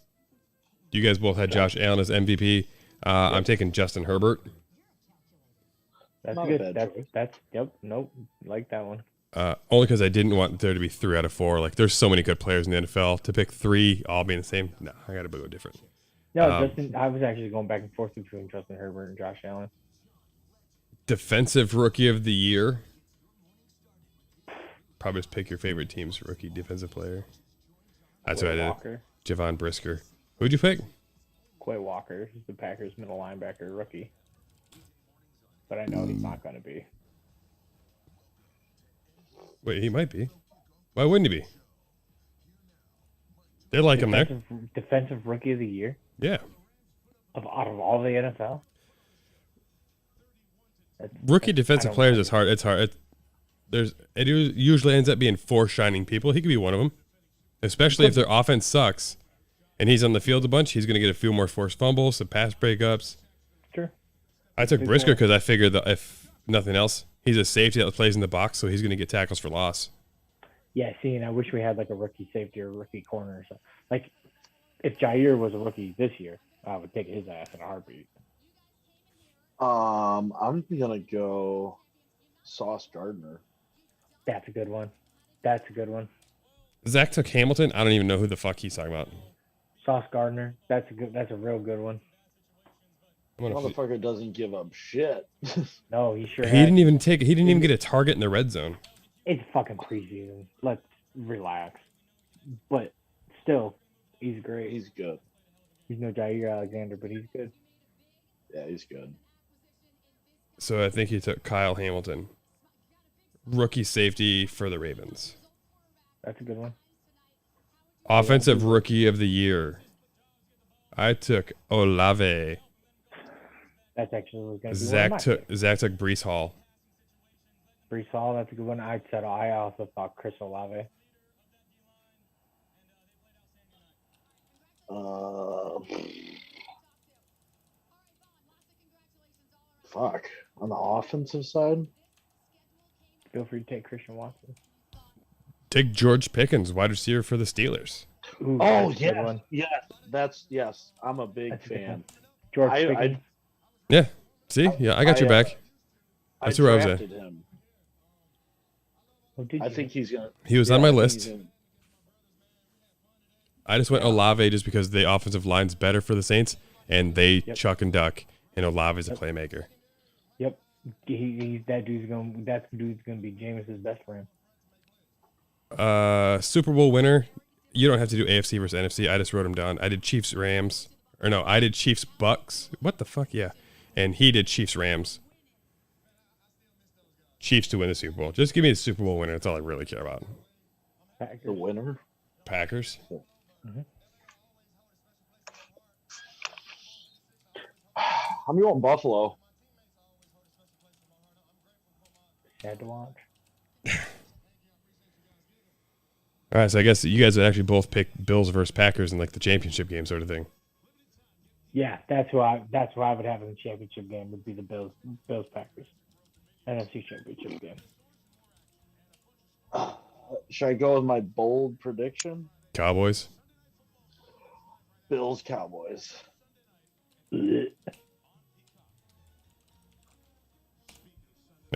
You guys both had Josh Allen as MVP. I'm taking Justin Herbert. That's Not good. a bad That's yep. Nope. Like that one. Only because I didn't want there to be 3 out of 4. Like, there's so many good players in the NFL. To pick 3 all being the same, no, I got to go different. No, Justin. I was actually going back and forth between Justin Herbert and Josh Allen. Defensive Rookie of the Year. Probably just pick your favorite team's rookie defensive player. That's what I did. Walker. Javon Brisker. Who'd you pick? Quay Walker. He's the Packers middle linebacker rookie. But I know he's not going to be. Wait, he might be. Why wouldn't he be? They like him there. Defensive Rookie of the Year? Yeah. Out of all the NFL? Rookie defensive players is hard. It's hard. It usually ends up being 4 shining people. He could be one of them. Especially if their offense sucks and he's on the field a bunch, he's going to get a few more forced fumbles, some pass breakups. Sure. I took Brisker because I figured that if nothing else, he's a safety that plays in the box, so he's going to get tackles for loss. Yeah, see, and I wish we had like a rookie safety or a rookie corner or something. Like, if Jair was a rookie this year, I would take his ass in a heartbeat. I'm gonna go Sauce Gardner. That's a good one. Zach took Hamilton. I don't even know who the fuck he's talking about. Sauce Gardner. That's a real good one. Motherfucker doesn't give up shit. No, he sure. He didn't even get a target in the red zone. It's fucking preseason. Let's relax. But still, he's great. He's good. He's no Jair Alexander, but he's good. Yeah, he's good. So I think he took Kyle Hamilton. Rookie safety for the Ravens. That's a good one. Offensive Rookie of the Year. I took Olave. That's actually going to be Zach took Breece Hall. Breece Hall, that's a good one. I also thought Chris Olave. Fuck. On the offensive side? Feel free to take Christian Watson. Take George Pickens, wide receiver for the Steelers. Ooh, oh, yes. I'm a big fan. George Pickens. Yeah. See? Yeah, I got your back. That's where I was at. Him. Oh, I think he's going to... He was on my list. I just went Olave just because the offensive line's better for the Saints, and they chuck and duck, and Olave's a playmaker. Yep. That dude's gonna be Jameis's best friend. Super Bowl winner. you don't have to do AFC versus NFC. I just wrote them down. I did Chiefs Rams, or no, I did Chiefs Bucks. What the fuck? Yeah, and he did Chiefs Rams. Chiefs to win the Super Bowl. Just give me the Super Bowl winner. That's all I really care about. The winner. Packers. Mm-hmm. I'm going Buffalo. Sad to watch. All right, so I guess you guys would actually both pick Bills versus Packers in like the championship game sort of thing. Yeah, that's who I would have in the championship game would be the Bills Packers. NFC championship game. Should I go with my bold prediction? Cowboys. Bills Cowboys. All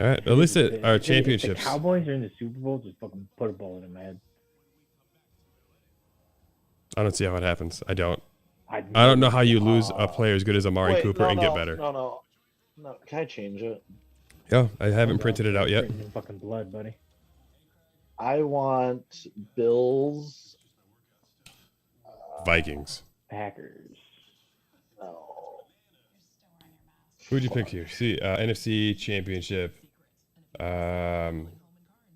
right, at least at our If championships. the Cowboys are in the Super Bowl, just fucking put a bullet in my head. I don't see how it happens. I don't know how you lose a player as good as Amari Cooper and get better. No. Can I change it? Yeah, I haven't printed it out yet. Written in fucking blood, buddy. I want Bills. Vikings. Packers. No. Who'd you pick here? See, NFC Championship.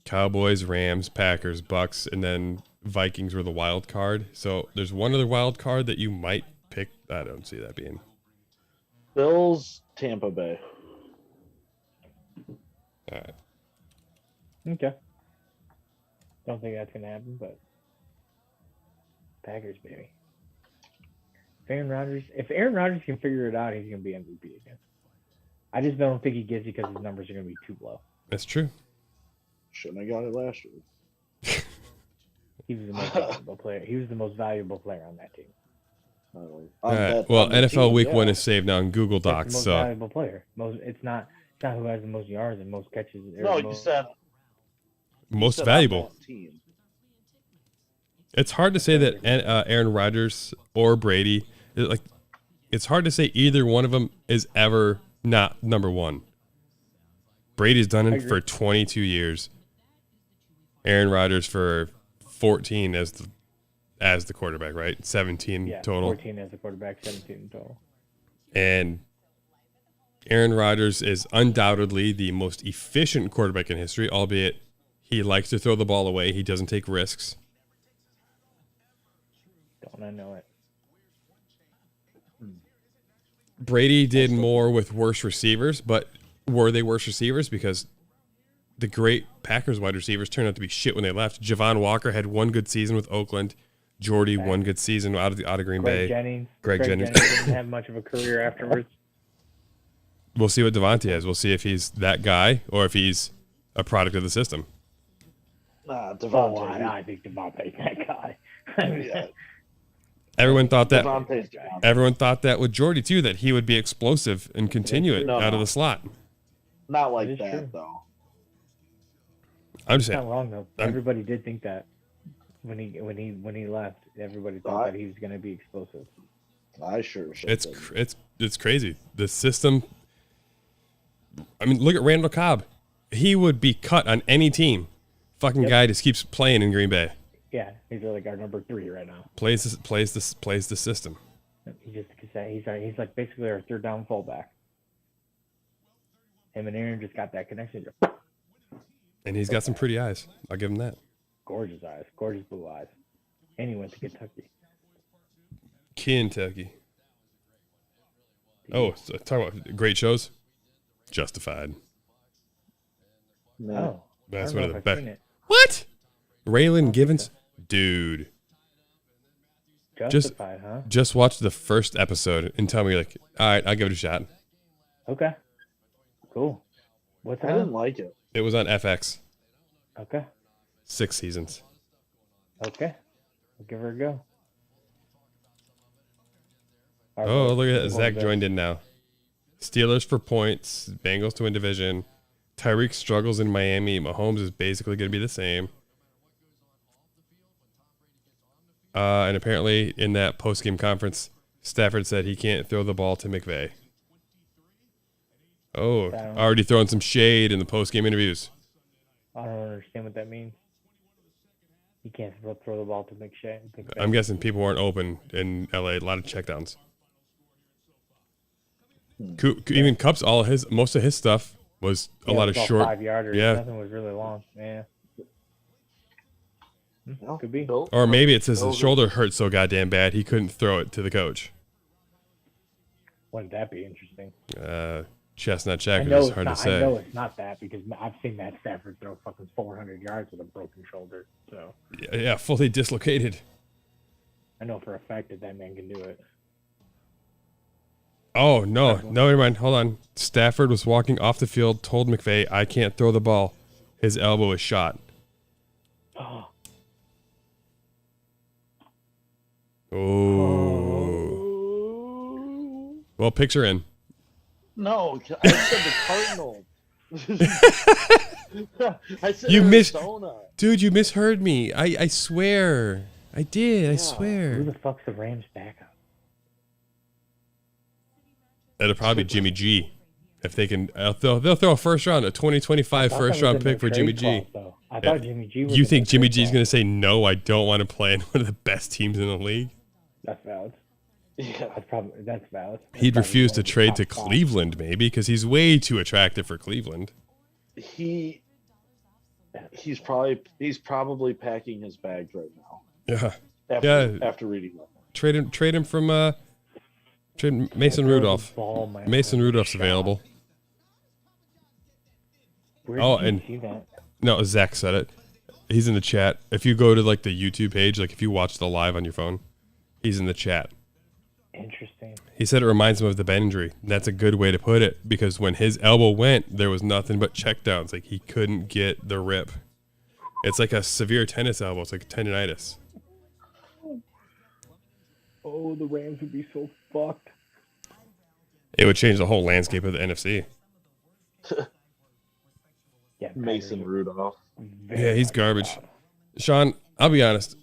Cowboys, Rams, Packers, Bucks, and then Vikings were the wild card. So there's one other wild card that you might pick. I don't see that being. Bills, Tampa Bay. All right. Okay. Don't think that's gonna happen, but Packers, baby. If Aaron Rodgers can figure it out, he's gonna be MVP again. I just don't think he gets it because his numbers are gonna be too low. That's true. Shouldn't have got it last year. He was the most valuable player. He was the most valuable player on that team. All right. Well, NFL Week 1 is saved now in Google Docs. That's the most valuable player. It's not who has the most yards and most catches. No, you said most valuable. It's hard to say that Aaron Rodgers or Brady, it's hard to say either one of them is ever not number one. Brady's done it for 22 years. Aaron Rodgers for 14 as the quarterback, right? 17 total. 14 as the quarterback, 17 total. And Aaron Rodgers is undoubtedly the most efficient quarterback in history, albeit he likes to throw the ball away. He doesn't take risks. Don't I know it? Brady did more with worse receivers, but were they worse receivers? Because the great Packers wide receivers turned out to be shit when they left. Javon Walker had one good season with Oakland. Jordy, one good season out of Green Bay. Greg Jennings didn't have much of a career afterwards. We'll see what Devontae has. We'll see if he's that guy or if he's a product of the system. Devontae. I think Devontae's that guy. Yeah. Everyone thought that. Devontae's Everyone thought that with Jordy too, that he would be explosive and continue it out of the slot. Not like that though. I'm just saying. Not wrong though. Everybody did think that when he left. Everybody thought that he was going to be explosive. I sure. It's crazy. The system. I mean, look at Randall Cobb. He would be cut on any team. Fucking guy just keeps playing in Green Bay. Yeah, he's like our number 3 right now. Plays the system. He's like basically our third down fullback. Him and Aaron just got that connection. And he's got some pretty eyes. I'll give him that. Gorgeous eyes, gorgeous blue eyes. And he went to Kentucky. Kentucky. Oh, so talk about great shows. Justified. No. That's one of the best. What? Raylan Givens? Dude. Justified, huh? Just watch the first episode and tell me you're like, all right, I'll give it a shot. Okay. Cool. What's I didn't like it. It was on FX. Okay. 6 seasons. Okay. I'll give her a go. Oh, look at that. Zach joined in now. Steelers for points. Bengals to win division. Tyreek struggles in Miami. Mahomes is basically going to be the same. And apparently in that post-game conference, Stafford said he can't throw the ball to McVay. Oh, already throwing some shade in the post-game interviews. I don't understand what that means. He can't throw the ball to McShay. I'm guessing people weren't open in LA. A lot of checkdowns. Even Kupp's most of his stuff was a lot of short 5-yarders. Yeah, Nothing was really long. Yeah. Could be. Or maybe it says his shoulder hurt so goddamn bad he couldn't throw it to the coach. Wouldn't that be interesting? Chestnut check. It's hard to say. I know it's not that because I've seen Matt Stafford throw fucking 400 yards with a broken shoulder. So. Yeah, fully dislocated. I know for a fact that man can do it. Oh, no, never mind. Hold on. Stafford was walking off the field, told McVay, I can't throw the ball. His elbow is shot. Oh. Well, picture in. No, I said the Cardinals. I said you Arizona. Dude, you misheard me. I swear. I did. I swear. Who the fuck's the Rams backup? That'll probably be Jimmy G. If they can, they'll throw a first round, a 2025 first round pick for Jimmy G. I thought Jimmy G was You think Jimmy G's going to say, no, I don't want to play in one of the best teams in the league? That's valid. Yeah, that's valid. He'd refuse to trade to Cleveland, maybe, because he's way too attractive for Cleveland. He's probably packing his bags right now. Yeah. After reading that. Trade him from Mason Rudolph. Mason Rudolph's available. Where did you see that? No, Zach said it. He's in the chat. If you go to like the YouTube page, like if you watch the live on your phone, he's in the chat. Interesting. He said it reminds him of the Ben injury. That's a good way to put it, because when his elbow went, there was nothing but checkdowns. Like he couldn't get the rip. It's like a severe tennis elbow. It's like tendonitis. Oh, the Rams would be so fucked. It would change the whole landscape of the NFC. Yeah, Mason Rudolph. Yeah, he's garbage. Sean, I'll be honest.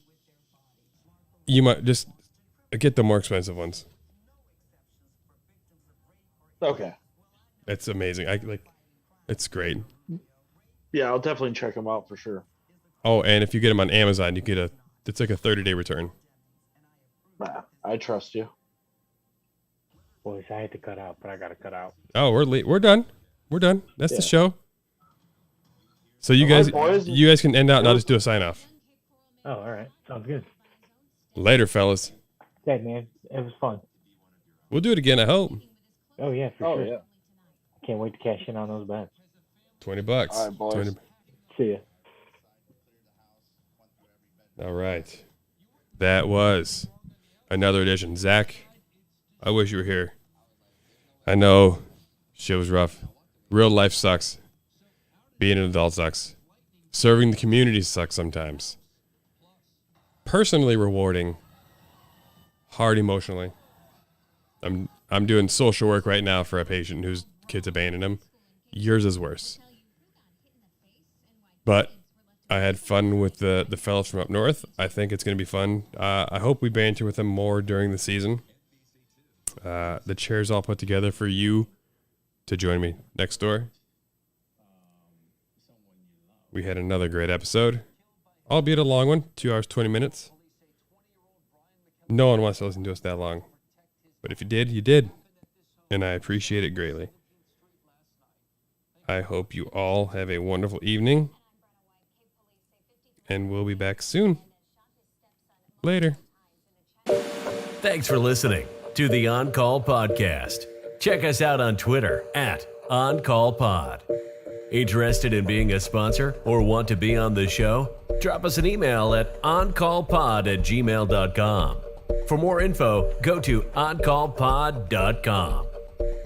You might just get the more expensive ones. Okay. It's amazing. It's great. Yeah, I'll definitely check them out for sure. Oh, and if you get them on Amazon, you get it's like a 30-day return. Nah, I trust you. Boys, I had to cut out, but I gotta cut out. Oh, we're late. We're done. That's the show. So you guys can end out and I'll just do a sign off. Oh, all right. Sounds good. Later, fellas. Yeah, man. It was fun. We'll do it again, I hope. Oh, yeah, for sure. Yeah. Can't wait to cash in on those bets. $20. All right, boys. 20. See ya. All right. That was another edition. Zach, I wish you were here. I know shit was rough. Real life sucks. Being an adult sucks. Serving the community sucks sometimes. Personally rewarding. Hard emotionally. I'm doing social work right now for a patient whose kids abandoned him. Yours is worse. But I had fun with the fellows from up north. I think it's going to be fun. I hope we banter with them more during the season. The chair's all put together for you to join me next door. We had another great episode, albeit a long one, 2 hours, 20 minutes. No one wants to listen to us that long. But if you did, you did. And I appreciate it greatly. I hope you all have a wonderful evening. And we'll be back soon. Later. Thanks for listening to the On Call Podcast. Check us out on Twitter @OnCallPod. Interested in being a sponsor or want to be on the show? Drop us an email at oncallpod@gmail.com. For more info, go to oncallpod.com.